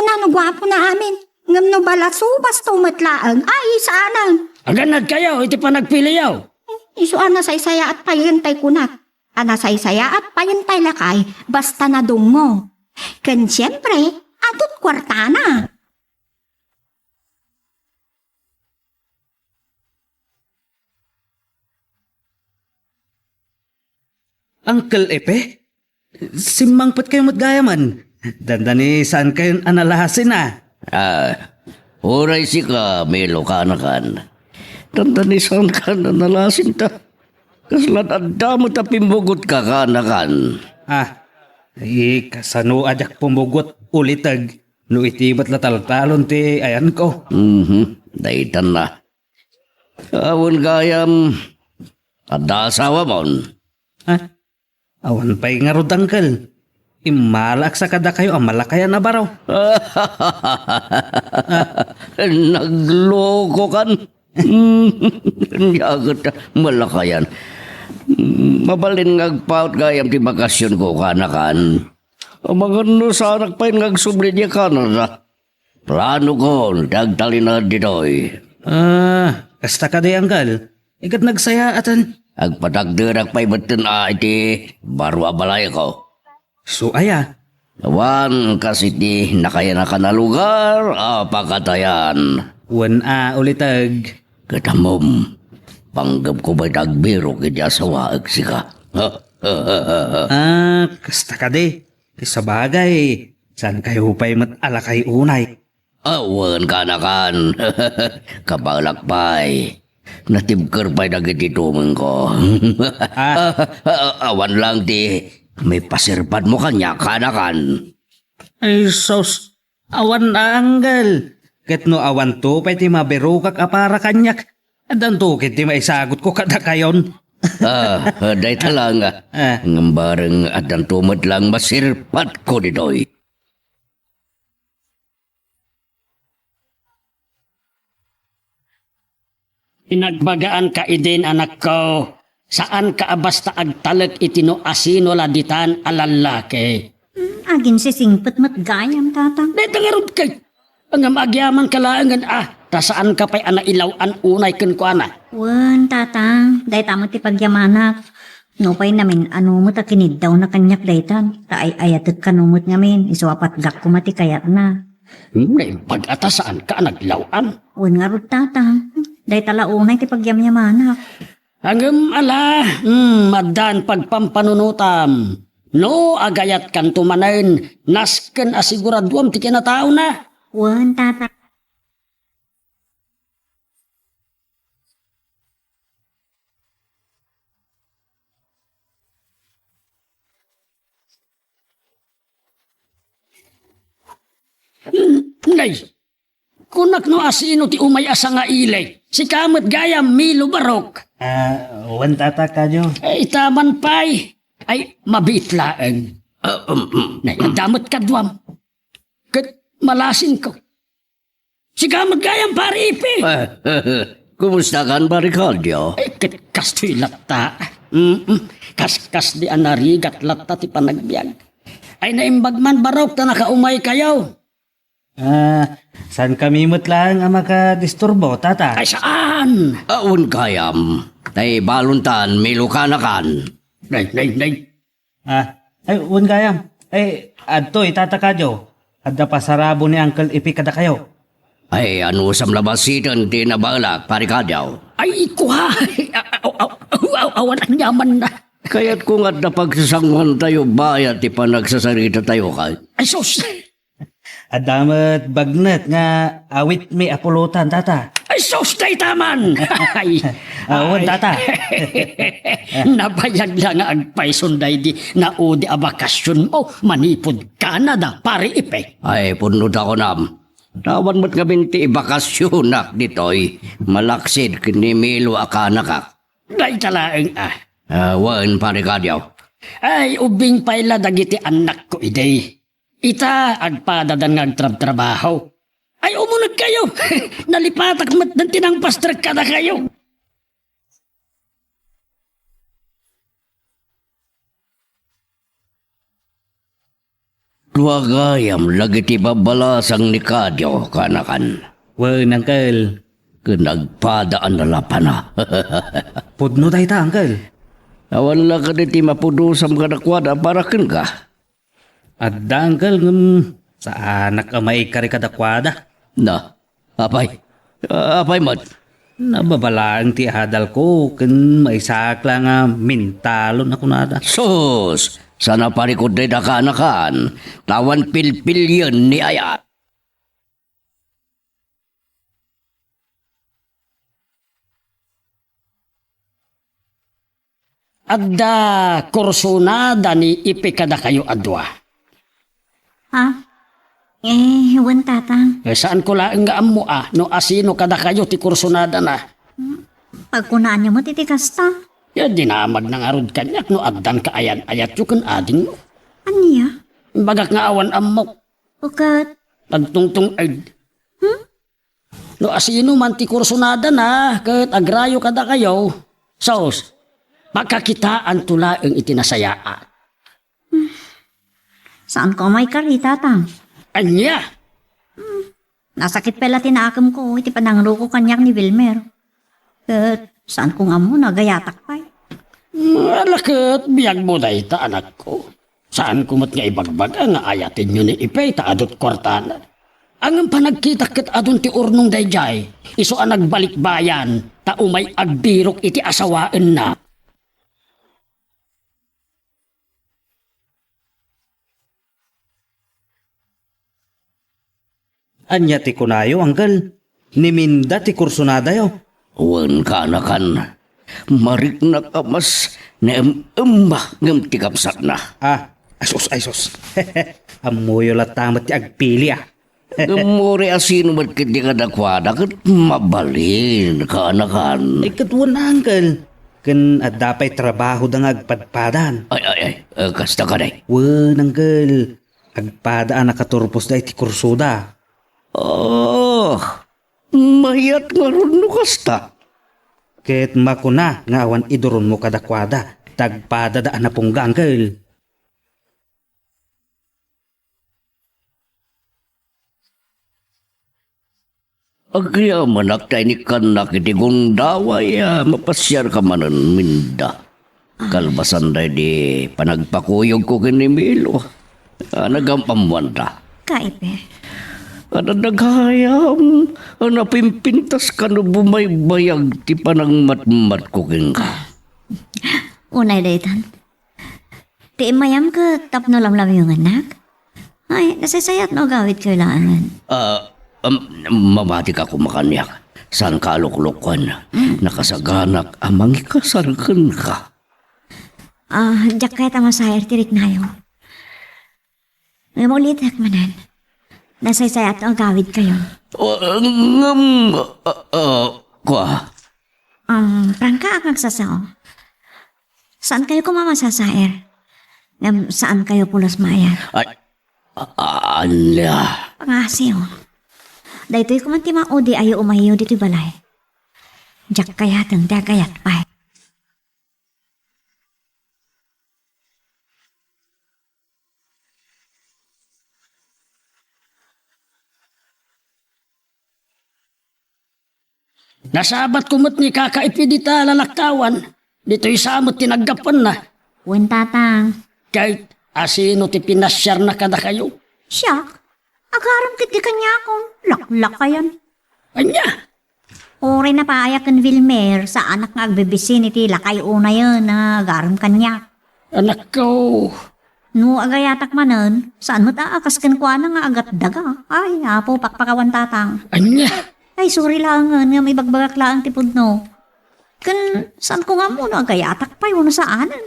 na amin. Ngam no bala subas tumatlaang, ay saanan. Aganad kayo iti panagpiliyaw. Isu ana saysaya at payintay kunat. Ana saysaya at payintay lakay, basta na dungo. Kan siyempre, atot kwarta na. Uncle Epe? Simangpat kayo matgayaman. Dandani saan kayo analahasin Oray si ka, melo ka anakan. Tandanisan ka na nalasin ta. Kaslan adda mo ta pimbugot ka anakan. Kasano ajak pumugot ulitag. No itibat la taltalon ti ayan ko. Daitan na. Awon gayam, adda asawa mon. Awan pa'y nga rod, Uncle. Imalak sa kada kayo ang malakayan na baraw. Nagloko kan. Yagat malakayan. Mabalin ngagpaut gayam ti bakasyon ko kanakan. Mga nusarak pa'y ngagsubli niya kanara. Plano ko, dagtali na ditoy. Kasta ka di, Uncle. Ikat nagsaya atan. Agpatagdirak pa'y batin iti baro abalay ko. So aya. Awan kasi ti nakaya na ka na lugar, apakatayan. Wan ulitag. Katamom, panggap ko ba'y tagbiro kiti asawa agsika. Kasta ka di. Sa bagay, saan kayo pa'y matalakay unay? Awan kanakan, kabalakpay. Natibker pa'y dagiti tumeng ko. Awan lang ti, may pasirpad mo kanya kanakan. Ay sos, awan na, Uncle. Ket no awan to pa'y ti mabiro kak apara kanyak. Adan to ket ti maisagot ko kada kayon. Day talang, ngambareng adan tumot lang masirpat ko ditoy. Inagbagaan ka idin anak ko. Saan ka basta agtalek itino asino laditan alalaki. Agin sisingpet matgayam, tatang. Dito nga rod kay. Ang magyaman kalaangan tasaan ka pa'y anailawan unay ken ko ana. Wan, tatang. Day tamo ti pagyamanak. No pa'y namin, mo ta kinid daw na kanyak daytan. Ta ay ayatet kanumot ngamin. Isuapat gak kumati kayat na. Pag-atasaan ka naglawan. Wan nga rod, tatang. Day talaunay ti pagyamyamanak. Hanggang madan pagpampanunutam. No, agayat kan tumanain. Nasken asiguraduam ti kinatao na. Wan, tatang. Nay, kunak no asino ti umay asa nga ilay. Si kamat gayam Milo Barok. Wan tata ka nyo. Ay, taman pa'y. Ay, mabitlaan. Nay, damot ka duwam. Kat malasin ko. Si kamat gayam pari ipi. Kumusta kan, Baricaldio? Kas ti latta. Kas di anarigat latta ti panagbiag. Ay naimbag man barok ta nakaumay kayaw. Saan kami lang ang makadisturbo, tata? Ay saan? Aun kayam. Tay baluntan, milukanakan. Nay. Ay, un kayam. Ay, adto, itatakadyo. Adda pasarabo ni Uncle Ipi kada kayo. Ay, ano sam labasitan di nabalak, Baricaldio? Ay kuha. Awan ang yaman na. Kaya't kung at napagsasanguan tayo, bayat ti panagsasarita tayo ka. Ay sus. Adamat bagnet nga awit may apulutan, tata. Ay sus tay taman. Ay. Un, tata. Nabayag lang nga agpaisunday di na o di abakasyon mo. Manipod Canada, pare Ipe. Ay, punod ako nam. Tawan mo't kaming ti ibakasyonak ditoy. Malaksid kini Milo akanakak. Day talaeng Wan, Baricaldio. Ay, ubing paila dagiti anak ko iday. Ita, agpadadan nga agtrab-trabaho. Ay, umunag kayo. Nalipatak mat ng tinangpastrak ka na kayo. Duagayam lagi ti babalasang ni Kadyo, kanakan. Wan, Uncle. Nagpadaan na lapana. Pudno tayo ta, Uncle. Awan lang ka ti mapudusam ka nakwada para ken ka. Adda, Uncle, sa anak amay kari kadakwada. Na, apay. Apay mat. Nababalaang ti hadal ko, kan maisakla nga mintalon ako nada. Sus, sana parikod day dakanakan. Tawan pilpil yun ni Ayat. Adda kursunada ni Ipe kada kayo adwa. Ha? Huwag tatang. Saan ko lang nga amo no asino kada kayo ti kursunada na. Pagkunaan niyo mo, titikas ta. Ya dinamag ng arod kanyak no addan ka ayan-ayat yu kan ading mo. Aniya? Bagak nga awan amok. Ukat. Pagtungtong ay. No asino man ti kursunada na ket agrayo kada kayo. Sos, pagkakitaan tula ang itinasayaa. Saan ko may kari, tatang? Anya? Nasakit pala tinakam ko, iti panangro ko kanyak ni Wilmer. Saan ko nga mo, nagayatak pa eh. Alakit, biyag mo dahi ta anak ko. Saan kumot nga ibagbaga nga ayatin nyo ni Ipay ta adot kwartana. Ang panagkita ket adon ti urnong dayjay, iso ang nagbalik bayan, ta umay agbirok iti asawaan na. Anya ti kunayo, Uncle. Niminda ti kursunada yo. Wan kanakan. Marik na kamas na ngam tikapsat na. Asos. Amuyo latamat ti agpili Gamore asino mat kiti kadakwada kat mabalin kanakan. Ay katuan na, Uncle. Kan at dapay trabaho da nga agpadpadan. Ay, kasta ka day. Wan, Uncle. Agpadaan nakaturpos da iti kursuda. Mayat nga ron no kasta. Ket makuna nga awan iduron mo kadakwada. Tagpada daan na pong Uncle. Agya manak tayo ni kanak iti gundaway mapasyar ka manan minda. Kalbasan day di panagpakuyog ko kinimilo. Nagampamuan ta. Kaipe. Ano naghayam? Napimpintas ka no bumaybayag ti panang matmat ko king ka. Unay daytan. Ti mayam ka tapno lamlam yung anak. Ay, nasasayat no gawit kailangan. Mamati ka kumakanyak. San kaluklukwan? Nakasaganak amang ikasarkan ka. Diyak kahit ang masayar tirik na yun. Ngamulit hakmanan. Nasaysayat ang gawid kayo. Kwa? Prangka ang sasaw. Saan kayo kumamasasair? Saan kayo pulos mayar? Ay, ala. Pangasiw. Dahito'y kumanti maudi ayo umahiyo dito'y balay. Jak kayatan ti agayat pay. Nasabat kumot ni kakaipidita lalaktawan. Dito'y samot tinaggapan na. Wen tatang. Kahit asino ti pinasyar na kada kayo. Siya, agaram kit di kanya akong laklak kayan. Anya, Ore na paayak kan Vilmer sa anak nga agbebesin iti lakay una yun na agaram kanya. anak ko. No agayatak manen, saan mo taakas kan kwa na nga agat daga. Ay, apo pakpakawan tatang. Anya, Ay, sorry lang nga may bagbagak lang tipod no. Kan, saan ko nga muna agayatak pa yun saanan?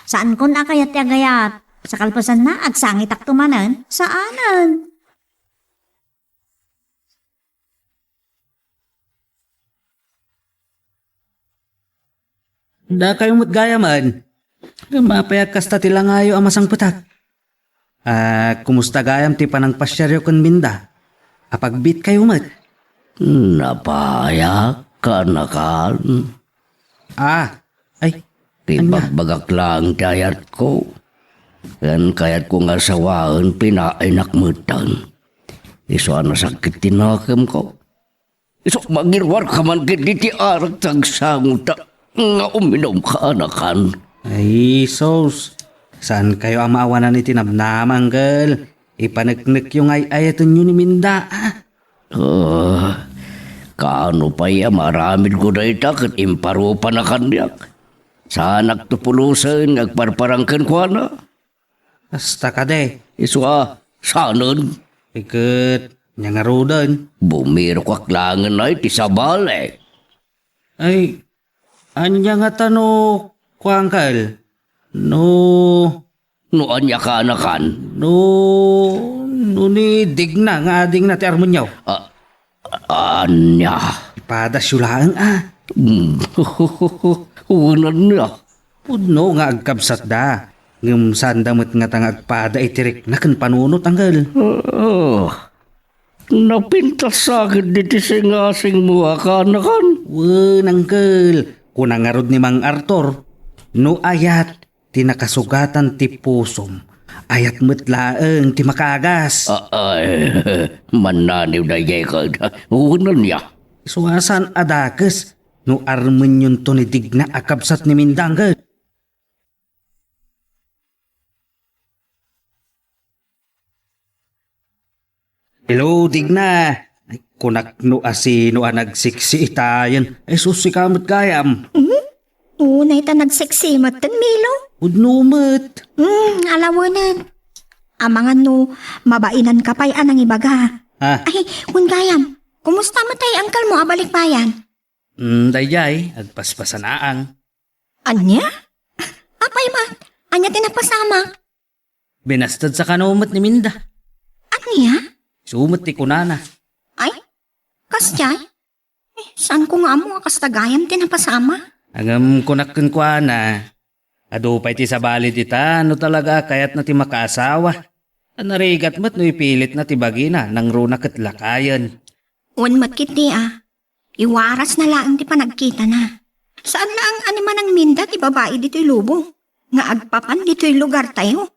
Saan ko na kayat ti agayat? Sa kalpasan na, agsangitak tumanan, saanan? Da kayo mo't gaya man. Mapayag kasta tila ngayo ang masang putak. Kumusta gayam ti panang pasyaryo kun minda? Apagbit kayo mat. Napayak ka na kan. Ay, Tibagbagak lang dayat ko. Yan kayat ko nga sawaan pinainak mutan. Iso ana sakit tinakem ko. Iso magirwar ka man kiti arak tagsanguta. Nga uminom ka anakan. ay, sos. Saan kayo ang maawanan ni tinamnamang girl? Ipanagnak yung ayaton nyo ni Minda. Kaano pa iya maramid ko na itakot imparo pa na kanyak. Saan nagtupulusan nagparparangkan ko na. Basta ka de. Iswa, sanon. Ikot, nyangarudan. Bumiro kaklangan na iti sabale. Ay, anya nga tano, kuangkal. No, Noan niya ka anakan. ni digna nga ading na ti armonyaw. Anya. Ipada syulaan Unan niya. Pudno nga agkabsat da. Ngam sandamot nga tang agpada itirik na kan panunot anggal. Napintas sa akin diti singasing mo ka anakan. Wen anggal. Kunang ngarod ni Mang Arthur. No ayat, tinakasugatan ti pusom. Ayat metlaeng ti makagas. Ay, mananiw na yay ka. Unan niya. Suasan adakes. No armen yun to ni digna akabsat ni Mindanggal. Hello, digna. Ay, kunak no asino nagsiksi itayan. Ay, susikamot gayam. Unay ta nagseksimat tan Milo. Udnumet. Alawanan. Amangan no, mabainan ka pa'y anang ibaga. Ay, gayam, kumusta matay angkal mo abalik bayan? Dayay, agpaspasanaang. Anya? Apay man, anya tinapasama. Binastad sa kanumat ni Minda. Anya? Sumot ti kunana. Ay, kasyay? Saan ko nga mo kastagayam tinapasama? Angam kunakun kwa na. Ado pa iti sabali tita, no talaga kayat na ti makaasawa. Narigat mat no ipilit na ti bagina, nang runa kat lakayan. Unmat kiti Iwaras na lang ti panagkita na. Saan na ang animan ng minda ti babae dito'y lubong? Nga agpapan dito'y lugar tayo.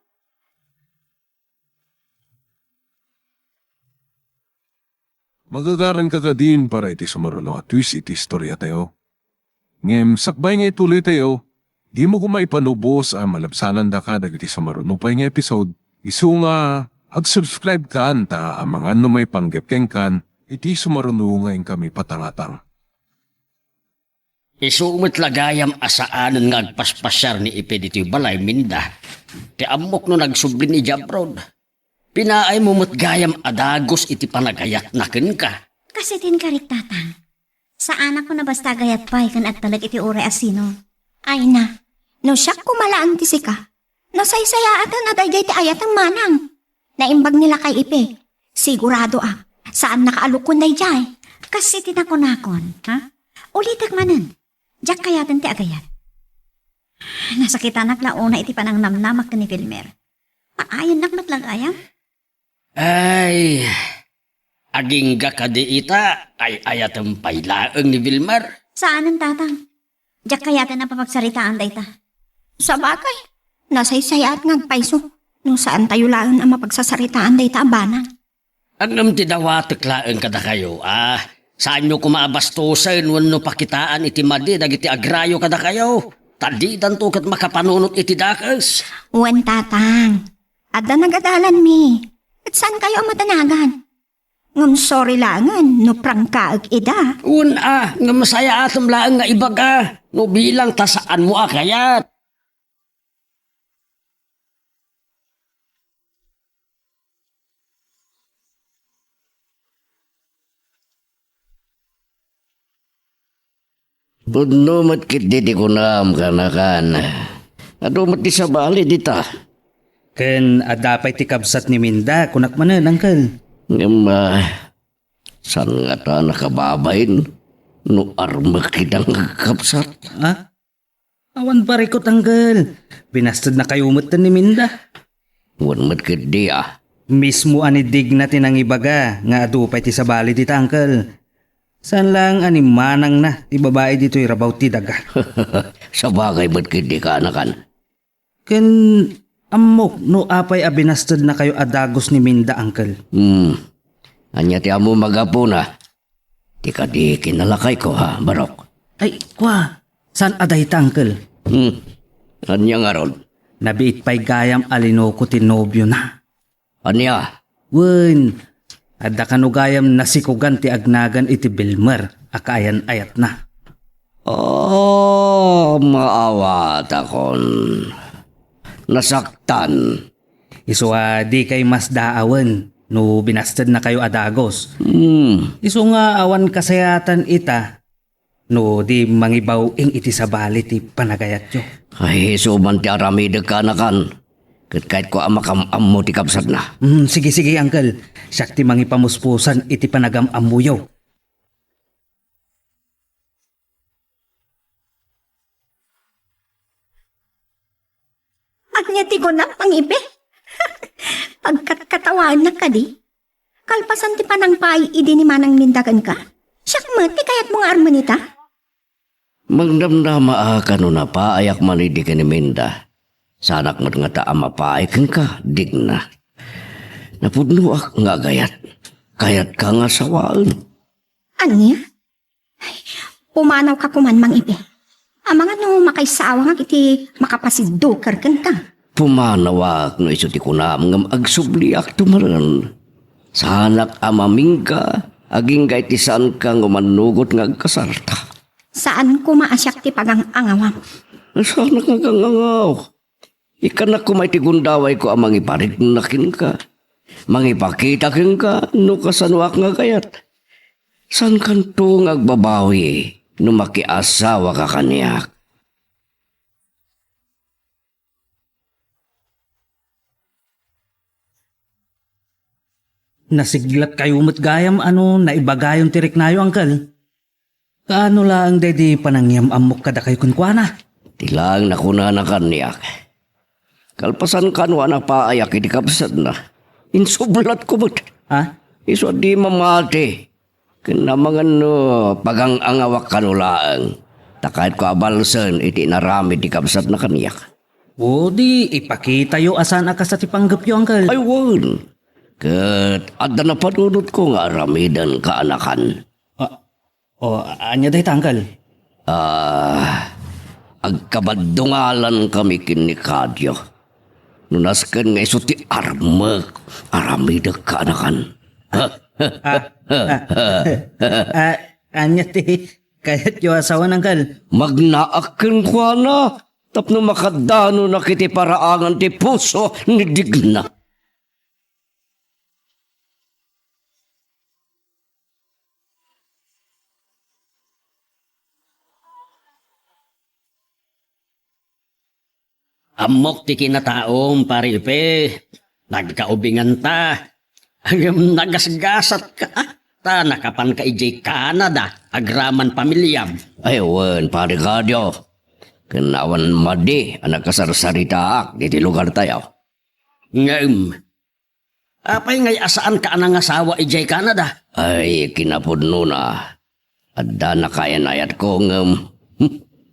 Magagaran ka din para iti sumaruno at twist iti istorya tayo. Ngem, sakbay nga ituloy tayo, di mo kumaipanubos ang malabsanan da ka dagiti sumaruno pa nga episode. Isu nga, ag-subscribe ka anta ang mga may panggap kan, iti sumaruno nga kami patangatang. Isumot lagayam asaanan nga agpaspasyar ni Ipe dito'y balay Minda. Ti amok no nagsublin ni Jabrod. Pinaay mo gayam adagos iti panagayat na ka. Kasi din karik tatang. Sa anak ko na basta gayat pa'y kan at talag iti ore asino. Ay na, no siya kumalaan ti sika. Nasaysayaan na dayjay ti ayat ang manang. Naimbag nila kay Ipe. Sigurado saan nakaalukon dayjay. Kasi tinakonakon, ha? Ulitak manan. Diyak kayatan ti agayat. Nasakitan nakla iti panang namnamak ni Vilmer. Paayon nakmatlagayam? Ay, aging ka di ita ay ayatang pailaang ni Vilmar. Saan ang tatang? Diyak kaya ta napapagsaritaan dayta. Sa bagay, nasaysayat ng paiso. Nung saan tayo laan ang mapagsasaritaan dayta abanang. Anam ti dawatek kada kayo, Saan nyo kumabastusan wano pakitaan iti madi dagiti agrayo kada kayo? Tadidan to kat makapanunot iti dakas. Uwan tatang, adda nagadalan mi. At saan kayo matanagan? Ngam sorry langan, no prangkaag ida. Nga masaya atom laang nga ibaga. No bilang tasaan mo kayat. Budno matkit di kunam kanakan. Ado mati sa bali dita. Ken adapay ti kabsat ni Minda kunak manen angkel. Ngam saan nga ta nakababayin no arma kitang kapsat. Ha? Awan parikot angkel. Binastad na kayo umutan ni Minda. Wan matkit di Mismo anidig natin ang ibaga nga adupay ti sabali ti angkel. San lang manang na ti babae dito'y rabaw ti daga. Sa bagay matkit di ka anakan. Ken amok no apay abinastad na kayo adagos ni Minda angkel. Anya ti amo magapo na. Di ka di kinalakay ko Barok. Ay, kwa, san aday ta angkel? Anya nga ron? Nabiit pa'y gayam alinoko ti nobyo na. Anya? Wen, adda kanugayam nasikugan ti agnagan iti Bilmer, akayan ayat na. Maawat akon. Nasaktan. Iso di kay mas daawan, no binastad na kayo adagos. Iso nga awan kasayatan ita, no di mangibaw ing iti sabali ti panagayat yo. Ay, suman ti aramidag ka anakan. Kahit ko amakam mo ti kapsat na. Sige, uncle. Siyak ti mangipamuspusan iti panagam-am mo yo. Anya ti ko na pangipe. Pagkatawan na ka di. Kalpasan ti panangpay idi ni manang mindagan ka. Siyak mati kayat mong armanita. Magdamdama ka no na paayak manidi ka ni Minda. Sanak mo nga ta mapaayakan ka, digna. Napudno nga gayat. Kayat ka nga sawaan. Anya? Ay, pumanaw ka kuman mang ipe. Amang ano makaisawa nga iti makapasidukar kan ka. Pumanawak no iso ti kunam ngam agsubliak tumaran. Sanak amaming ka, aging gay ti saan ka ngumanugot nga agkasarta. Saan ko maasyak ti pagang angawam? Sanak nga kangangaw. Ikanak ko may tigundaway ko amang iparik nakin ka. Mangipakita kin ka no kasanuak nga gayat. San kanto nga agbabawi no makiasawa ka kaniyak. Nasiglat kayo gayam naibagayong tirik nayo, angkel. Kaano lang dedi panangyam amok kada kayo kunkwana? Tilang nakuna na kaniyak. Kalpasan kanwa na paayak iti kapsad na. Insublat ko ba't? Ha? Iso di mamati. Kinamangan no pagang angawak kanulaang. Takait ko abalsan iti narami di kapsad na kaniyak. O di ipakita yo asan akas ti panggap yo, angkel. Ay won. Kat adda na panunod ko nga aramidan kaanakan. Anya day tangkal? Agkabadungalan kami kinikadyo. Nunaskan nga iso ti armak. Aramidag kaanakan. Anya ti kayat yo asawa, angkel. Magnaakin ko na. Tapno makadano na kiti paraangan ti puso ni Digna. Amok ti kinataom, paripe. Nagkaubingan ta. Hanggang nagasgasat ka. Ta nakapan ka ijay Canada. Agraman pamilyam. Aywan, pari kadyo. Kanawan madi, anak kasarsaritaak, diti lugar tayo. Ngam. Apay ngay asaan ka anang asawa ijay Canada? Ay, kinapudno na. Adda na kaya nayat ko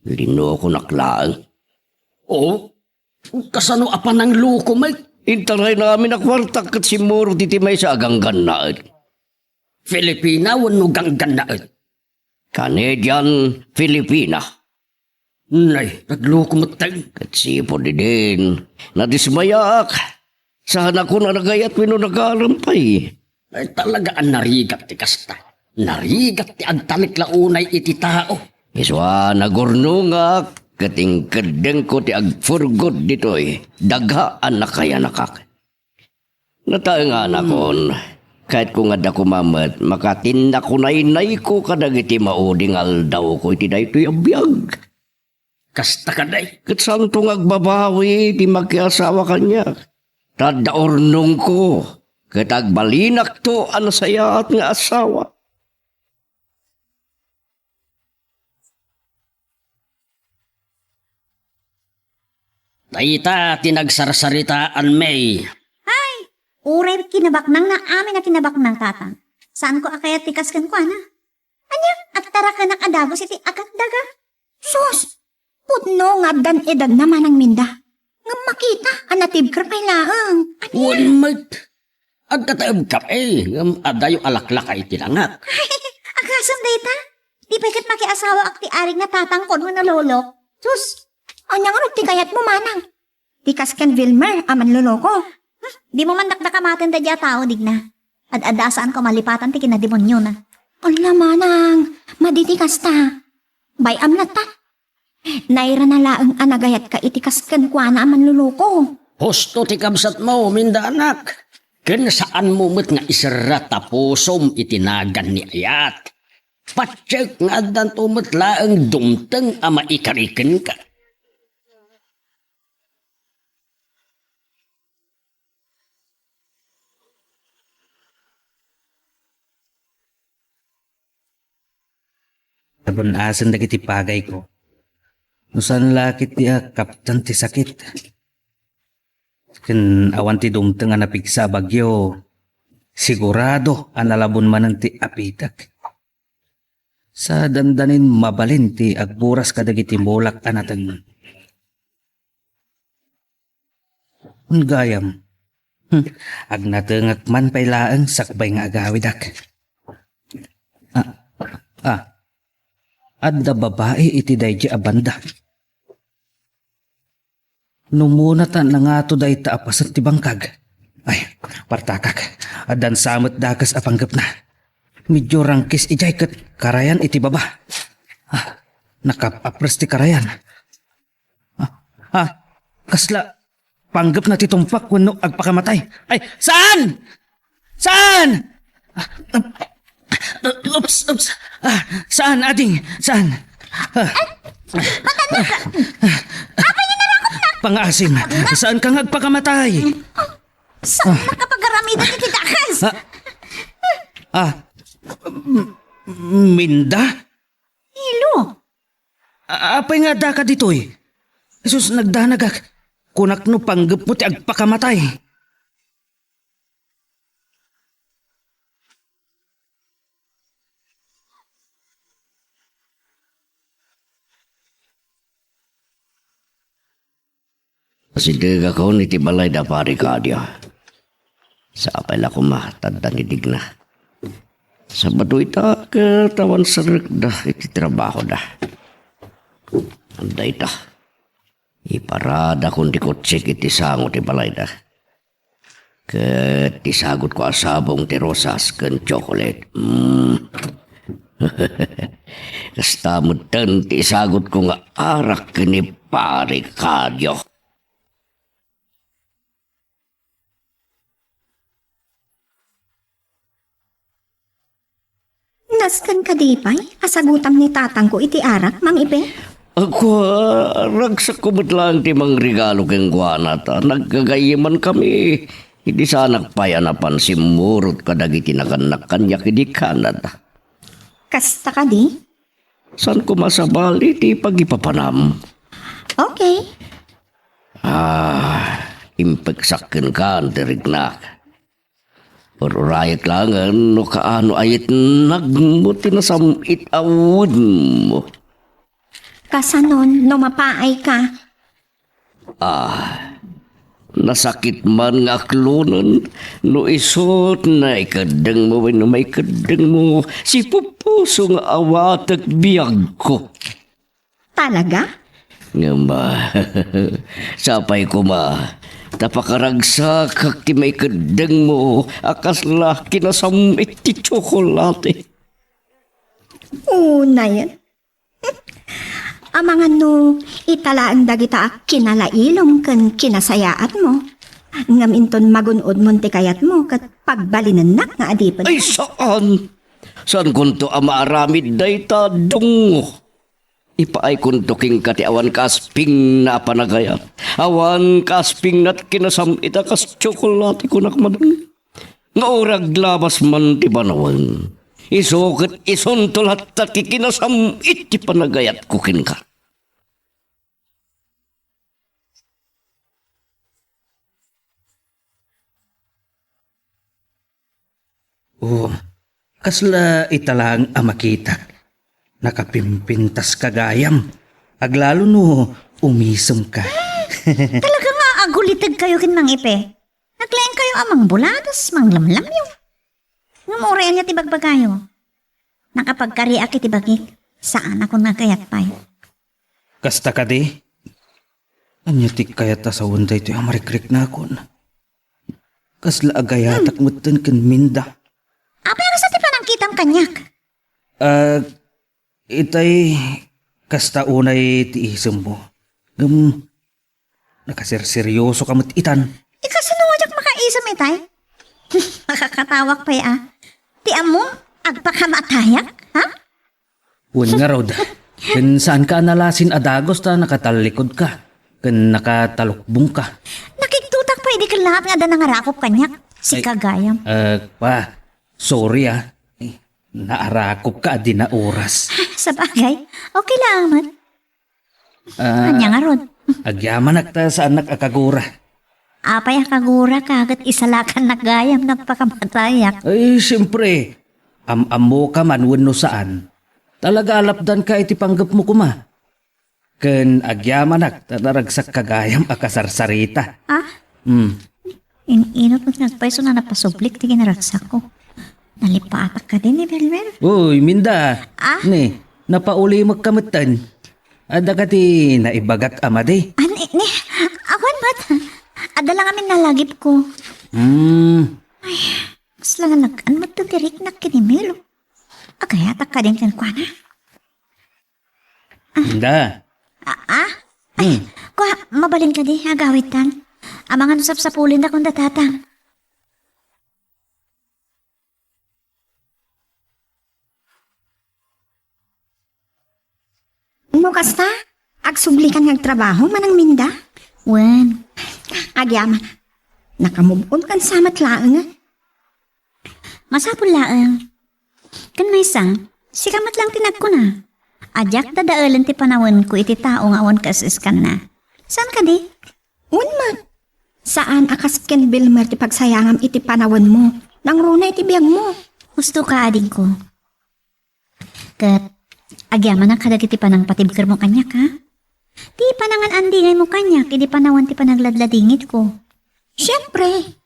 lino ko naklaan. Oh, kasano apa ng luko, Mike? Intaray namin na kwarta kat si Muro titimay sa aganggan na Filipina, wano ganggan na at. Canadian, Filipina. Nay, nagluko mo tayo. Kat sipo din. Nadismayak. Saan ako na nagayat mino nagarampay. Ay talaga ang narigat ti kasta. Narigat ti agtanik launay iti tao. Iswa nagurnungak. Kating kadeng ko ti agfurgod ditoy. Daghaan na kaya nakak. Nataangan akon. Kahit kung nga kumamat, makatinda ko na inay ko kadagiti mauding aldaw ko iti daytoy abiyag. Kasta ka day. Kat saan tong agbabawi, di magkiasawa kanya. Tadaornong ko, kat agbalinak to ang saya at nga asawa. Dayta tinagsarsaritaan may. Uray kinabaknang na amin na kinabaknang tatang. Saan ko akayat tikaskan ko, ana? Anya, at tara ka ng adagos iti akat daga. Sus! Pudno nga dan edad naman ang minda. Nga makita, anatib karpay laang. Wan Mike. Agkataab ka adayo alaklak ay tinangak. Agasam data? Di pa ikat makiasawa ak ti aring na tatang kon na lolo. Sus! Anyang ti kayat mo manang. Tikaskan Vilmer, aman loloko. Di mo man dakdakamatin da dya tao, digna. Ad-adasaan ko malipatan ti kinademonyo na. Ala manang, maditikas ta. Bayam na ta. Naira na laang anagayat ka itikaskan kwa na aman luloko. Husto ti kabsat mo, minda anak. Ken saan mo met nga isara tapusom itinagan ni ayat. Patsek nga adan tumet laang dumteng ama ikariken ka. Tabunasan dagiti pagay ko. Nusan lakit ti kaptan ti sakit. Ken awan ti dumteng nga napigsa bagyo. Sigurado analabon manan ti apitak. Sa dandanin mabalin ti agburas kadagiti mulak anateng. Ungayam. Agnatengak man pailaang sakbay nga agawidak. Adda babae iti daydi abanda. Numunatan na nga to day taapasan ti bangkag. Ay, partakak. Adan samot dakas apanggap na. Medyo rangkis ijay kat karayan iti baba. Nakapapres ti karayan. Kasla, panggap na ti tumpak wano agpakamatay. Ay, saan? Saan? Oops. Saan, ading? Saan? Pangasim, saan ka nagpakamatay? Saan nakapagaramida ti dakas? Minda? Hilo. Apay nga da ka ditoy? Jesus, nagdanagak. Kunak no panggap mo ti agpakamatay. Pasidig ako ni Tibalay da pari kadya. Sa apay la kumatanda ni Digna. Sa bato ita katawan sa rekda iti trabaho da. Anday ta. Iparada kundi ko tsik iti sango ti balay da. Kat isagot ko asabong ti rosas ken chocolate. Kastamutan ti isagot ko nga arak ni pari kadyo. Naskan ka di pa'y, asagutam ni tatang ko iti arak, mang ipe. Ako, ragsak ko ba't lang ti mang regalo keng guwana ta. Nagkagayiman kami. Hindi sana payanapan si Murot kadagiti nakanak kanya kidi Canada. Kasta ka di? San ko masabali ti pagipapanam? Okay. Impeksakin ka ang dirignak. Pero rayat lang no kaano ayit nagmuti na samit awod mo. Kasanon, no mapaay ka. Nasakit man nga aklunan, no isot na ikadang mo, no may kadang mo, si pupuso nga awat at biyag ko. Talaga? Nga ma, sapay ko ma, tapakaragsak kak ti may kadang mo, akas laki na samit ti tsokolate. Una yan. Amangan no, italaan dagita ak kinalailom kan kinasayaat mo. Ngam inton magunod mo ti kayat mo kat pagbalinenak nga adipan. Ay saan? Saan kunto amaaramid dayta dungo? Ipaay kunto king kati awan kasping na panagayat. Awan kasping nat kinasamit akas tsokolate ko nakmadan. Nga orag labas man ti banawan. Isukit isuntol at kikinasamit ti panagayat ko kin ka. Oh, kasla italang amakitak. Nakapimpintas kagayam. Aglalo no, umisem ka. Talaga nga agulitag kayo kin mang ipe. Naglain kayo amang buladas, mang lamlam yung. Ngumurayan niya tibagba kayo. Nakapagkariak itibagik, saan ako nagkayat pa'y. Kasta ka di? Anyatik kaya ta sa wunday ito yung marikrik na akon. Kasla agayatak mutan kan minda. Apa yung sa tipa ng kitang kanyak? Itay kasta unay tiisem mo. Nakasirseryoso ka itan. Ikasunodyak makaisam itay? Makakatawak pa'y Ti amo, agpakamatayak, ha? Un nga rod. Kan saan ka analasin adagos ta nakatalikod ka. Kan nakatalukbong ka. Nakiktutak pa'y di ka lahat nga da nangarakop kanyak. Si Ay. kagayam. Sorry naarakop ka di na oras. Sa bagay, okay lang man. Kanya nga ron. Agyaman ta sa anak akagura. Apay akagura kagat isalakan nagayam nagpakamatayak. Ay, siyempre. Am-amo ka man wenno saan. Talaga alapdan ka iti panggap mo kuma. Ken agyamanak tataragsak kagayam akasarsarita. Inot mo nagpaiso na napasublik ti ginaragsak ko. Nalipatak ka din ni Belmer. Uy, Minda. Ni, napauli magkamutan. Ada ka ti naibagak amade. Ni, awan ba't? Adala amin nalagip ko. Mas lang nagan matutirik na kinimilo. Agayatak ka din kan kwa na. Minda. Kwa, mabalin ka di, agawitan. Amangan usap sa pulin na kung datatang. Mo kasta? Agsublikan ng trabaho manang minda? Wen, Agyaman. Nakamubon kan samat laang. masapul laang. Kan may sang, sikamat lang tinag ko na. Ajak dadaalan ti panawan ko iti tao nga awan kasiskan na. Saan ka di? Unman. Saan akas ken Belmer ti pagsayangam iti panawan mo? Nang runay ti biyag mo. Gusto ka ading ko. Kat, agyaman ang kadagiti panang patibker mo kanyak ha? Di panangan andigay mo kanyak, idi panawan ti panagladladingit ko. Siyempre.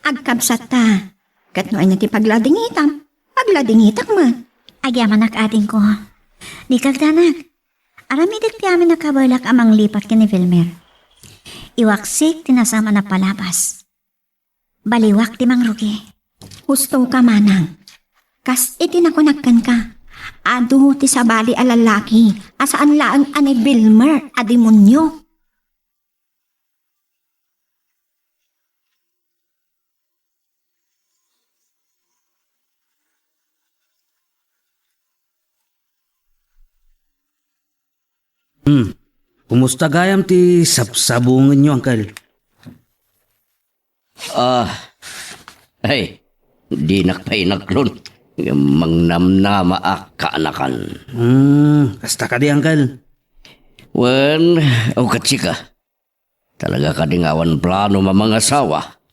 Agkabsat ta. Kat no ay na ti pagladingitam. Pagladingitak man. Agyaman ak ading ko. Di kagdanag. Aramidik ti amin nakabalak amang lipat ka ni Vilmer. Iwaksik tinasama na palabas. Baliwak ti mangrugi. Gusto ka manang. Kas itinakунakkan ka. Adu ti sabali alalaki. Asaan laang ani Belmer a demonyo. Kumusta gayam ti sapsabungan nyo, Uncle? Ay, di nakpainaklon. Mangnamnama kaanakan. Kasta ka di, Uncle. Wen, katsika. Talaga ka dingawan plano mamangasawa.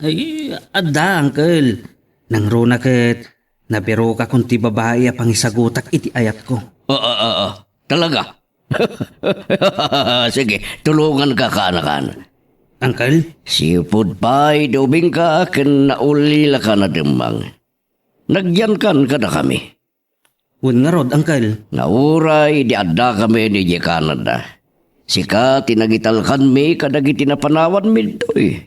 Ay, ada, Uncle. Nang runa ket nabiro ka kung ti babae apang isagutak iti ayat ko. Talaga? Sige, tulungan ka kanakan. Uncle, Sipod pa'y dubing ka ken naulila ka na demang. Nagyan kan kada kami. un nga rod, Uncle. Nauray di adda kami ni di Canada. Sika tinagitalkan mi kadagiti napanawan mi doy.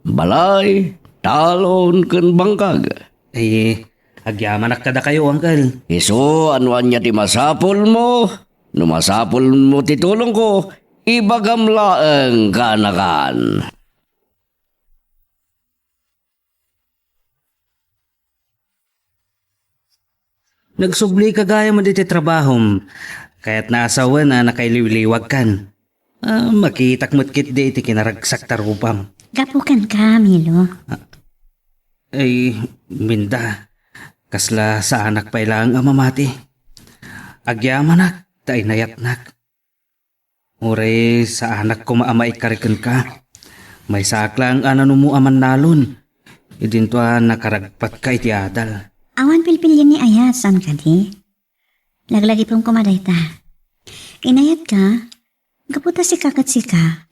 Balay, talon ken bangkag. Ay, agyaman kada kayo, Uncle. Iso anuan niya ti masapol mo. Numasapol mo ti tulong ko. Ibagam laeng kanakan. Nagsubli ka gaya mo diti trabahom. Kaya't naasawa na nakailiwliwag kan. Makitak mo't kit di iti kinaragsak tarupam. Gapukan ka, Milo. Ay, minda. Kasla sa anak pa ilang amamati. Agyamanak, tay nayatnak. Uray sa anak ko maamay karikan ka. May saklang anano mo aman nalon. Idintuan nakaragpat ka iti adal. Awan pilpilyan ni Ayat, san ka di? Laglagi pong kumaday ta. Inayat ka, gaputa si kakat sika.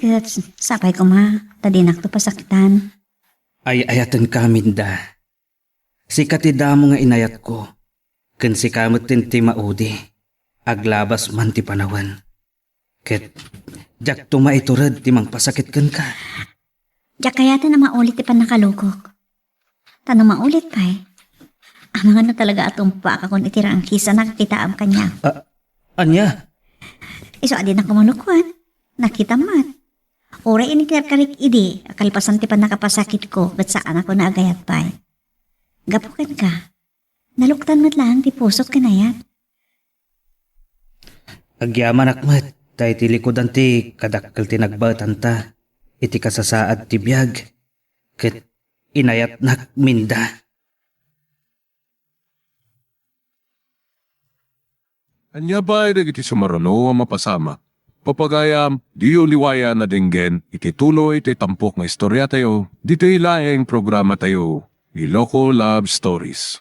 Kat sapay ko ma, tadinak to pasakitan. Ay ayatan ka minda. Si katida mo nga inayat ko. Kan si kamot ti maudi. Aglabas man ti panawan. Ket, jak tumaiturad ti mang pasakit kan ka. Diyak kaya na maulit ti panakalukok. Tanong maulit pa eh. Ang mga na talaga atumpa ka kung itira ang kisa nakakitaam kanya. Anya? Iso adin ako manukuan. Nakita mat. Ora inikarkarik idi. Akalpasan ti pa nakapasakit ko. Ba't saan ako naagayat pa eh. Gapukan ka. Naluktan mat lang ti pusot ka na yan. Agyaman akmat. Tay ti likodan ti kadakkel ti nagbatan ta. Iti kasasaad ti biyag. Ket inayat nak minda. Anya ba iti sumarano ang mapasama? Papagayam, diyo liwaya na dinggen, iti tuloy iti tampok nga istorya tayo, dito ilaeng programa tayo, Iloko Love Stories.